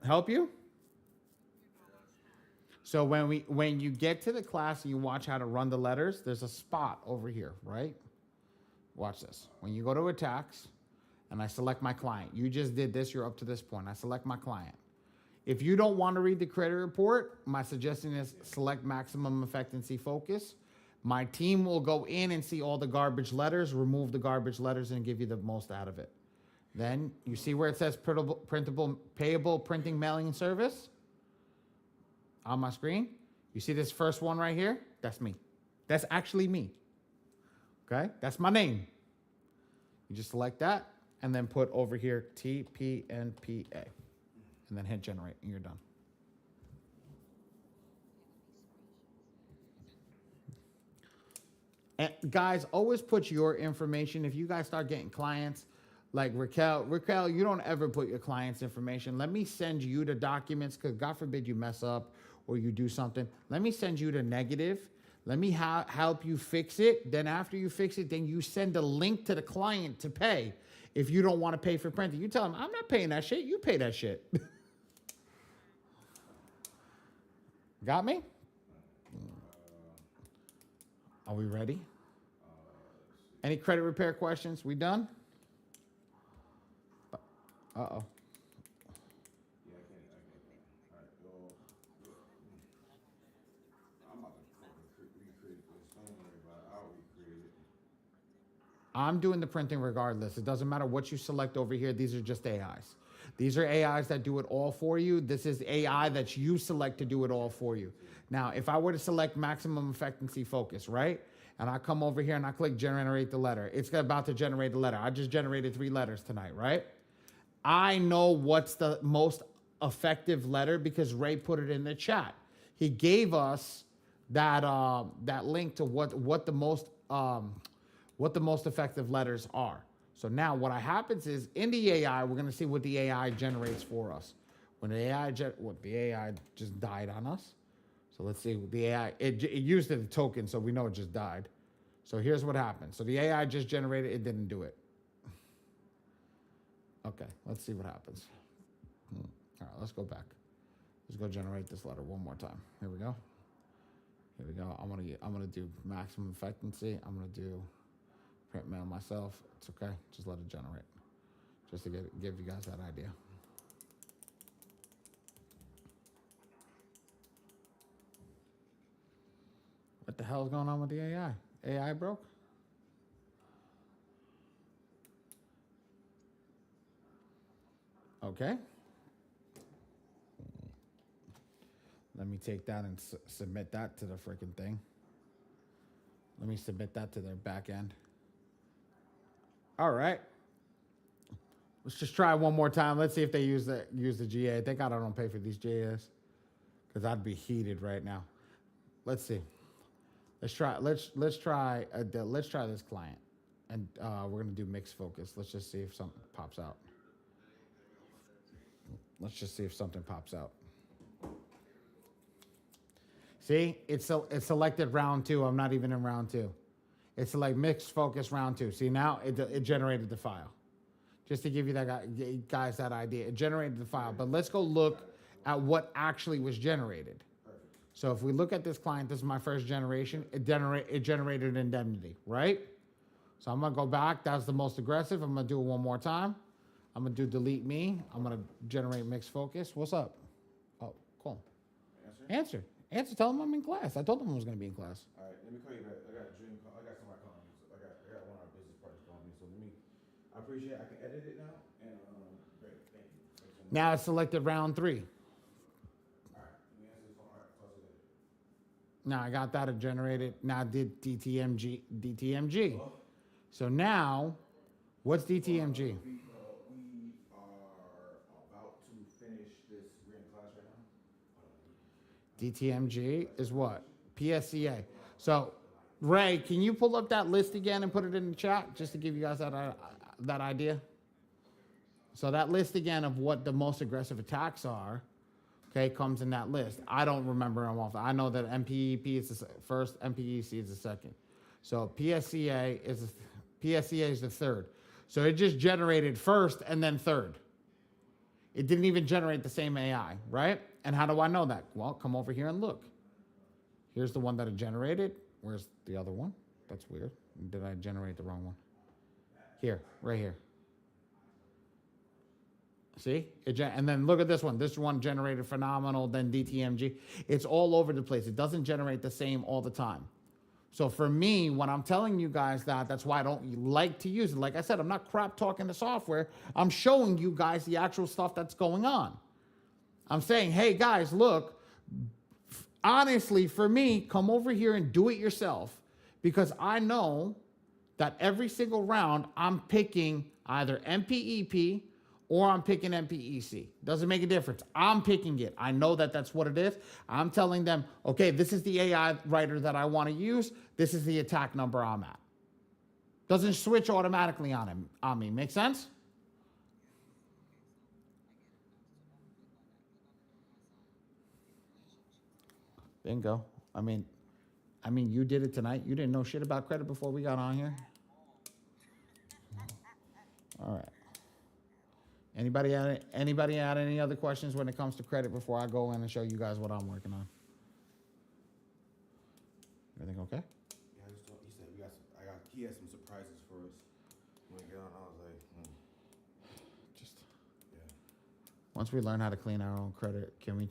Help you? So when you get to the class and you watch how to run the letters, there's a spot over here, right? Watch this. When you go to attacks and I select my client, you just did this, you're up to this point. I select my client. If you don't want to read the credit report, my suggestion is select maximum effectiveness focus. My team will go in and see all the garbage letters, remove the garbage letters, and give you the most out of it. Then you see where it says printable, payable, printing, mailing service on my screen. You see this first one right here? That's me. That's actually me. Okay? That's my name. You just select that and then put over here TPNPA and then hit generate and you're done. And guys, always put your information. If you guys start getting clients, like Raquel, you don't ever put your client's information. Let me send you the documents because God forbid you mess up or you do something. Let me send you the negative. Let me help you fix it. Then after you fix it, then you send a link to the client to pay. If you don't want to pay for printing, you tell them, I'm not paying that shit. You pay that shit. Got me? Are we ready? Any credit repair questions? We done? Uh-oh. I'm doing the printing regardless. It doesn't matter what you select over here. These are just AIs. These are AIs that do it all for you. This is AI that you select to do it all for you. Now, if I were to select maximum effectiveness focus, right? And I come over here and I click generate the letter. It's about to generate the letter. I just generated 3 letters tonight, right? I know what's the most effective letter because Ray put it in the chat. He gave us that link to what the most effective letters are. So now what happens is in the AI, we're going to see what the AI generates for us. When the AI just died on us. So let's see the AI. It used the token, so we know it just died. So here's what happened. So the AI just generated. It didn't do it. Okay, let's see what happens. All right, let's go back. Let's go generate this letter one more time. Here we go. Here we go. I'm gonna do maximum effectiveness. I'm gonna do print mail myself. It's okay. Just let it generate. Just to give you guys that idea. What the hell is going on with the AI? AI broke? Okay. Let me take that and submit that to the freaking thing. Let me submit that to their back end. All right. Let's just try one more time. Let's see if they use the GA. Thank God I don't pay for these GAs because I'd be heated right now. Let's see. Let's try this client, and we're gonna do mixed focus. Let's just see if something pops out. Let's just see if something pops out. See, it's selected round 2. I'm not even in round 2. It's like mixed focus round 2. See, now it generated the file. Just to give you guys that idea, it generated the file. But let's go look at what actually was generated. So if we look at this client, this is my first generation. It generated indemnity, right? So I'm gonna go back. That's the most aggressive. I'm gonna do it one more time. I'm gonna do delete me. I'm gonna generate mixed focus. What's up? Oh, cool. Answer. Tell him I'm in class. I told him I was gonna be in class. All right, let me call you back. I got a dream call. I got somebody calling me. So I got one of our business partners calling me. So I appreciate it. I can edit it now. And great, thank you. Now it's selected round 3. All right, let me answer this phone. All right, talk to you later. Now I got that generated. Now I did DTMG. So now, what's DTMG? We are about to finish this. We're in class right now. DTMG is what? PSCA. So, Ray, can you pull up that list again and put it in the chat just to give you guys that idea? So that list again of what the most aggressive attacks are, okay, comes in that list. I don't remember them off. I know that MPEP is the first, MPEC is the second. So PSCA is the third. So it just generated first and then third. It didn't even generate the same AI, right? And how do I know that? Well, come over here and look. Here's the one that it generated. Where's the other one? That's weird. Did I generate the wrong one? Here, right here. See? And then look at this one. This one generated phenomenal, then DTMG. It's all over the place. It doesn't generate the same all the time. So for me, when I'm telling you guys that's why I don't like to use it. Like I said, I'm not crap talking the software. I'm showing you guys the actual stuff that's going on. I'm saying, hey guys, look, honestly, for me, come over here and do it yourself because I know that every single round I'm picking either MPEP or I'm picking MPEC. Doesn't make a difference. I'm picking it. I know that that's what it is. I'm telling them, okay, this is the AI writer that I want to use. This is the attack number I'm at. Doesn't switch automatically on me. Make sense? Bingo. I mean, you did it tonight. You didn't know shit about credit before we got on here. All right. Anybody add any other questions when it comes to credit before I go in and show you guys what I'm working on? Everything okay? Yeah, he said he had some surprises for us. When we got on, I was like, Just once we learn how to clean our own credit, can we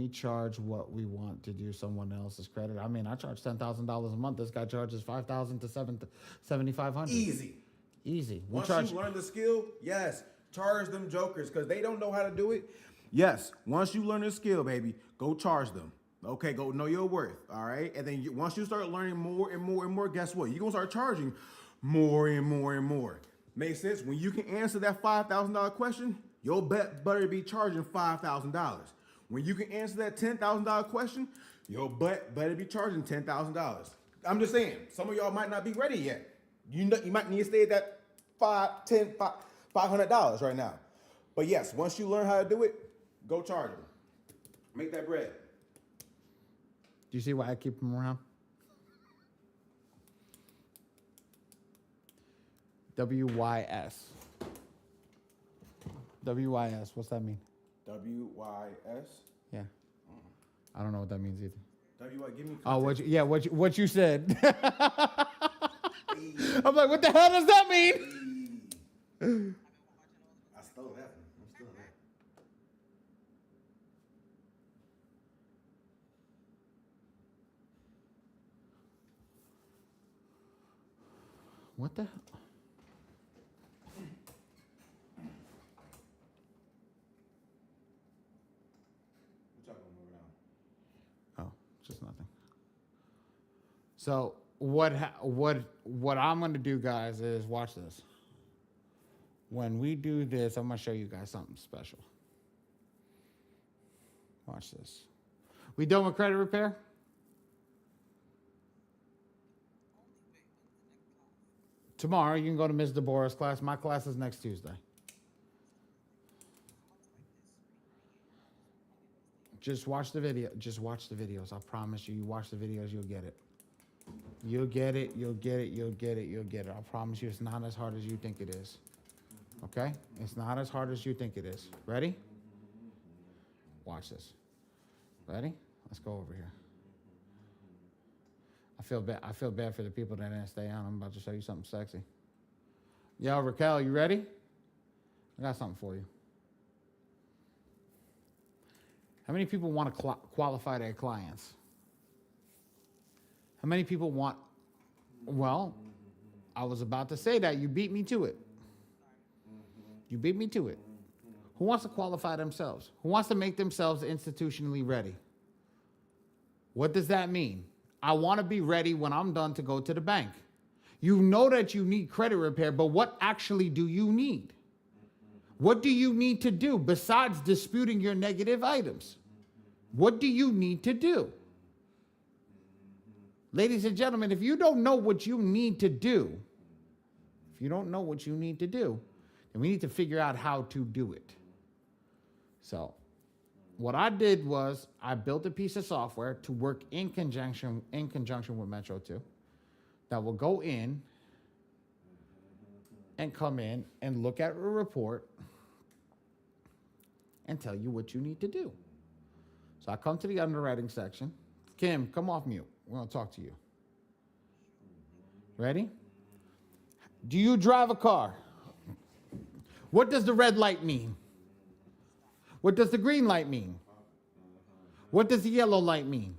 charge what we want to do someone else's credit? I mean, I charge $10,000 a month. This guy charges $5,000 to $7,500. Easy. Once you learn the skill, yes, charge them jokers because they don't know how to do it. Yes, once you learn the skill, baby, go charge them. Okay, go know your worth, all right? And then once you start learning more and more and more, guess what? You're going to start charging more and more and more. Make sense? When you can answer that $5,000 question, your bet better be charging $5,000. When you can answer that $10,000 question, your bet better be charging $10,000. I'm just saying, some of y'all might not be ready yet. You might need to stay at that $500 right now. But yes, once you learn how to do it, go charge them. Make that bread. Do you see why I keep them around? WYS. WYS, what's that mean? WYS. Yeah. I don't know what that means either. Give me. Oh, what you said. I'm like, what the hell does that mean? I stole that one. I'm stealing that. What the hell? What y'all gonna move around? Oh, just nothing. So what I'm gonna do, guys, is watch this. When we do this, I'm gonna show you guys something special. Watch this. We done with credit repair? Tomorrow you can go to Ms. Deborah's class. My class is next Tuesday. Just watch the video. Just watch the videos. I promise you. You watch the videos, you'll get it. You'll get it. You'll get it. You'll get it. You'll get it. I promise you, it's not as hard as you think it is. Okay? It's not as hard as you think it is. Ready? Watch this. Ready? Let's go over here. I feel bad for the people that didn't stay on. I'm about to show you something sexy. Yo, Raquel, you ready? I got something for you. How many people want to qualify their clients? How many people want? Well, I was about to say that. You beat me to it. You beat me to it. Who wants to qualify themselves? Who wants to make themselves institutionally ready? What does that mean? I want to be ready when I'm done to go to the bank. You know that you need credit repair, but what actually do you need? What do you need to do besides disputing your negative items? What do you need to do? Ladies and gentlemen, if you don't know what you need to do, then we need to figure out how to do it. So, what I did was I built a piece of software to work in conjunction with Metro 2 that will go in and come in and look at a report and tell you what you need to do. So I come to the underwriting section. Kim, come off mute. We're going to talk to you. Ready? Do you drive a car? What does the red light mean? What does the green light mean? What does the yellow light mean?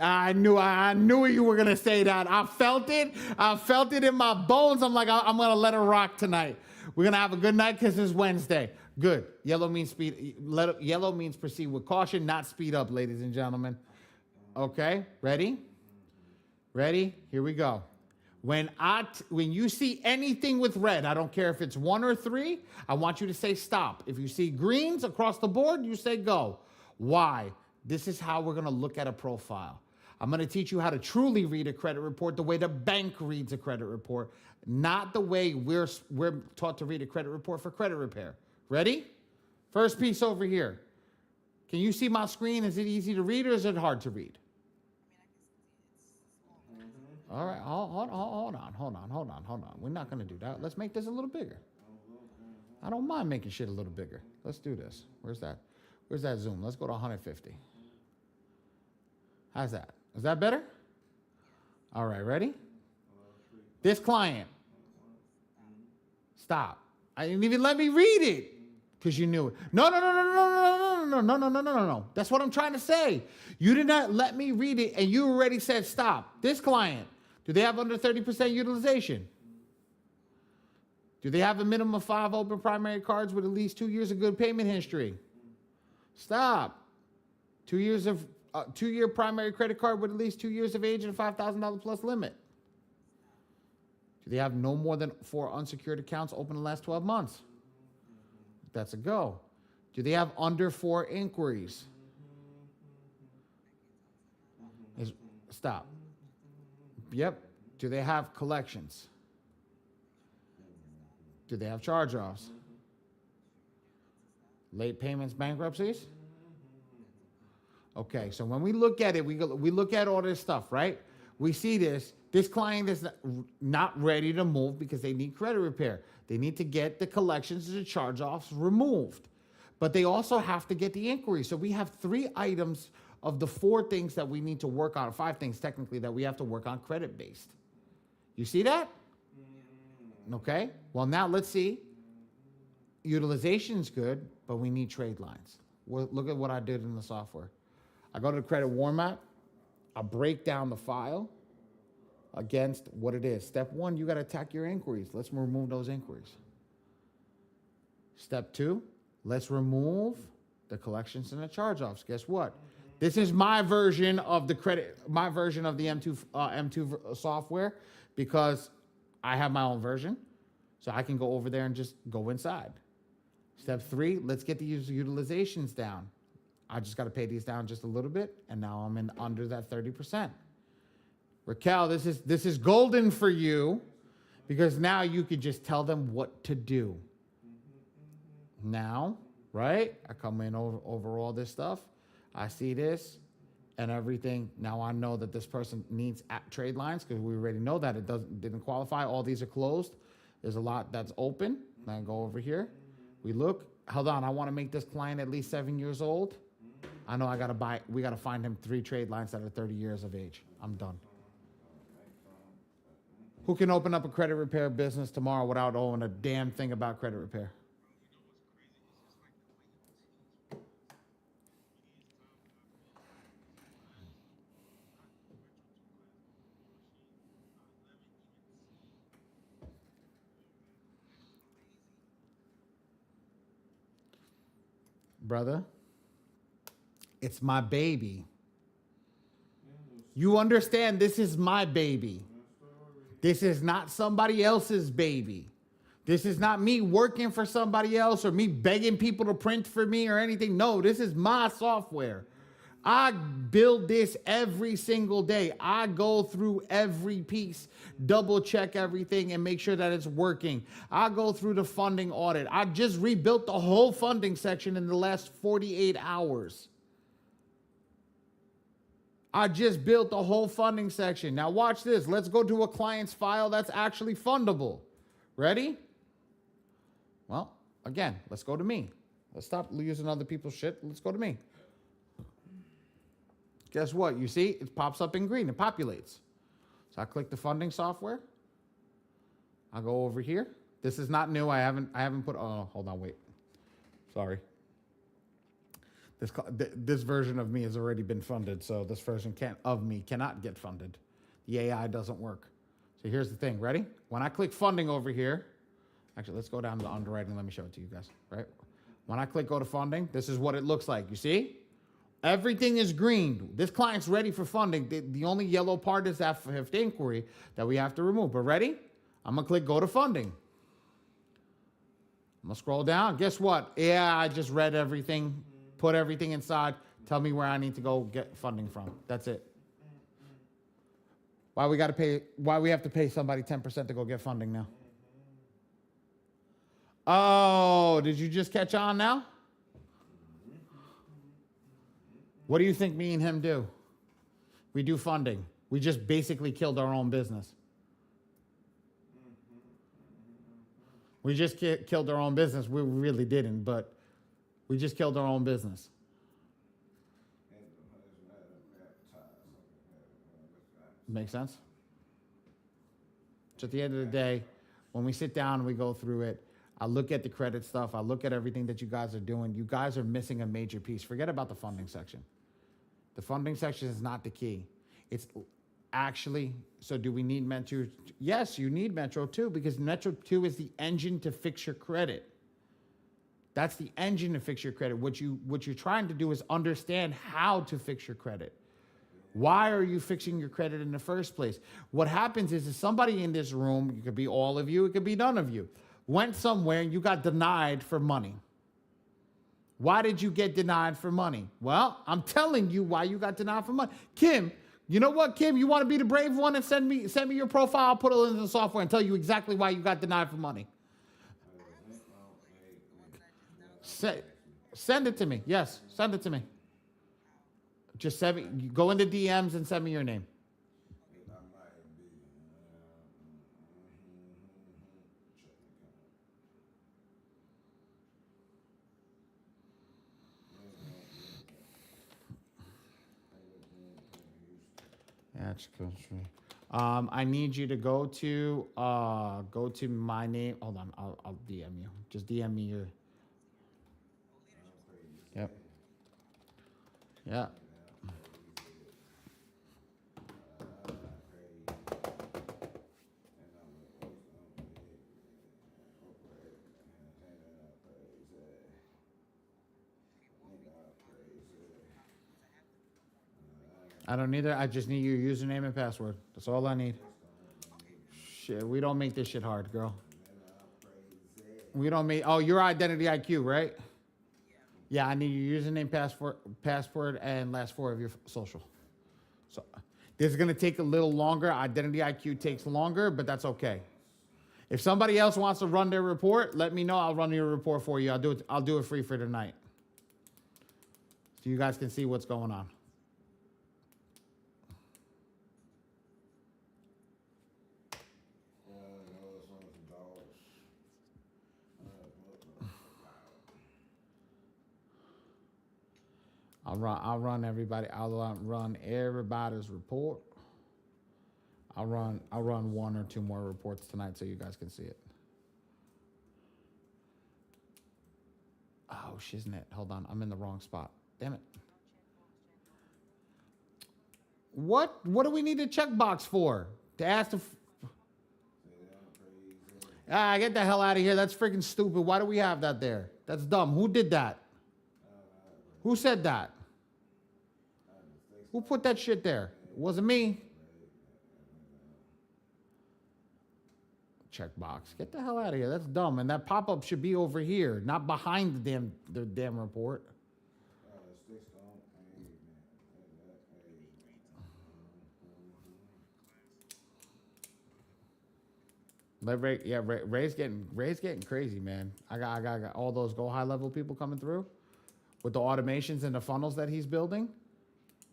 I knew you were going to say that. I felt it. I felt it in my bones. I'm like, I'm going to let it rock tonight. We're going to have a good night because it's Wednesday. Good. Yellow means speed. Yellow means proceed with caution, not speed up, ladies and gentlemen. Okay, ready? Ready? Here we go. When you see anything with red, I don't care if it's 1 or 3, I want you to say stop. If you see greens across the board, you say go. Why? This is how we're going to look at a profile. I'm going to teach you how to truly read a credit report the way the bank reads a credit report, not the way we're taught to read a credit report for credit repair. Ready? First piece over here. Can you see my screen? Is it easy to read or is it hard to read? All right, hold on. We're not going to do that. Let's make this a little bigger. I don't mind making shit a little bigger. Let's do this. Where's that zoom? Let's go to 150. How's that? Is that better? All right, ready? This client. Stop. I didn't even let me read it because you knew it. No. That's what I'm trying to say. You did not let me read it and you already said stop. This client. Do they have under 30% utilization? Do they have a minimum of 5 open primary cards with at least 2 years of good payment history? Stop. 2 years of 2-year primary credit card with at least 2 years of age and a $5,000 plus limit. Do they have no more than 4 unsecured accounts open in the last 12 months? That's a go. Do they have under 4 inquiries? Stop. Yep. Do they have collections? Do they have charge-offs? Late payments, bankruptcies? Okay, so when we look at it, we look at all this stuff, right? We see this. This client is not ready to move because they need credit repair. They need to get the collections and the charge-offs removed. But they also have to get the inquiry. So we have 3 items of the 4 things that we need to work on, 5 things technically that we have to work on credit-based. You see that? Okay. Well, now let's see. Utilization's good, but we need trade lines. Well, look at what I did in the software. I go to the credit warm-up. I break down the file against what it is. Step 1, you got to attack your inquiries. Let's remove those inquiries. Step 2, let's remove the collections and the charge-offs. Guess what? This is my version of the M2 software because I have my own version. So I can go over there and just go inside. Step 3, let's get the utilizations down. I just got to pay these down just a little bit, and now I'm in under that 30%. Raquel, this is golden for you because now you can just tell them what to do. Now, right? I come in over all this stuff. I see this and everything. Now I know that this person needs trade lines because we already know that it didn't qualify. All these are closed. There's a lot that's open. Then I go over here. We look. Hold on. I want to make this client at least 7 years old. I know we got to find him 3 trade lines that are 30 years of age. I'm done. Who can open up a credit repair business tomorrow without owing a damn thing about credit repair? Brother, it's my baby. You understand this is my baby. This is not somebody else's baby. This is not me working for somebody else or me begging people to print for me or anything. No, this is my software. I build this every single day. I go through every piece, double check everything and make sure that it's working. I go through the funding audit. I just rebuilt the whole funding section in the last 48 hours. I just built the whole funding section. Now watch this. Let's go to a client's file that's actually fundable. Ready? Well, again, let's go to me. Let's stop using other people's shit. Let's go to me. Guess what? You see, it pops up in green. It populates. So I click the funding software. I go over here. This is not new. I haven't put. Oh, hold on, wait. Sorry. This version of me has already been funded, so this version of me cannot get funded. The AI doesn't work. So here's the thing. Ready? When I click funding over here, actually, let's go down to the underwriting. Let me show it to you guys. Right? When I click go to funding, this is what it looks like. You see? Everything is green. This client's ready for funding. The only yellow part is that fifth inquiry that we have to remove. But ready? I'm going to click go to funding. I'm going to scroll down. Guess what? Yeah, I just read everything, put everything inside. Tell me where I need to go get funding from. That's it. Why we have to pay somebody 10% to go get funding now? Oh, did you just catch on now? What do you think me and him do? We do funding. We just basically killed our own business. We just killed our own business. We really didn't, but we just killed our own business. Make sense? So at the end of the day, when we sit down and we go through it, I look at the credit stuff. I look at everything that you guys are doing. You guys are missing a major piece. Forget about the funding section. The funding section is not the key. It's actually, so do we need Metro? Yes, you need Metro 2 because Metro 2 is the engine to fix your credit. That's the engine to fix your credit. What you're trying to do is understand how to fix your credit. Why are you fixing your credit in the first place? What happens is somebody in this room, it could be all of you, it could be none of you, went somewhere and you got denied for money. Why did you get denied for money? Well, I'm telling you why you got denied for money. Kim, you know what, Kim? You want to be the brave one and send me your profile? I'll put it into the software and tell you exactly why you got denied for money. Send it to me. Yes, send it to me. Just send me. You go into DMs and send me your name. That's cool. I need you to go to my name. Hold on, I'll DM you. Just DM me your. Yep. Yeah. I don't need that. I just need your username and password. That's all I need. Shit, we don't make this shit hard, girl. We don't make. Oh, your identity IQ, right? Yeah, I need your username, password, and last four of your social. So this is gonna take a little longer. Identity IQ takes longer, but that's okay. If somebody else wants to run their report, let me know. I'll run your report for you. I'll do it free for tonight, so you guys can see what's going on. I'll run everybody. I'll run everybody's report. I'll run one or two more reports tonight so you guys can see it. Oh, shiznit. Hold on. I'm in the wrong spot. Damn it. What do we need a checkbox for? To ask the... get the hell out of here. That's freaking stupid. Why do we have that there? That's dumb. Who did that? Who said that? Who put that shit there? It wasn't me. Checkbox. Get the hell out of here. That's dumb. And that pop-up should be over here, not behind the damn report. But Ray's getting crazy, man. I got all those go high level people coming through with the automations and the funnels that he's building.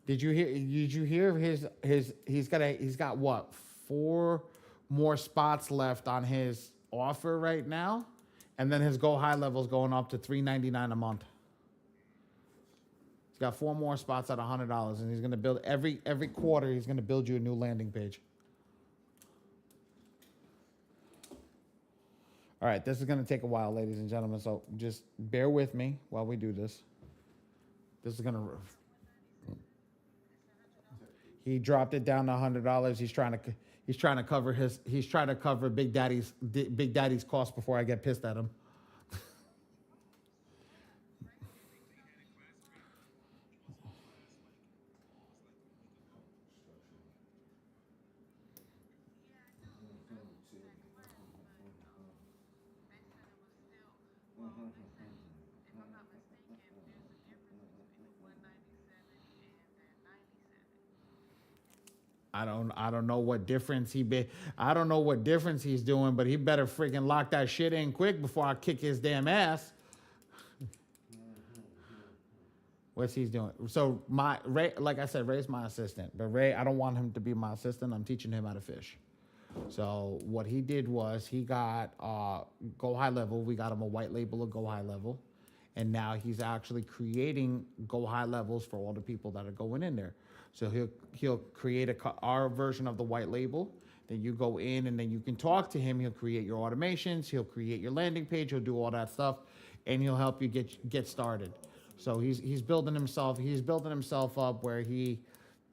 Did you hear he's got what, 4 more spots left on his offer right now, and then his go high level is going up to $399 a month. He's got 4 more spots at $100, and he's gonna build every quarter. He's gonna build you a new landing page. All right, this is gonna take a while, ladies and gentlemen. So just bear with me while we do this. This is gonna. He dropped it down to $100. He's trying to cover Big Daddy's cost before I get pissed at him. I don't know what difference I don't know what difference he's doing, but he better freaking lock that shit in quick before I kick his damn ass. What's he's doing? So Ray, like I said, Ray's my assistant, but Ray, I don't want him to be my assistant. I'm teaching him how to fish. So what he did was he got Go High Level. We got him a white label of Go High Level, and now he's actually creating Go High Levels for all the people that are going in there. So he'll create our version of the white label. Then you go in and then you can talk to him. He'll create your automations. He'll create your landing page. He'll do all that stuff, and he'll help you get started. So he's building himself. He's building himself up where he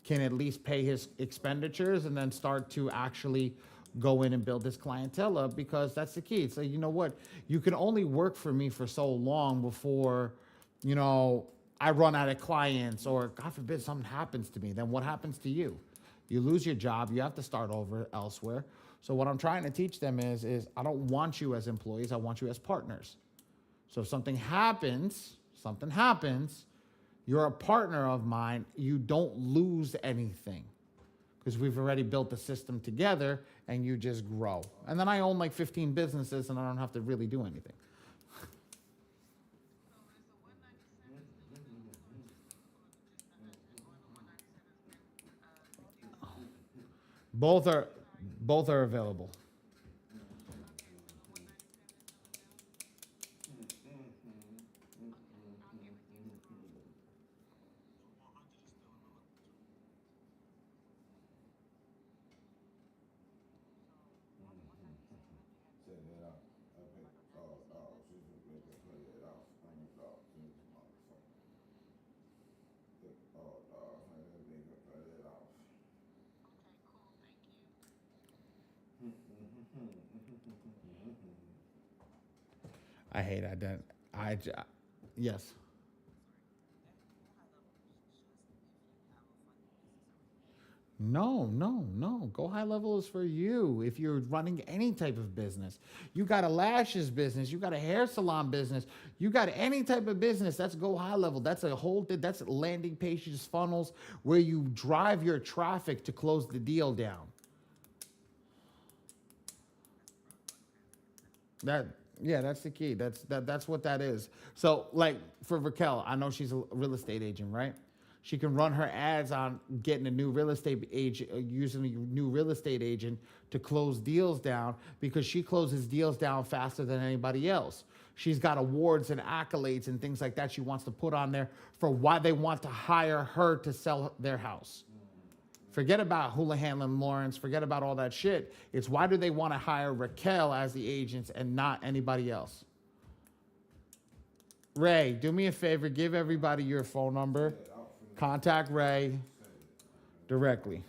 can at least pay his expenditures and then start to actually go in and build his clientele up, because that's the key. So you know what? You can only work for me for so long before, I run out of clients, or God forbid something happens to me, then what happens to you? You lose your job. You have to start over elsewhere. So what I'm trying to teach them is I don't want you as employees. I want you as partners. So if something happens, you're a partner of mine. You don't lose anything because we've already built the system together and you just grow. And then I own like 15 businesses and I don't have to really do anything. Both are both are available. Set it up. Okay. She's make her cut it off. Make her cut it off. I hate identity. Yes. No. Go high level is for you. If you're running any type of business, you got a lashes business, you got a hair salon business, you got any type of business, that's go high level. That's a whole, that's landing pages, funnels, where you drive your traffic to close the deal down. That yeah, that's the key. That's what that is. So like for Raquel, I know she's a real estate agent, right? She can run her ads on getting a new real estate agent, using a new real estate agent to close deals down because she closes deals down faster than anybody else. She's got awards and accolades and things like that she wants to put on there for why they want to hire her to sell their house. Forget about Houlihan and Lawrence. Forget about all that shit. It's why do they want to hire Raquel as the agent and not anybody else? Ray, do me a favor. Give everybody your phone number. Contact Ray directly.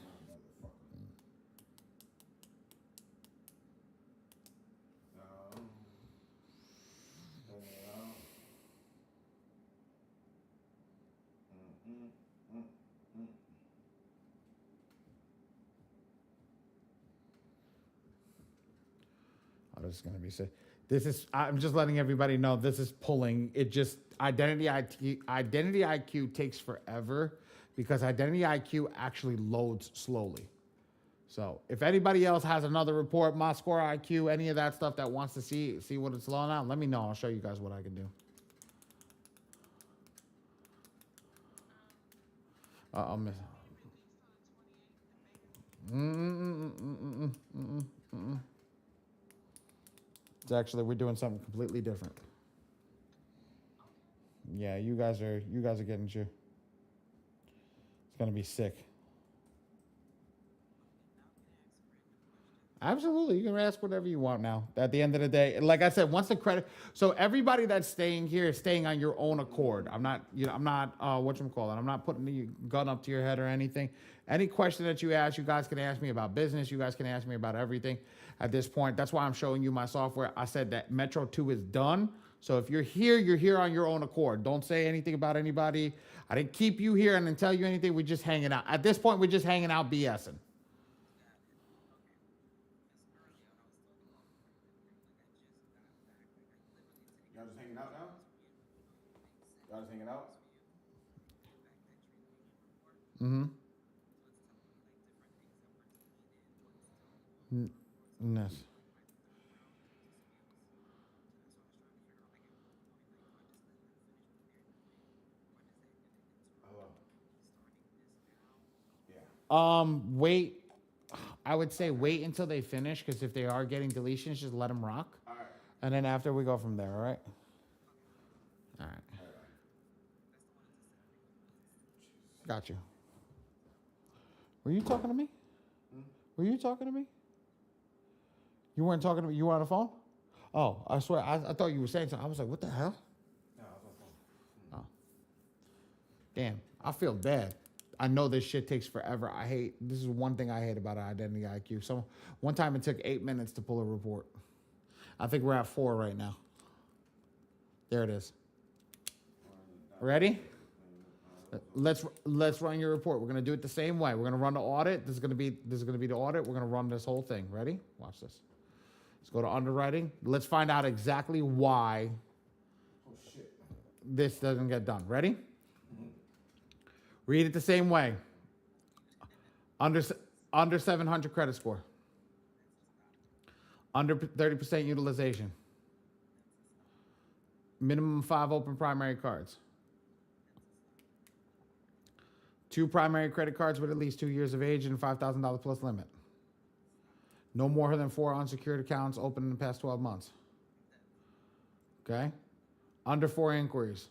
Oh, this is gonna be sick. This is. I'm just letting everybody know. This is pulling. It just identity IQ takes forever because identity IQ actually loads slowly. So if anybody else has another report, my score IQ, any of that stuff that wants to see what it's loading out, let me know. I'll show you guys what I can do. I'll miss. It's actually we're doing something completely different. Yeah, you guys are getting you. It's gonna be sick. Absolutely, you can ask whatever you want now. At the end of the day, like I said, once the credit, so everybody that's staying here is staying on your own accord. I'm not, I'm not whatchamacallit. I'm not putting the gun up to your head or anything. Any question that you ask, you guys can ask me about business. You guys can ask me about everything. At this point, that's why I'm showing you my software. I said that Metro 2 is done. So if you're here on your own accord. Don't say anything about anybody. I didn't keep you here and then tell you anything. We're just hanging out. At this point, we're just hanging out BSing. Y'all just hanging out now? Y'all just hanging out? Mm-hmm. Yes. Wait. I would say wait until they finish because if they are getting deletions, just let them rock. All right. And then after we go from there, all right? All right. Got you. Were you talking to me? Were you talking to me? You weren't talking to me? You were on the phone? Oh, I swear, I thought you were saying something. I was like, what the hell? No, I was on the phone. Oh. Damn, I feel bad. I know this shit takes forever. This is one thing I hate about identity IQ. So one time it took 8 minutes to pull a report. I think we're at 4 right now. There it is. Ready? Let's run your report. We're gonna do it the same way. We're gonna run the audit. This is gonna be the audit. We're gonna run this whole thing. Ready? Watch this. Let's go to underwriting. Let's find out exactly why this doesn't get done. Ready? Read it the same way. Under 700 credit score. Under 30% utilization. Minimum 5 open primary cards. 2 primary credit cards with at least 2 years of age and $5,000 plus limit. No more than 4 unsecured accounts open in the past 12 months. Okay? Under 4 inquiries.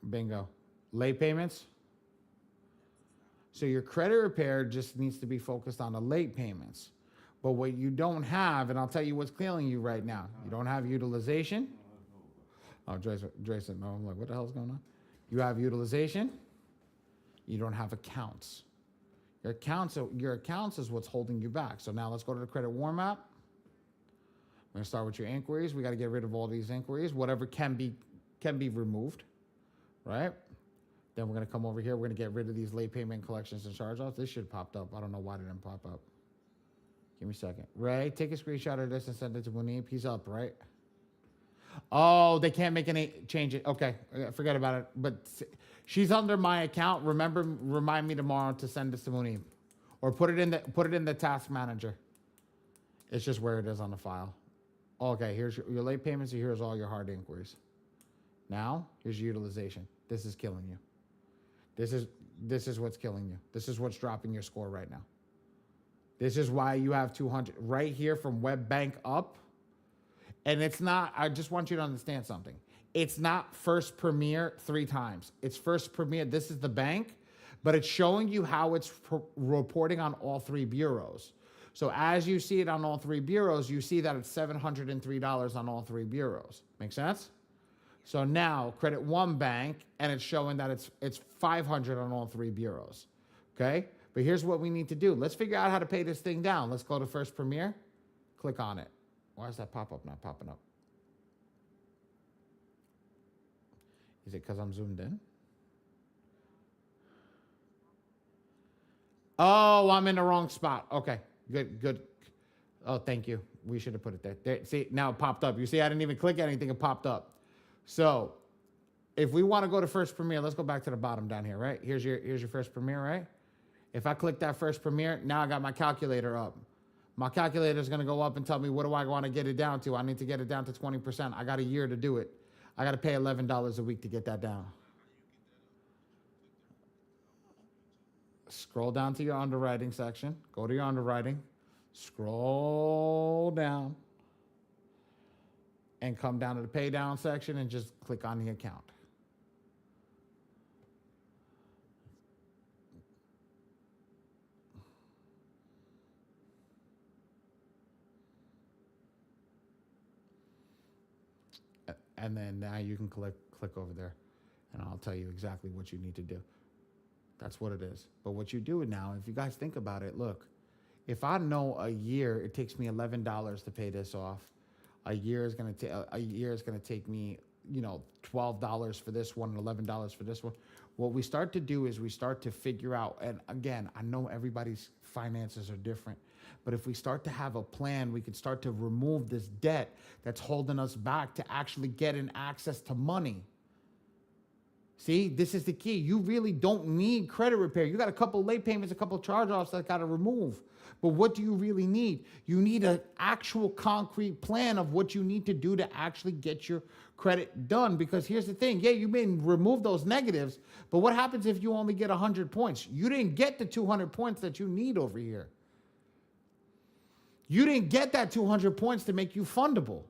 Bingo. Late payments. So your credit repair just needs to be focused on the late payments. But what you don't have, and I'll tell you what's killing you right now. You don't have utilization. Oh, Dre said no. I'm like, what the hell's going on? You have utilization. You don't have accounts. Your accounts is what's holding you back. So now let's go to the credit warm up. We're gonna start with your inquiries. We got to get rid of all these inquiries. Whatever can be removed, right? Then we're gonna come over here. We're gonna get rid of these late payment collections and charge-offs. This should popped up. I don't know why it didn't pop up. Give me a second. Ray, take a screenshot of this and send it to Munib. He's up, right? Oh, they can't make any change it. Okay, forget about it. But she's under my account. Remind me tomorrow to send this to Munib, or put it in the task manager. It's just where it is on the file. Okay, here's your late payments. And here's all your hard inquiries. Now here's your utilization. This is killing you. This is what's killing you. This is what's dropping your score right now. This is why you have 200 right here from Web Bank up. And it's not, I just want you to understand something. It's not First Premier 3 times. It's First Premier, this is the bank, but it's showing you how it's reporting on all 3 bureaus. So as you see it on all 3 bureaus, you see that it's $703 on all 3 bureaus. Make sense? So now Credit One Bank, and it's showing that it's 500 on all 3 bureaus. Okay? But here's what we need to do. Let's figure out how to pay this thing down. Let's go to First Premier. Click on it. Why is that pop-up not popping up? Is it because I'm zoomed in? Oh, I'm in the wrong spot. Okay, good. Oh, thank you. We should have put it there. See, now it popped up. You see, I didn't even click anything. It popped up. So if we want to go to First Premier, let's go back to the bottom down here, right? Here's your First Premier, right? If I click that First Premier, now I got my calculator up. My calculator is going to go up and tell me, what do I want to get it down to? I need to get it down to 20%. I got a year to do it. I got to pay $11 a week to get that down. Scroll down to your underwriting section. Go to your underwriting. Scroll down. And come down to the pay down section and just click on the account. And then now you can click over there, and I'll tell you exactly what you need to do. That's what it is. But what you do now, if you guys think about it, look, if I know a year, it takes me $11 to pay this off. A year is gonna take me, $12 for this one and $11 for this one. What we start to do is we start to figure out, and again, I know everybody's finances are different, but if we start to have a plan, we can start to remove this debt that's holding us back to actually getting access to money. See, this is the key. You really don't need credit repair. You got a couple late payments, a couple charge-offs that got to remove. But what do you really need? You need an actual concrete plan of what you need to do to actually get your credit done. Because here's the thing. Yeah, you may remove those negatives, but what happens if you only get 100 points? You didn't get the 200 points that you need over here. You didn't get that 200 points to make you fundable.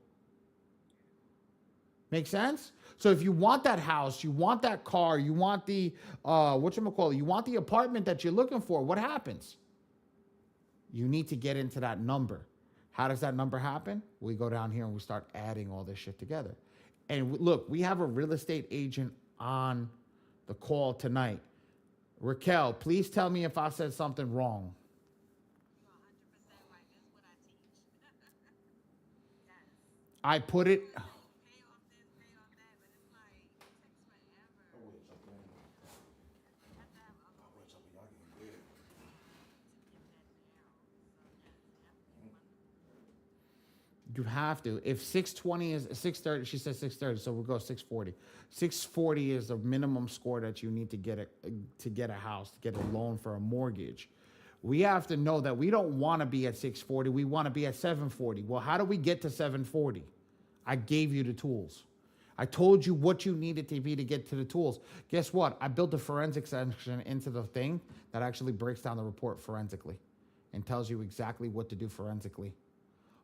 Make sense? So if you want that house, you want that car, you want the, you want the apartment that you're looking for, what happens? You need to get into that number. How does that number happen? We go down here and we start adding all this shit together. And look, we have a real estate agent on the call tonight. Raquel, please tell me if I said something wrong. You're 100% right. That's what I teach. Yes. I put it... Pay off this, pay off that, but it's like, it takes forever. You have to. If 620 is 630, she says 630, so we'll go 640. 640 is the minimum score that you need to get a house, to get a loan for a mortgage. We have to know that we don't want to be at 640, we want to be at 740. Well, how do we get to 740? I gave you the tools. I told you what you needed to be to get to the tools. Guess what? I built a forensic section into the thing that actually breaks down the report forensically and tells you exactly what to do forensically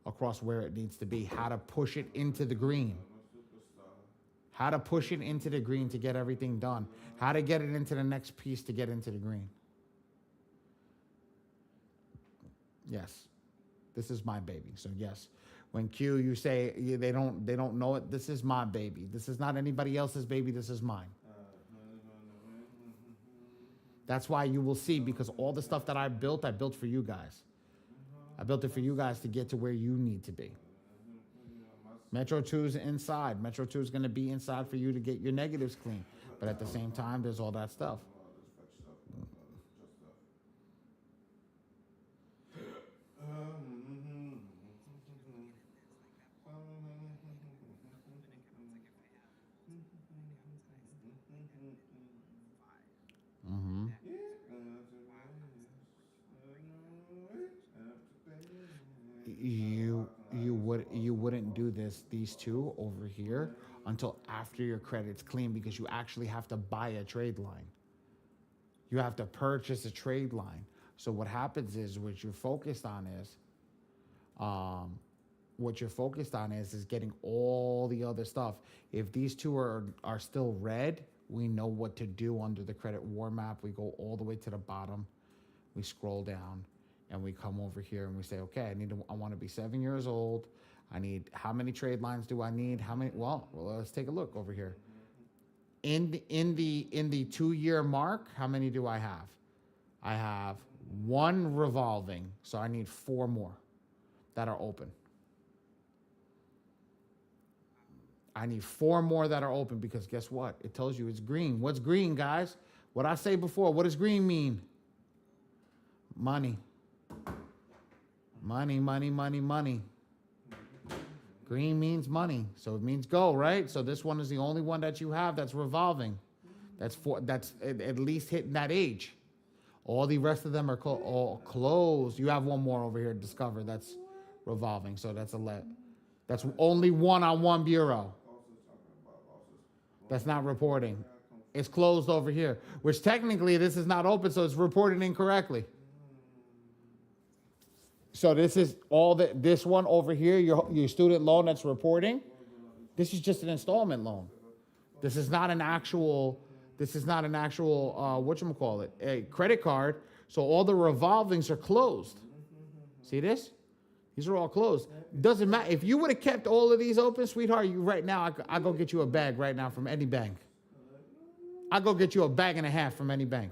across where it needs to be, how to push it into the green, how to push it into the green to get everything done, how to get it into the next piece to get into the green. Yes, this is my baby. So yes, when Q, you say they don't know it, this is my baby. This is not anybody else's baby, this is mine. That's why you will see, because all the stuff that I built for you guys. I built it for you guys to get to where you need to be. Metro 2 is inside. Metro 2 is going to be inside for you to get your negatives clean. But at the same time, there's all that stuff. Mm-hmm. You wouldn't do these two over here until after your credit's clean, because you actually have to buy a trade line. You have to purchase a trade line. So what happens is what you're focused on is getting all the other stuff. If these two are still red, we know what to do under the credit war map. We go all the way to the bottom. We scroll down and we come over here and we say, okay, I want to be 7 years old. I need, how many trade lines do I need? How many? Well, let's take a look over here. In the 2 year mark, how many do I have? I have one revolving, so I need 4 more that are open. I need 4 more that are open, because guess what? It tells you it's green. What's green, guys? What I say before, what does green mean? Money. Money, money, money, money. Green means money, so it means go, right? So this one is the only one that you have that's revolving. That's at least hitting that age. All the rest of them are all closed. You have one more over here, Discover, that's revolving. So that's that's only one-on-one bureau. That's not reporting. It's closed over here, which technically this is not open, so it's reported incorrectly. So this is this one over here, your student loan that's reporting. This is just an installment loan. This is not an actual whatchamacallit, a credit card. So all the revolvings are closed. See this? These are all closed. Doesn't matter. If you would have kept all of these open, sweetheart, you right now, I'll go get you a bag right now from any bank. I'll go get you a bag and a half from any bank.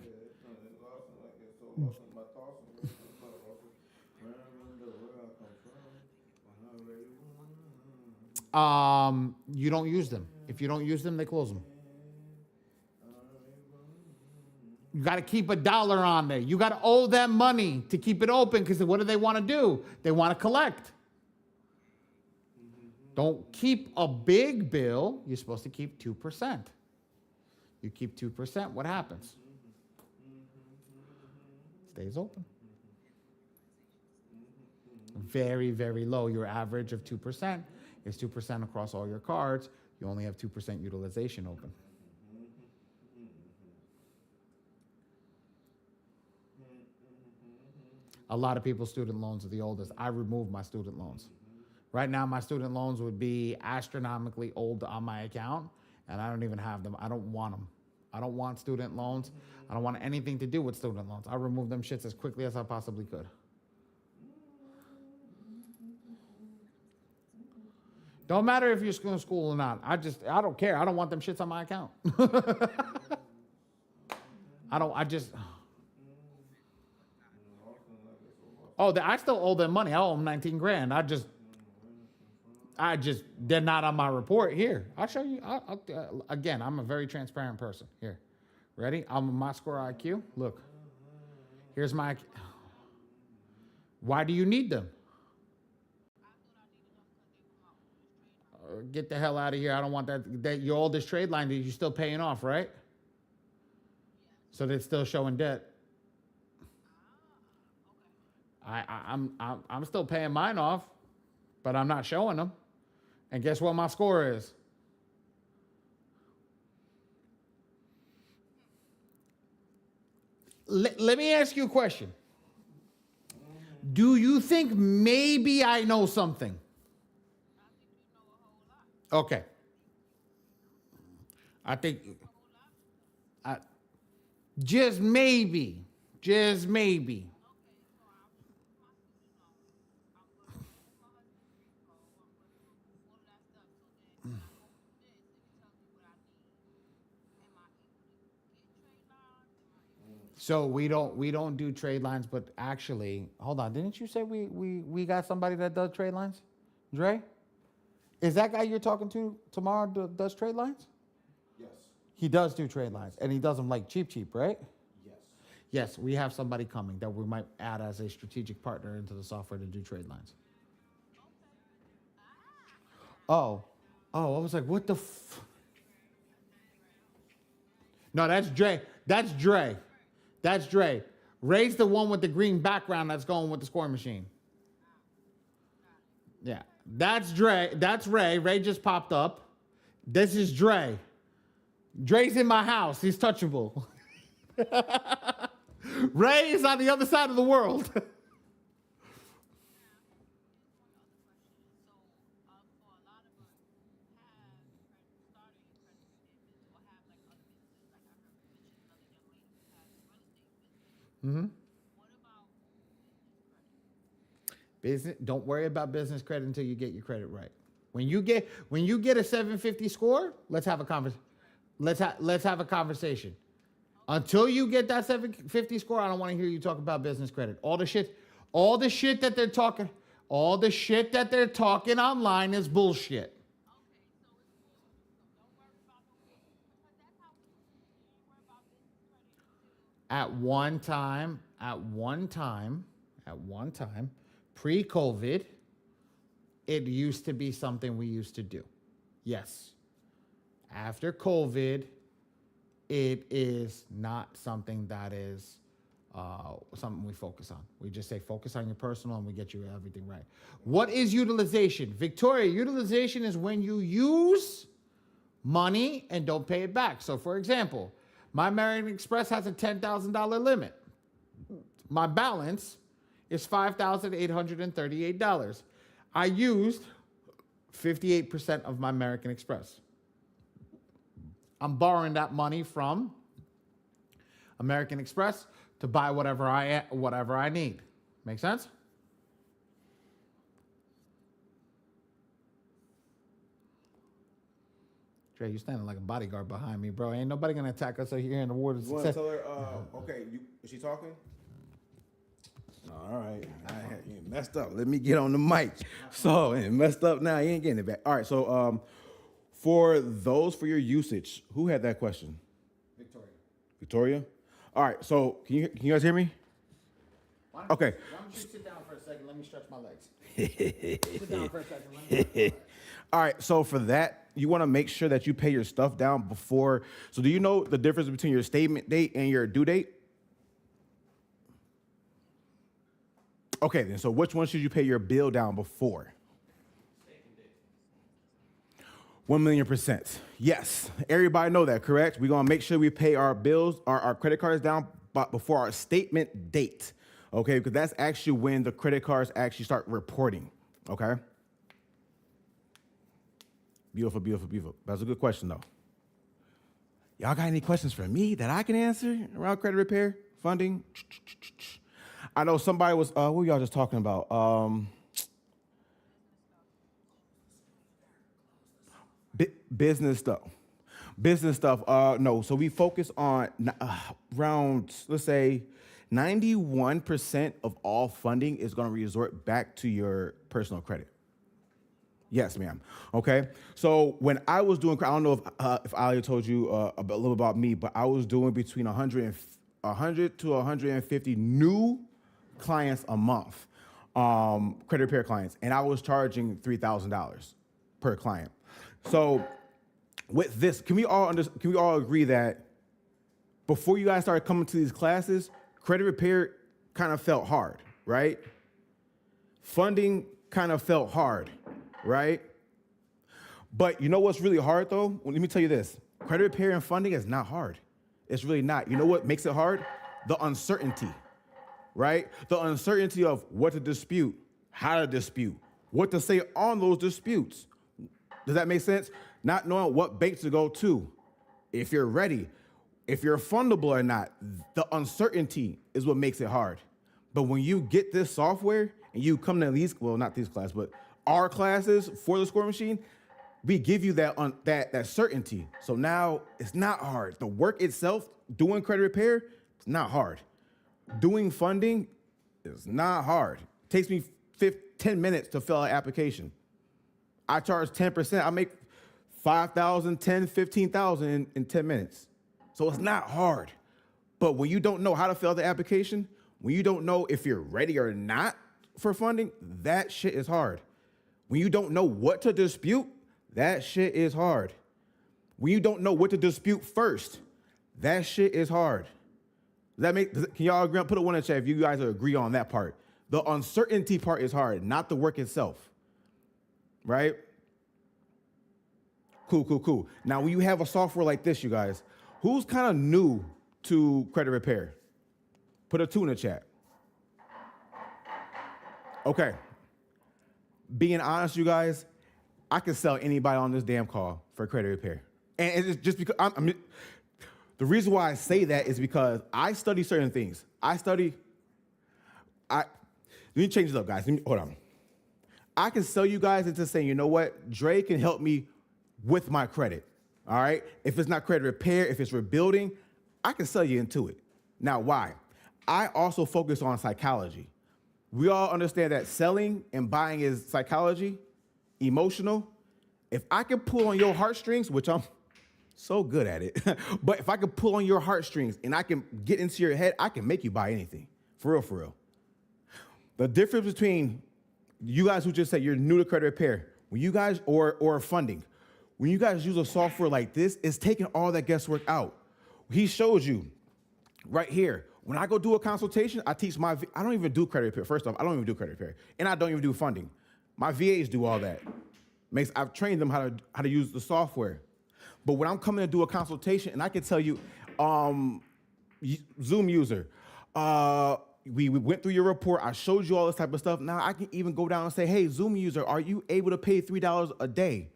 You don't use them. If you don't use them, they close them. You got to keep $1 on there. You got to owe them money to keep it open, because what do they want to do? They want to collect. Don't keep a big bill. You're supposed to keep 2%. You keep 2%, what happens? Stays open. Very, very low. Your average of 2% is 2% across all your cards. You only have 2% utilization open. A lot of people's student loans are the oldest. I removed my student loans. Right now, my student loans would be astronomically old on my account, and I don't even have them. I don't want them. I don't want student loans. I don't want anything to do with student loans. I removed them shits as quickly as I possibly could. Don't matter if you're in school or not. I don't care. I don't want them shits on my account. I still owe them money. I owe them 19 grand. They're not on my report. Here, I'll show you. Again, I'm a very transparent person. Here, ready? I'm my score IQ. Look, here's my. Why do you need them? get the hell out of here. I don't want that your oldest trade line that you're still paying off, right? So they're still showing debt. I'm still paying mine off, but I'm not showing them. And guess what my score is? Let me ask you a question. Do you think maybe I know something? Okay. I think I, just maybe. Just maybe. So we don't do trade lines, but actually, hold on. Didn't you say we got somebody that does trade lines? Dre? Is that guy you're talking to tomorrow does trade lines? Yes. He does do trade lines, and he does them like cheap, right? Yes. Yes, we have somebody coming that we might add as a strategic partner into the software to do trade lines. Oh, I was like, what the No, that's Dre. That's Dre. That's Dre. Ray's the one with the green background that's going with the scoring machine. Yeah. That's Dre. That's Ray. Ray just popped up. This is Dre. Dre's in my house. He's touchable. Ray is on the other side of the world. Mm-hmm. Business. Don't worry about business credit until you get your credit right. When you get a 750 score, let's have a let's have a conversation. Until you get that 750 score, I don't want to hear you talk about business credit. All the shit that they're talking online is bullshit. At one time, pre-COVID, it used to be something we used to do. Yes. After COVID, it is not something that is something we focus on. We just say focus on your personal and we get you everything right. What is utilization? Victoria, utilization is when you use money and don't pay it back. So for example, my American Express has a $10,000 limit. My balance is $5,838. I used 58% of my American Express. I'm borrowing that money from American Express to buy whatever I need. Make sense? Trey, you standing like a bodyguard behind me, bro. Ain't nobody gonna attack us here in the Ward of You want to Success. tell her, okay, is she talking? All right. You messed up. Let me get on the mic. So, it messed up now. You ain't getting it back. All right. So, for your usage, who had that question? Victoria? All right. So, can you guys hear me? Okay. Why don't you sit down for a second? Let me stretch my legs. Sit down for a second. Let me stretch my legs. All right. So, for that, you want to make sure that you pay your stuff down before. So, do you know the difference between your statement date and your due date? Okay, then. So, which one should you pay your bill down before? 1,000,000%. Yes. Everybody know that, correct? We're going to make sure we pay our bills, our credit cards down before our statement date. Okay, because that's actually when the credit cards actually start reporting. Okay? Beautiful, beautiful, beautiful. That's a good question, though. Y'all got any questions for me that I can answer around credit repair, funding? I know somebody was, what were y'all just talking about? Business stuff. Business stuff, no. So we focus on around, let's say, 91% of all funding is going to resort back to your personal credit. Yes, ma'am. Okay. So when I was doing, I don't know if Ali told you a little about me, but I was doing between 100 to 150 new clients a month, credit repair clients, and I was charging $3,000 per client. So with this, can we all agree that before you guys started coming to these classes, credit repair kind of felt hard, right? Funding kind of felt hard, right? But you know what's really hard though? Well, let me tell you this. Credit repair and funding is not hard. It's really not. You know what makes it hard? The uncertainty, right? The uncertainty of what to dispute, how to dispute, what to say on those disputes. Does that make sense? Not knowing what bank to go to, if you're ready, if you're fundable or not. The uncertainty is what makes it hard. But when you get this software and you come to these, well, not these classes, but our classes for the score machine, we give you that certainty. So now it's not hard. The work itself, doing credit repair, it's not hard. Doing funding is not hard. It takes me 10 minutes to fill out an application. I charge 10%. I make 5,000, 10, 15,000 in 10 minutes. So it's not hard. But when you don't know how to fill out the application, when you don't know if you're ready or not for funding, that shit is hard. When you don't know what to dispute, that shit is hard. When you don't know what to dispute first, that shit is hard. Can y'all agree? Put a one in the chat if you guys agree on that part. The uncertainty part is hard, not the work itself. Right? Cool. Now, when you have a software like this, you guys, who's kind of new to credit repair? Put a 2 in the chat. Okay. Being honest, you guys, I can sell anybody on this damn call for credit repair. And it's just because the reason why I say that is because I study certain things. Let me change it up, guys. Hold on. I can sell you guys into saying, you know what? Dre can help me with my credit, all right? If it's not credit repair, if it's rebuilding, I can sell you into it. Now, why? I also focus on psychology. We all understand that selling and buying is psychology, emotional. If I can pull on your heartstrings, which I'm so good at it, but if I can pull on your heartstrings and I can get into your head, I can make you buy anything. For real. The difference between you guys who just said you're new to credit repair, when you guys, or funding, when you guys use a software like this, it's taking all that guesswork out. He shows you right here. When I go do a consultation, I don't even do credit repair. First off, I don't even do credit repair. And I don't even do funding. My VAs do all that. I've trained them how to use the software. But when I'm coming to do a consultation, and I can tell you, Zoom user, we went through your report. I showed you all this type of stuff. Now I can even go down and say, hey, Zoom user, are you able to pay $3 a day?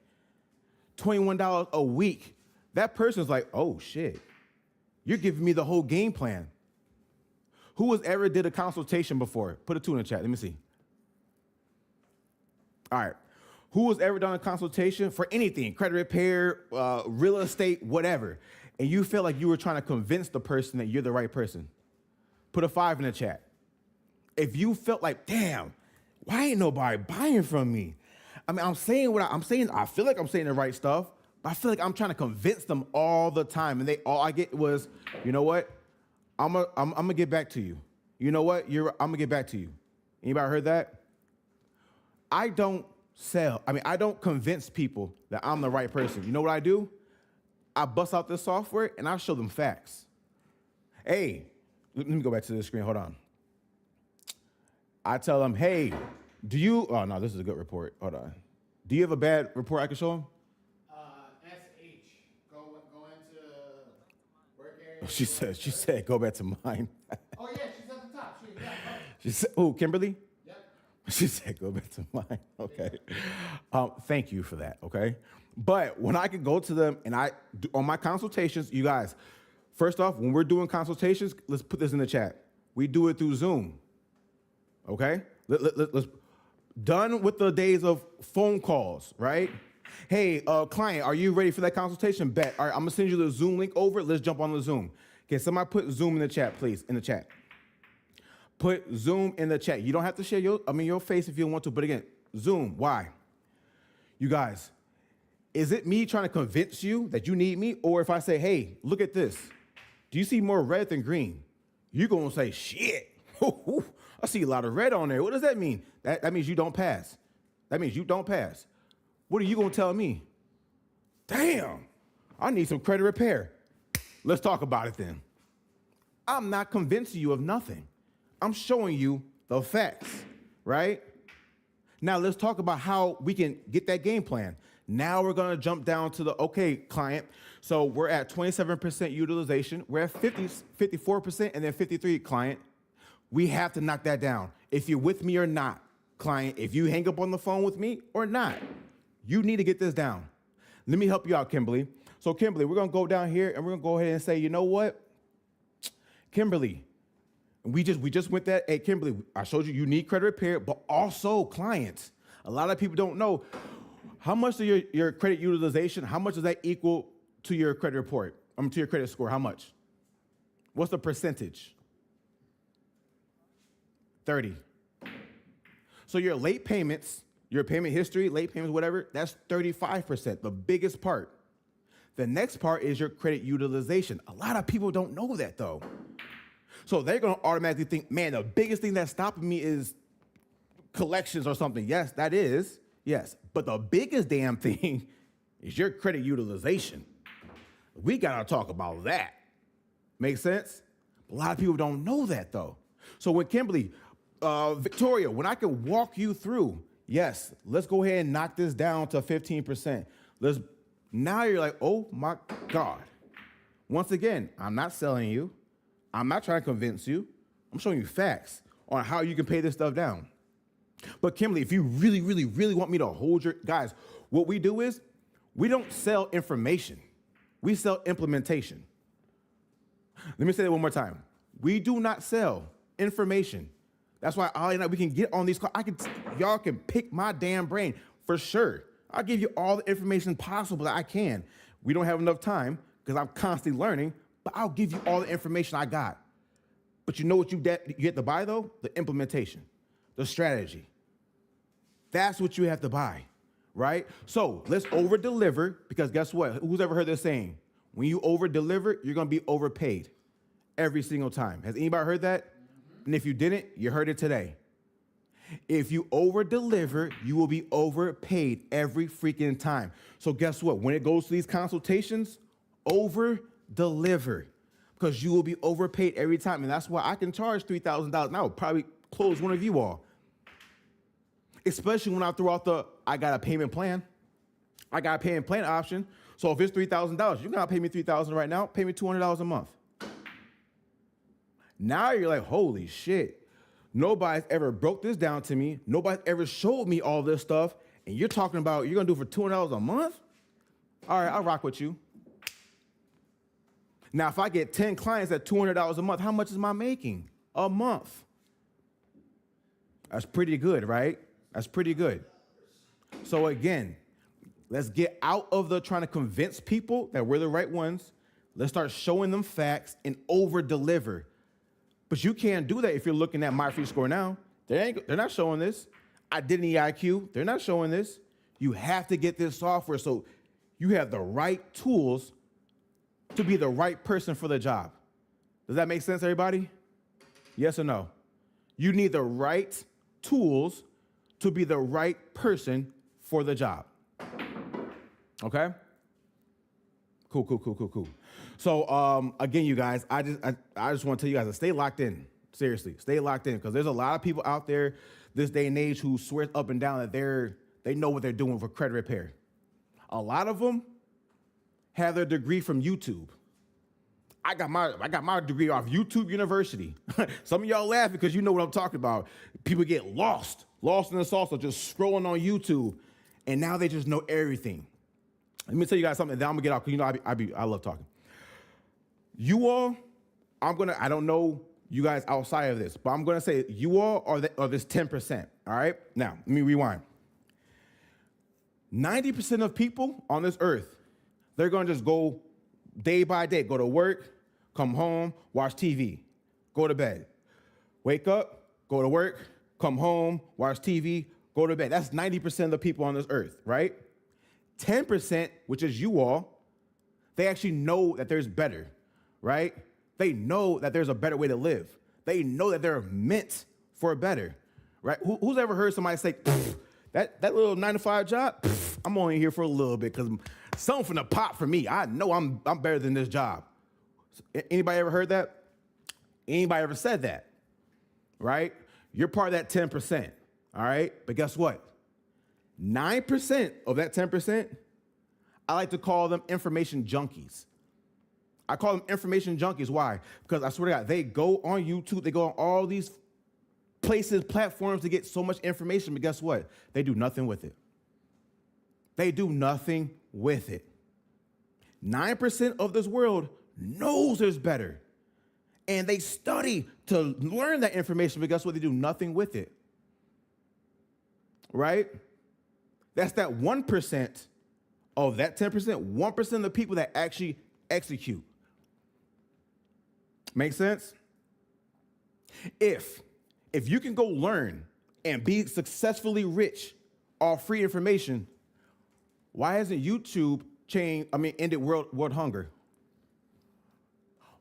$21 a week? That person's like, oh, shit. You're giving me the whole game plan. Who has ever did a consultation before? Put a 2 in the chat. Let me see. All right. Who has ever done a consultation for anything, credit repair, real estate, whatever, and you felt like you were trying to convince the person that you're the right person? Put a 5 in the chat. If you felt like, damn, why ain't nobody buying from me? I mean, I'm saying what I'm saying. I feel like I'm saying the right stuff, but I feel like I'm trying to convince them all the time, and all I get was, you know what? I'm gonna get back to you. You know what? I'm gonna get back to you. Anybody heard that? I don't convince people that I'm the right person. You know what I do? I bust out this software and I show them facts. Hey, let me go back to the screen. Hold on. I tell them, hey, oh no, this is a good report. Hold on. Do you have a bad report I can show them? SH. Go into work area. She said, go back to mine. Oh yeah, she's at the top. She said, oh, Kimberly? Yep. She said, go back to mine. Okay. Thank you for that, okay? But when I can go to them and on my consultations, you guys, first off, when we're doing consultations, let's put this in the chat. We do it through Zoom, okay? Let's done with the days of phone calls, right? Hey, client, are you ready for that consultation? Bet. All right, I'm gonna send you the Zoom link over. Let's jump on the Zoom. Okay, somebody put Zoom in the chat, please, in the chat. Put Zoom in the chat. You don't have to share your face if you don't want to, but again, Zoom, why? You guys, is it me trying to convince you that you need me? Or if I say, hey, look at this. Do you see more red than green? You're gonna say, shit, I see a lot of red on there. What does that mean? That means you don't pass. That means you don't pass. What are you gonna tell me? Damn, I need some credit repair. Let's talk about it then. I'm not convincing you of nothing. I'm showing you the facts, right? Now let's talk about how we can get that game plan. Now we're gonna jump down to the, okay, client, so we're at 27% utilization, we're at 54%, and then 53, client. We have to knock that down. If you're with me or not, client, if you hang up on the phone with me or not, you need to get this down. Let me help you out, Kimberly. So Kimberly, we're gonna go down here and we're gonna go ahead and say, you know what? Kimberly, we just went that, hey, Kimberly, I showed you need credit repair, but also clients. A lot of people don't know how much of your credit utilization, how much does that equal to your credit report, to your credit score, how much? What's the percentage? 30. So your late payments, your payment history, late payments, whatever, that's 35%, the biggest part. The next part is your credit utilization. A lot of people don't know that though. So they're gonna automatically think, man, the biggest thing that's stopping me is collections or something. Yes, that is, yes. But the biggest damn thing is your credit utilization. We gotta talk about that. Make sense? A lot of people don't know that though. So when Kimberly, Victoria, when I can walk you through, yes, let's go ahead and knock this down to 15%. Now you're like, oh my God. Once again, I'm not selling you. I'm not trying to convince you. I'm showing you facts on how you can pay this stuff down. But Kimberly, if you really, really, really want me to hold your, guys, what we do is we don't sell information. We sell implementation. Let me say that one more time. We do not sell information. That's why Ollie and I, we can get on these calls. Y'all can pick my damn brain for sure. I'll give you all the information possible that I can. We don't have enough time because I'm constantly learning, but I'll give you all the information I got. But you know what you have to buy though? The implementation, the strategy. That's what you have to buy, right? So let's over deliver, because guess what? Who's ever heard this saying? When you over deliver, you're gonna be overpaid every single time. Has anybody heard that? And if you didn't, you heard it today. If you over deliver, you will be overpaid every freaking time. So guess what? When it goes to these consultations, over deliver, because you will be overpaid every time. And that's why I can charge $3,000. And I would probably close one of you all. Especially when I throw out I got a payment plan. I got a payment plan option. So if it's $3,000, you gotta pay me $3,000 right now, pay me $200 a month. Now you're like, holy shit. Nobody's ever broke this down to me. Nobody's ever showed me all this stuff. And you're talking about you're gonna do it for $200 a month? All right, I'll rock with you. Now, if I get 10 clients at $200 a month, how much am I making a month? That's pretty good, right? That's pretty good. So again, let's get out of the trying to convince people that we're the right ones. Let's start showing them facts and over-deliver. But you can't do that if you're looking at My Free Score now. They're not showing this. Identity IQ, they're not showing this. You have to get this software so you have the right tools to be the right person for the job. Does that make sense, everybody? Yes or no? You need the right tools to be the right person for the job. Okay? Cool. So again, you guys, I just want to tell you guys to stay locked in. Seriously, stay locked in, because there's a lot of people out there this day and age who swear up and down that they know what they're doing for credit repair. A lot of them have their degree from YouTube. I got my degree off YouTube University. Some of y'all laugh because you know what I'm talking about. People get lost in the sauce of just scrolling on YouTube, and now they just know everything. Let me tell you guys something. Then I'm gonna get out, because you know I love talking. You all, I don't know you guys outside of this, but I'm gonna say you all are this 10%. All right. Now let me rewind. 90% of people on this earth, they're gonna just go day by day, go to work, come home, watch TV, go to bed, wake up, go to work, come home, watch TV, go to bed. That's 90% of the people on this earth, right? 10%, which is you all, they actually know that there's better, right? They know that there's a better way to live. They know that they're meant for better, right? Who's ever heard somebody say, that little 9-to-5 job, I'm only here for a little bit because Something finna pop for me. I know I'm better than this job. Anybody ever heard that? Anybody ever said that? Right? You're part of that 10%. All right? But guess what? 9% of that 10%, I like to call them information junkies. I call them information junkies. Why? Because I swear to God, they go on YouTube, they go on all these places, platforms to get so much information, but guess what? They do nothing with it. They do nothing with it. 9% of this world knows there's better. And they study to learn that information, but guess what? They do nothing with it. Right? That's that 1% of that 10%, 1% of the people that actually execute. Make sense? If you can go learn and be successfully rich off free information, why hasn't YouTube ended world hunger?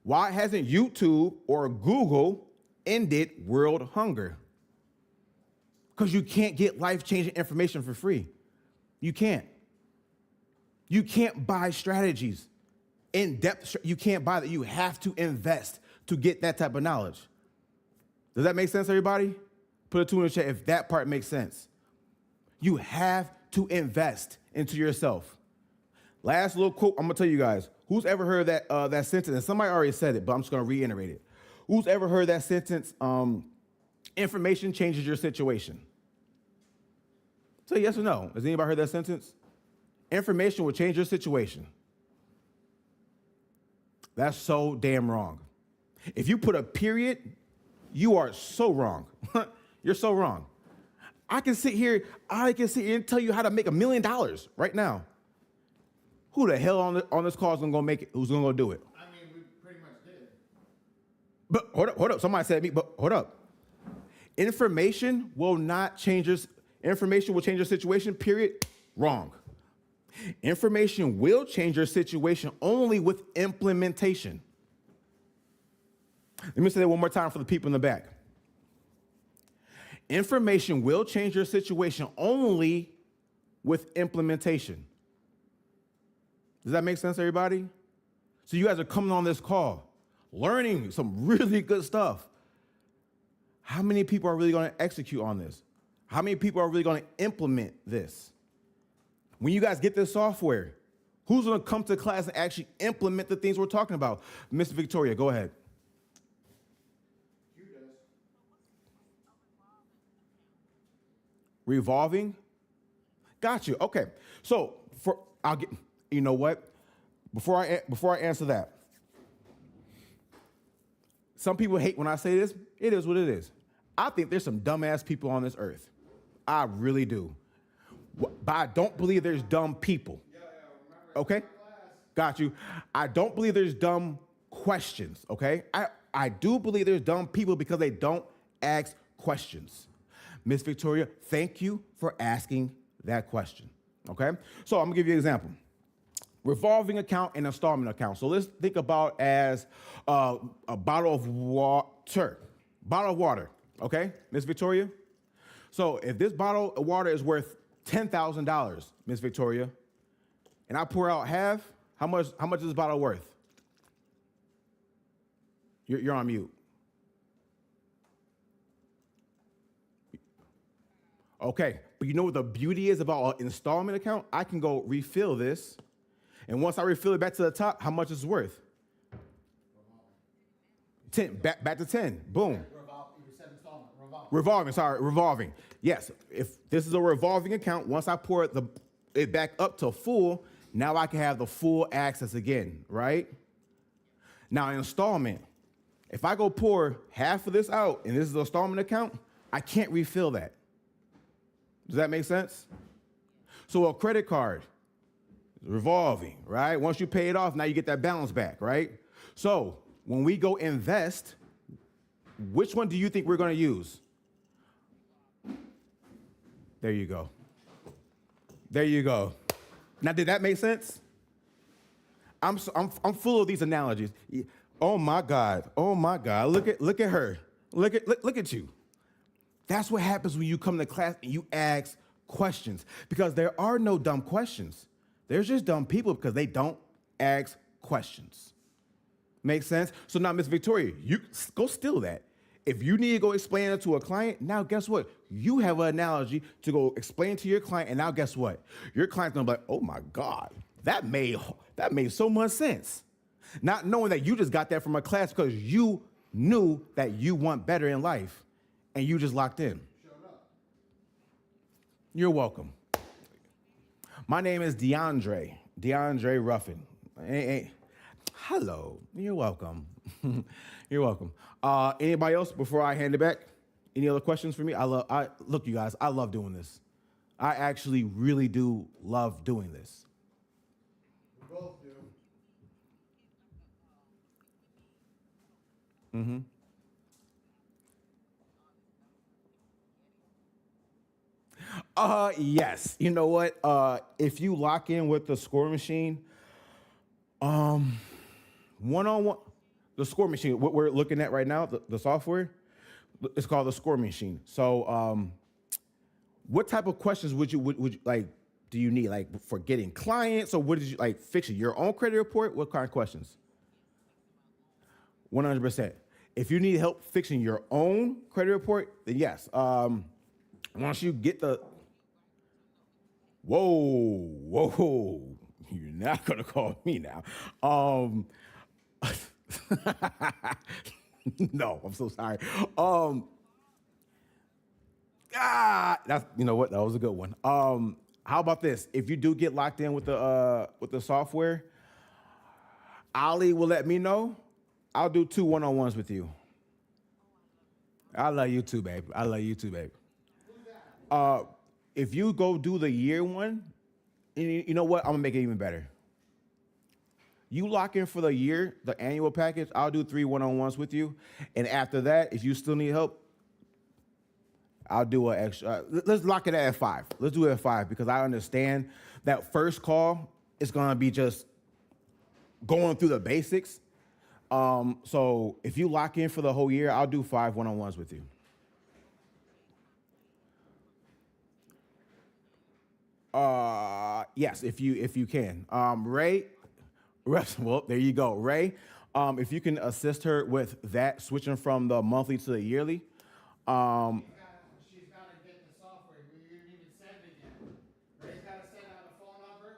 Why hasn't YouTube or Google ended world hunger? Because you can't get life-changing information for free. You can't. You can't buy strategies, in-depth. You can't buy that. You have to invest to get that type of knowledge. Does that make sense, everybody? Put a 2 in the chat if that part makes sense. You have to invest into yourself. Last little quote I'm gonna tell you guys. Who's ever heard that sentence? And somebody already said it, but I'm just gonna reiterate it. Who's ever heard that sentence? Information changes your situation. Say yes or no. Has anybody heard that sentence? Information will change your situation. That's so damn wrong. If you put a period, you are so wrong. You're so wrong. I can sit here and tell you how to make $1 million right now. Who the hell on this call is gonna make it? Who's gonna go do it? I mean, we pretty much did. But hold up. Somebody said me, but hold up. Information will change your situation, period. Wrong. Information will change your situation only with implementation. Let me say that one more time for the people in the back. Information will change your situation only with implementation. Does that make sense, everybody? So you guys are coming on this call, learning some really good stuff. How many people are really going to execute on this? How many people are really going to implement this? When you guys get this software, who's going to come to class and actually implement the things we're talking about? Miss Victoria, go ahead. Revolving? Got you. Okay. So you know what? Before I answer that, some people hate when I say this. It is what it is. I think there's some dumbass people on this earth. I really do. But I don't believe there's dumb people. Okay? Got you. I don't believe there's dumb questions, okay? I do believe there's dumb people because they don't ask questions. Miss Victoria, thank you for asking that question, okay? So I'm gonna give you an example. Revolving account and installment account. So let's think about as a bottle of water. Bottle of water, okay, Miss Victoria? So if this bottle of water is worth $10,000, Miss Victoria, and I pour out half, how much is this bottle worth? You're on mute. Okay, but you know what the beauty is about an installment account? I can go refill this, and once I refill it back to the top, how much is it worth? 10, back to 10, boom. Revolving. Yes, if this is a revolving account, once I pour it back up to full, now I can have the full access again, right? Now, installment, if I go pour half of this out and this is an installment account, I can't refill that. Does that make sense? So a credit card, revolving, right? Once you pay it off, now you get that balance back, right? So when we go invest, which one do you think we're going to use? There you go. There you go. Now, did that make sense? I'm full of these analogies. Oh my God. Oh my God. Look at her. Look at you. That's what happens when you come to class and you ask questions, because there are no dumb questions. There's just dumb people because they don't ask questions. Make sense? So now, Miss Victoria, you go steal that. If you need to go explain it to a client, now guess what? You have an analogy to go explain to your client, and now guess what? Your client's gonna be like, oh my God, that made so much sense. Not knowing that you just got that from a class because you knew that you want better in life, and you just locked in. You're welcome. My name is DeAndre Ruffin. Hello. You're welcome. You're welcome. Anybody else before I hand it back? Any other questions for me? Look, you guys, I love doing this. I actually really do love doing this. We both do. Mm-hmm. Yes. You know what? If you lock in with the score machine, one-on-one, the score machine, what we're looking at right now, the software, it's called the score machine. So, what type of questions would you like? Do you need like for getting clients, or what did you like fixing your own credit report? What kind of questions? 100%. If you need help fixing your own credit report, then yes. Once you get the, whoa, you're not gonna call me now. No, I'm so sorry. That's, you know what? That was a good one. How about this? If you do get locked in with the software, Ali will let me know. I'll do 2 one-on-ones with you. I love you too, babe. I love you too, babe. If you go do the year one, you know what? I'm gonna make it even better. You lock in for the year, the annual package, I'll do 3 one-on-ones with you. And after that, if you still need help, I'll do an extra. Let's lock it at 5. Let's do it at 5 because I understand that first call is gonna be just going through the basics. So if you lock in for the whole year, I'll do 5 one-on-ones with you. Yes, if you can. Ray, well, there you go. Ray, if you can assist her with that, switching from the monthly to the yearly. She's got to get the software. You didn't even send it yet. Ray's got to send out a phone number.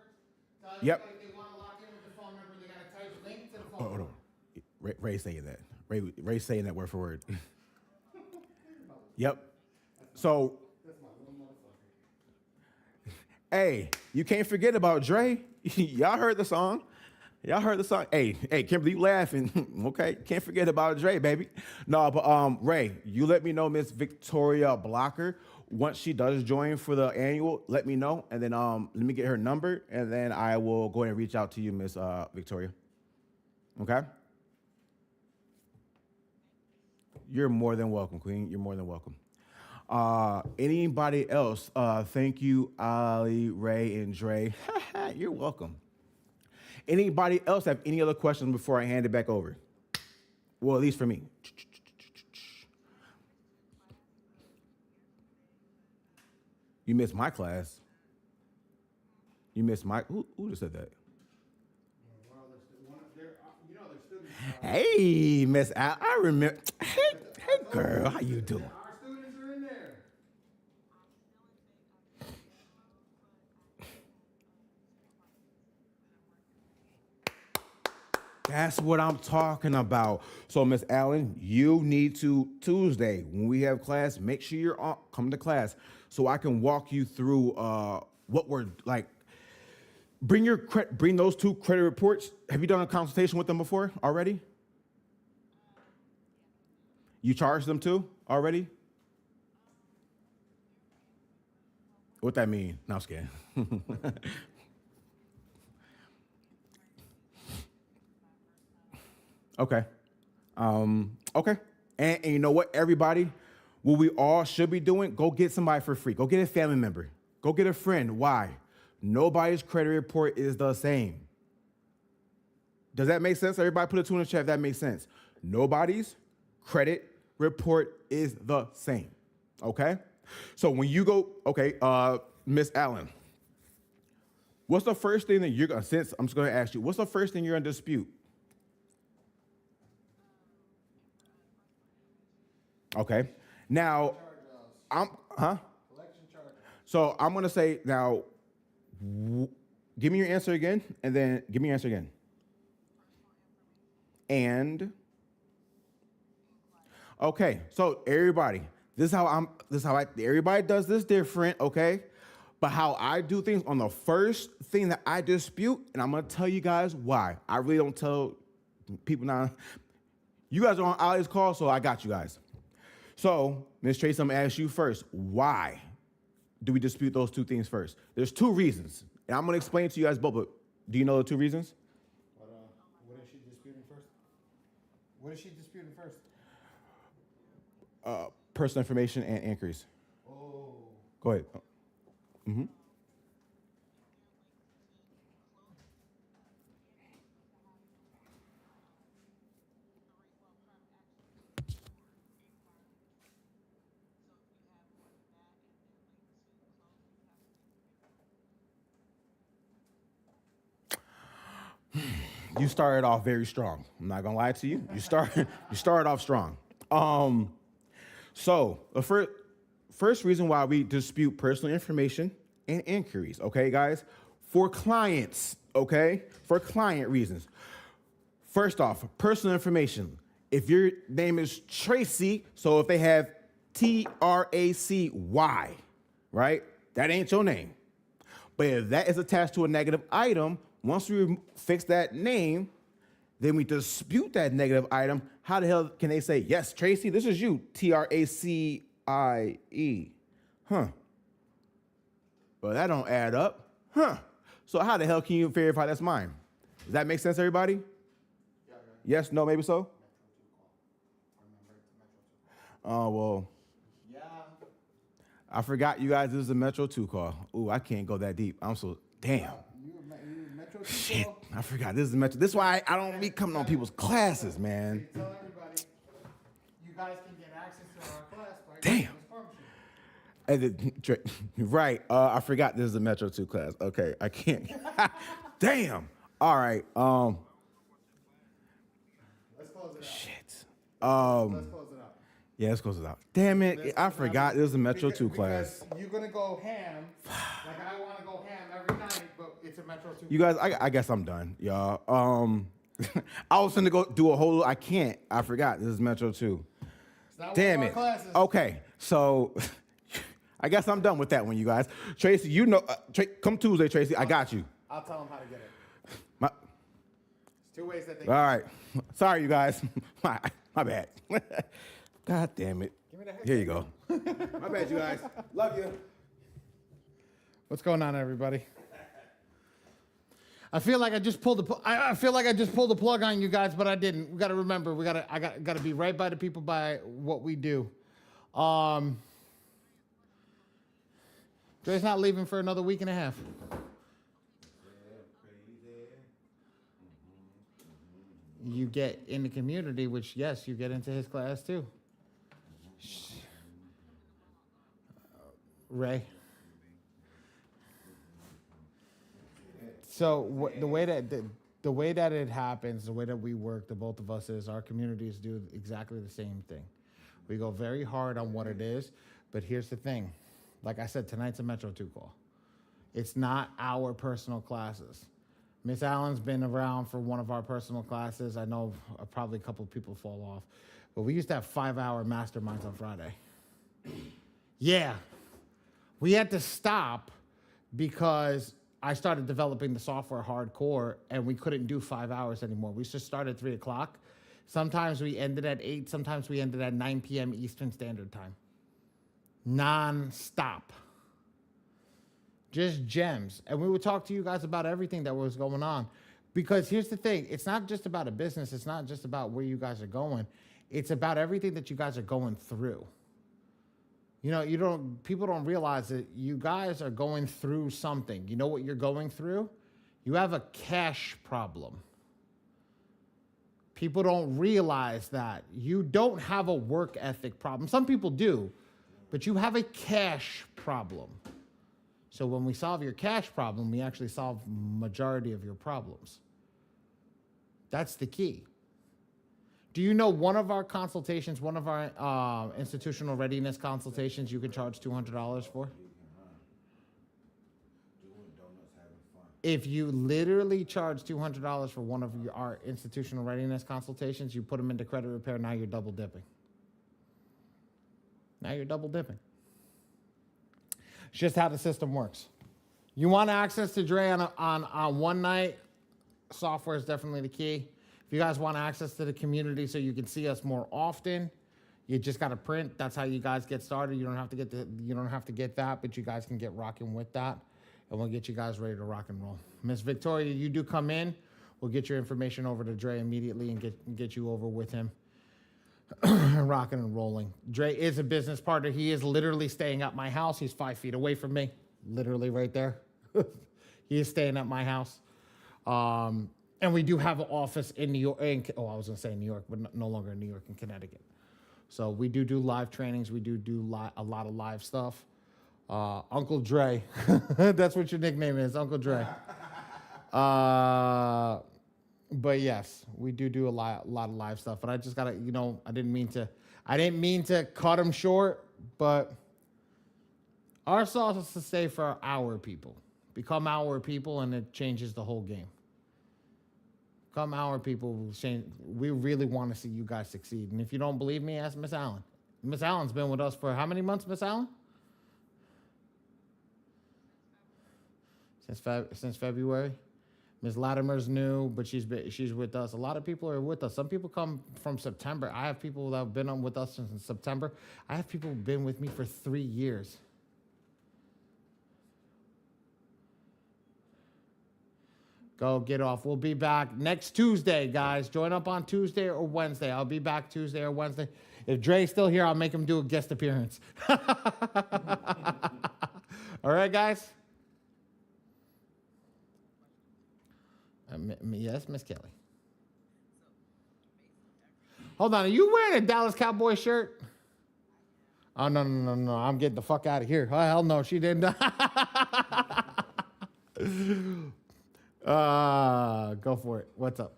Tell Yep. everybody if they want to lock in with the phone number, they got to type link to the phone Hold number. on. Ray's saying that. Ray's saying that word for word. Yep. So, hey, you can't forget about Dre. Y'all heard the song. Hey, Kimberly, you laughing. Okay, can't forget about Dre, baby. No, but Ray, you let me know Miss Victoria Blocker. Once she does join for the annual, let me know. And then let me get her number, and then I will go ahead and reach out to you, Miss Victoria. Okay? You're more than welcome, Queen. You're more than welcome. Anybody else? Thank you, Ali, Ray, and Dre. You're welcome. Anybody else have any other questions before I hand it back over? Well, at least for me. You missed my class. You missed my, who just said that? Hey, Miss Al, I remember. Hey, girl, how you doing? Our students are in there. That's what I'm talking about. So, Miss Allen, you need to, Tuesday, when we have class, make sure you're come to class so I can walk you through what we're like. Bring those 2 credit reports. Have you done a consultation with them before already? You charged them too already? What that mean? No, I'm scared. Okay. Okay. And you know what, everybody? What we all should be doing, go get somebody for free. Go get a family member. Go get a friend. Why? Nobody's credit report is the same. Does that make sense? Everybody put a 2 in the chat if that makes sense. Nobody's credit report is the same. Okay? So when you go, okay, Miss Allen, What's the first thing that you're gonna, since I'm just gonna ask you, what's the first thing you're gonna dispute? Okay. Now, Collection charges. So I'm gonna say now, give me your answer again, and then give me your answer again. And okay, so everybody, everybody does this different, okay? But how I do things on the first thing that I dispute, and I'm gonna tell you guys why. I really don't tell people now. You guys are on Ali's call, so I got you guys. So, Ms. Tracy, I'm gonna ask you first, why do we dispute those two things first? There's two reasons, and I'm gonna explain to you guys both, but do you know the two reasons? What is she disputing first? What is she disputing first? Personal information and inquiries. Oh. Go ahead. Mm-hmm. You started off very strong. I'm not gonna lie to you. You started off strong. So the first reason why we dispute personal information and inquiries, okay, guys, for clients, okay, for client reasons. First off, personal information. If your name is Tracy, so if they have Tracy, right, that ain't your name. But if that is attached to a negative item, once we fix that name, then we dispute that negative item. How the hell can they say, yes, Tracy, this is you, Tracie? Huh. Well, that don't add up. Huh. So how the hell can you verify that's mine? Does that make sense, everybody? Yeah. Yes, no, maybe so? Oh, well. Yeah. I forgot you guys, this is a Metro 2 call. Ooh, I can't go that deep. I'm so, damn. You Metro 2 Shit, call? I forgot this is Metro. This is why I don't be coming on people's classes, man. Tell everybody, you guys can get access to our class by Damn. Right, I forgot this is a Metro 2 class. Okay, I can't. Damn. All right. Let's close it out. Shit. Let's close it out. Yeah, let's close it out. Damn it, I forgot this is a Metro 2 class. Because you're gonna go ham. Like I want to go ham every night, but it's a Metro 2. You guys, I guess I'm done, y'all. I was gonna go do a whole. I can't. I forgot this is Metro 2. It's not Damn one it. of our classes. Okay, so I guess I'm done with that one, you guys. Tracy, you know, come Tuesday, Tracy. I got you. I'll tell them how to get it. My, There's two ways that they. all right. Sorry, you guys. My bad. God damn it. Give me the heck. Here you go. My bad, you guys. Love you. What's going on, everybody? I feel like I just pulled the. I feel like I just pulled the plug on you guys, but I didn't. We got to remember. I got to be right by the people by what we do. Dre's not leaving for another week and a half. You get in the community, which yes, you get into his class too. Ray. So the way that it happens, the way that we work, the both of us, is our communities do exactly the same thing. We go very hard on what it is, but here's the thing. Like I said, tonight's a Metro 2 call. It's not our personal classes. Miss Allen's been around for one of our personal classes. I know probably a couple of people fall off, but we used to have 5-hour masterminds on Friday. Yeah. We had to stop because I started developing the software hardcore and we couldn't do 5 hours anymore. We just started at 3 o'clock. Sometimes we ended at 8. Sometimes we ended at 9 p.m. Eastern Standard Time. Non-stop. Just gems. And we would talk to you guys about everything that was going on. Because here's the thing. It's not just about a business. It's not just about where you guys are going. It's about everything that you guys are going through. You know, people don't realize that you guys are going through something. You know what you're going through? You have a cash problem. People don't realize that. You don't have a work ethic problem. Some people do, but you have a cash problem. So when we solve your cash problem, we actually solve majority of your problems. That's the key. Do you know one of our consultations, one of our institutional readiness consultations, you can charge $200 for? Doing donuts, having fun. If you literally charge $200 for one of our institutional readiness consultations, you put them into credit repair, now you're double dipping. Now you're double dipping. It's just how the system works. You want access to Dre on one night, software is definitely the key. If you guys want access to the community so you can see us more often, you just got to print. That's how you guys get started. You don't have to get that, but you guys can get rocking with that, and we'll get you guys ready to rock and roll. Miss Victoria, you do come in. We'll get your information over to Dre immediately and get you over with him. Rocking and rolling. Dre is a business partner. He is literally staying at my house. He's 5 feet away from me, literally right there. He is staying at my house. And we do have an office in New York. I was going to say New York, but no longer in New York, in Connecticut. So we do live trainings. We do a lot of live stuff. Uncle Dre. That's what your nickname is, Uncle Dre. But yes, we do a lot of live stuff. But I just gotta, I didn't mean to cut him short. But our sauce is to stay for our people. Become our people, and it changes the whole game. Become our people. We really want to see you guys succeed. And if you don't believe me, ask Miss Allen. Miss Allen's been with us for how many months, Miss Allen? Since February. Ms. Latimer's new, but she's with us. A lot of people are with us. Some people come from September. I have people that have been on with us since September. I have people who've been with me for 3 years. Go get off. We'll be back next Tuesday, guys. Join up on Tuesday or Wednesday. I'll be back Tuesday or Wednesday. If Dre's still here, I'll make him do a guest appearance. All right, guys? Yes, Miss Kelly. Hold on, are you wearing a Dallas Cowboy shirt? Oh, no. I'm getting the fuck out of here. Oh, hell no, she didn't. Go for it. What's up?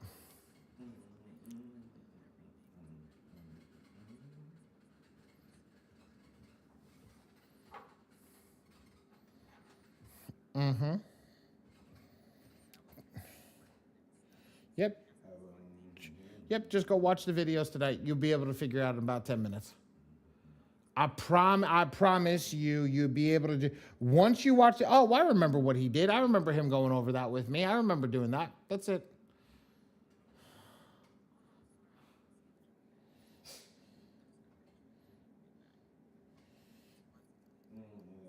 Mm-hmm. Yep, just go watch the videos tonight. You'll be able to figure out in about 10 minutes. I promise you'll be able to do. Once you watch it, oh, I remember what he did. I remember him going over that with me. I remember doing that. That's it.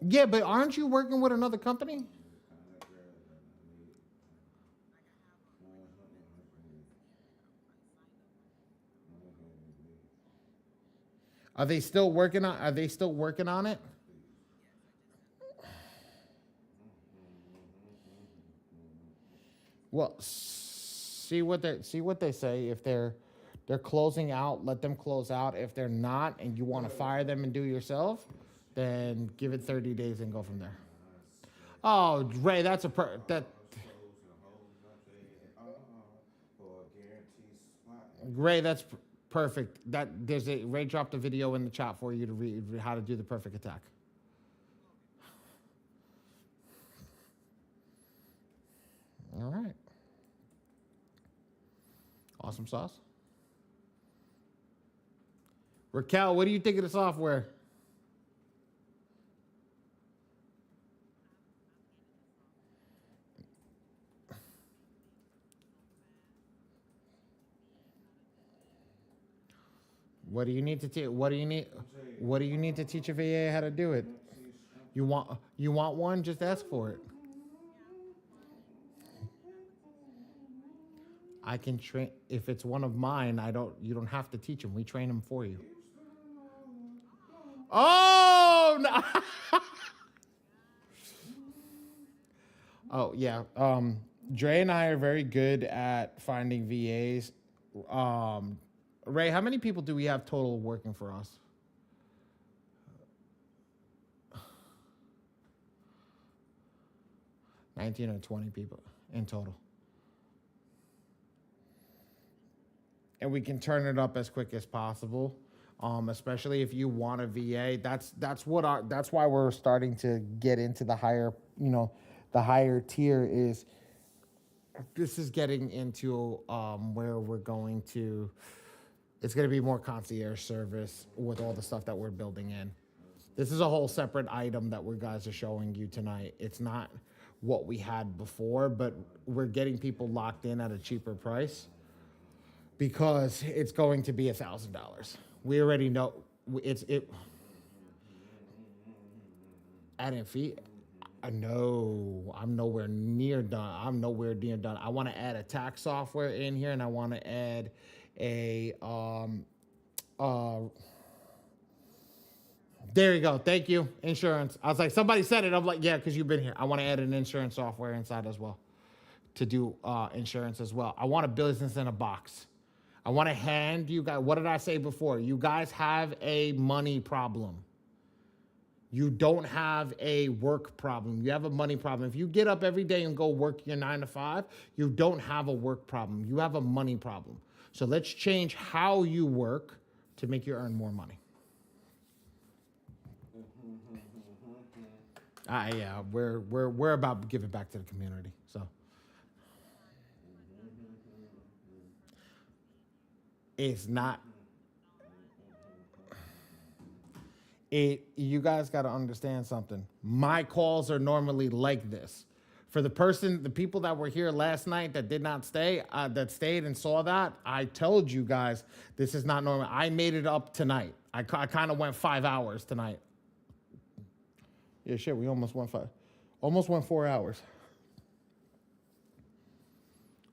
Yeah, but aren't you working with another company? Are they still working on it? Well, see what they say. If they're closing out, let them close out. If they're not, and you want to fire them and do yourself, then give it 30 days and go from there. Oh, Ray, that's Ray, that's perfect. Ray dropped a video in the chat for you to read how to do the perfect attack. All right. Awesome sauce. Raquel, what do you think of the software? What do you need to teach? What do you need to teach a VA how to do it? You want one? Just ask for it. I can train. If it's one of mine, you don't have to teach them. We train them for you. Oh no! Oh yeah. Dre and I are very good at finding VAs. Ray, how many people do we have total working for us? 19 or 20 people in total. And we can turn it up as quick as possible. Especially if you want a VA, that's why we're starting to get into the higher, the higher tier is. This is getting into where we're going to. It's going to be more concierge service with all the stuff that we're building in. This is a whole separate item that we guys are showing you tonight. It's not what we had before, but we're getting people locked in at a cheaper price because it's going to be $1,000. We already know it. Adding fee. No, I'm nowhere near done. I want to add a tax software in here, and I want to add a there you go. Thank you. Insurance. I was like, somebody said it. I'm like, yeah, because you've been here. I want to add an insurance software inside as well to do insurance as well. I want a business in a box. I want to hand you guys, what did I say before? You guys have a money problem. You don't have a work problem. You have a money problem. If you get up every day and go work your 9 to 5, you don't have a work problem. You have a money problem. So let's change how you work to make you earn more money. Yeah, we're about to give it back to the community. So it's not. You guys got to understand something. My calls are normally like this. For the people that were here last night that did not stay, that stayed and saw that, I told you guys this is not normal. I made it up tonight. I kind of went 5 hours tonight. Yeah, shit, we almost went 4 hours.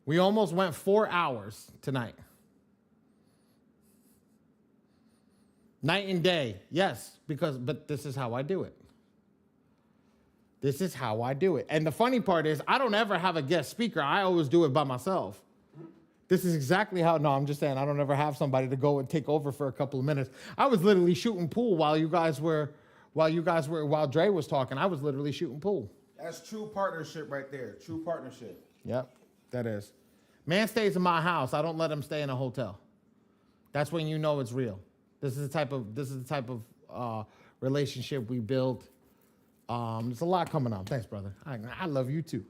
We almost went 4 hours tonight. Night and day, yes, but this is how I do it. This is how I do it. And the funny part is, I don't ever have a guest speaker. I always do it by myself. This is exactly how, no, I'm just saying, I don't ever have somebody to go and take over for a couple of minutes. I was literally shooting pool while Dre was talking. I was literally shooting pool. That's true partnership right there. True partnership. Yep, that is. Man stays in my house. I don't let him stay in a hotel. That's when you know it's real. This is the type of relationship we build. There's a lot coming on. Thanks, brother. I love you too.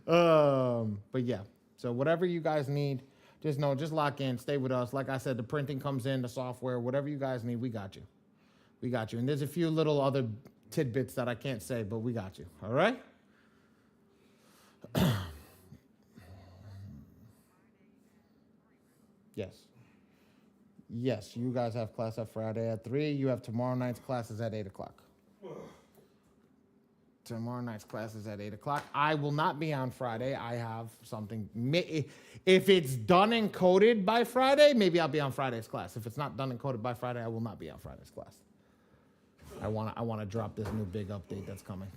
But yeah, so whatever you guys need, just lock in, stay with us. Like I said, the printing comes in, the software, whatever you guys need, we got you. And there's a few little other tidbits that I can't say, but we got you. All right? Yes, you guys have class at Friday at 3. You have tomorrow night's classes at 8 o'clock. Tomorrow night's classes at 8 o'clock. I will not be on Friday. I have something. If it's done and coded by Friday, maybe I'll be on Friday's class. If it's not done and coded by Friday, I will not be on Friday's class. I want to drop this new big update that's coming.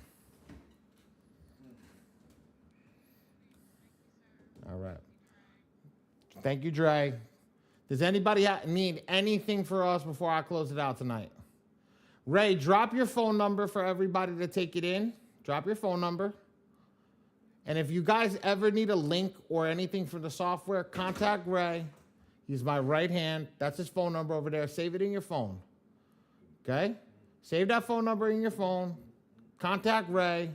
All right. Thank you, Dre. Does anybody need anything for us before I close it out tonight? Ray, drop your phone number for everybody to take it in. Drop your phone number. And if you guys ever need a link or anything for the software, contact Ray. He's my right hand. That's his phone number over there. Save it in your phone. Okay? Save that phone number in your phone. Contact Ray.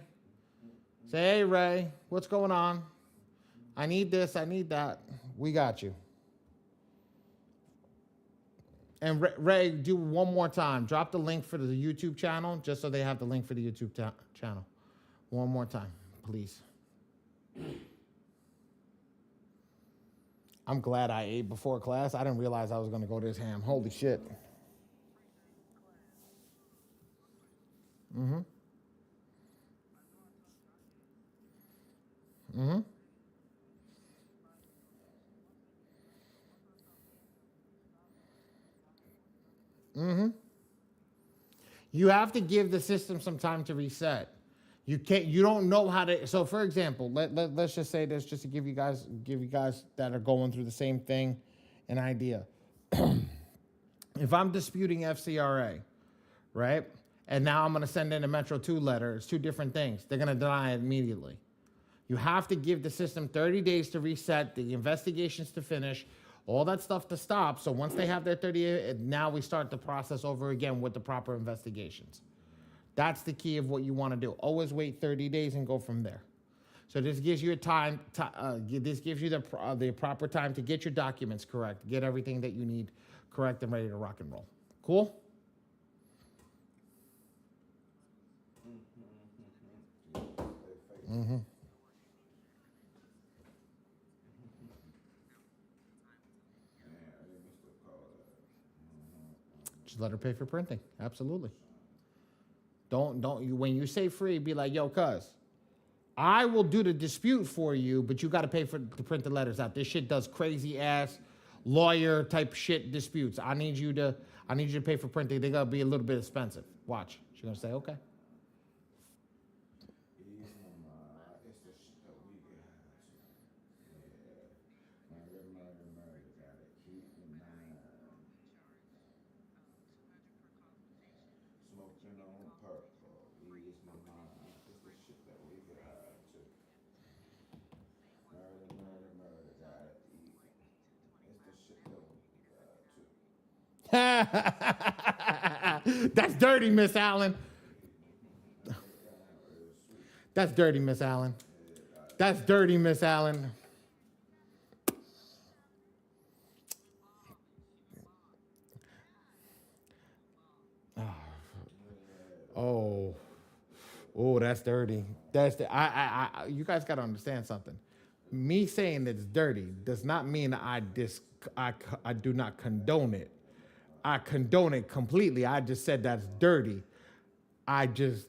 Say, hey, Ray, what's going on? I need this. I need that. We got you. And Ray, do one more time. Drop the link for the YouTube channel, just so they have the link for the YouTube channel. One more time, please. I'm glad I ate before class. I didn't realize I was going to go this ham. Holy shit. Mm-hmm. Mm-hmm. Mm-hmm. You have to give the system some time to reset. You don't know how to. So, for example, let's just say this, just to give you guys that are going through the same thing an idea. If I'm disputing FCRA, right, and now I'm going to send in a Metro 2 letter. It's two different things. They're going to deny it immediately. You have to give the system 30 days to reset, the investigations to finish, all that stuff to stop. So once they have their 30, now we start the process over again with the proper investigations. That's the key of what you want to do. Always wait 30 days and go from there. So this gives you a time. This gives you the proper time to get your documents correct, get everything that you need correct and ready to rock and roll. Cool. Mm-hmm. Just let her pay for printing. Absolutely. Don't you when you say free, be like, yo, cuz, I will do the dispute for you, but you got to pay to print the letters out. This shit does crazy ass lawyer type shit disputes. I need you to pay for printing. They gotta be a little bit expensive. Watch. She's gonna say, okay. That's dirty, Miss Allen. That's dirty, Miss Allen. That's dirty, Miss Allen. Oh, oh, that's dirty. You guys got to understand something. Me saying it's dirty does not mean I do not condone it. I condone it completely. I just said that's dirty. I just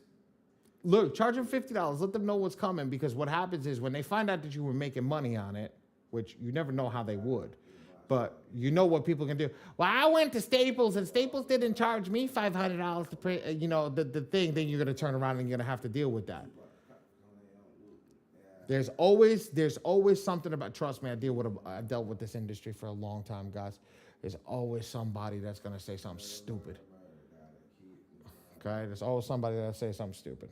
look, charge them $50. Let them know what's coming, because what happens is when they find out that you were making money on it, which you never know how they would, but you know what people can do. Well, I went to Staples and Staples didn't charge me $500 to print, the thing. Then you're gonna turn around and you're gonna have to deal with that. There's always something about. Trust me, I've dealt with this industry for a long time, guys. There's always somebody that's gonna say something stupid. Okay, there's always somebody that say something stupid.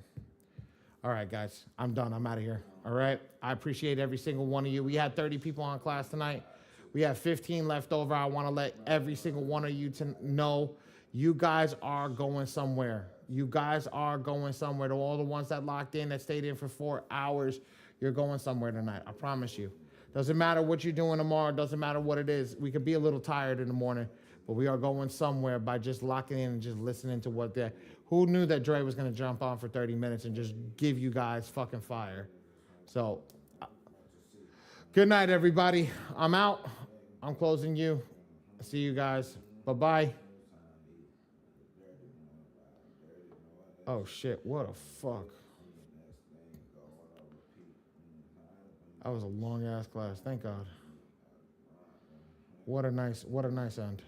All right, guys, I'm done. I'm out of here. All right, I appreciate every single one of you. We had 30 people on class tonight. We have 15 left over. I want to let every single one of you to know you guys are going somewhere. You guys are going somewhere. To all the ones that locked in, that stayed in for 4 hours, you're going somewhere tonight. I promise you. Doesn't matter what you're doing tomorrow. Doesn't matter what it is. We could be a little tired in the morning, but we are going somewhere by just locking in and just listening to what they're. Who knew that Dre was going to jump on for 30 minutes and just give you guys fucking fire? So, good night, everybody. I'm out. I'm closing you. See you guys. Bye-bye. Oh, shit. What a fuck. That was a long-ass class. Thank God. What a nice end.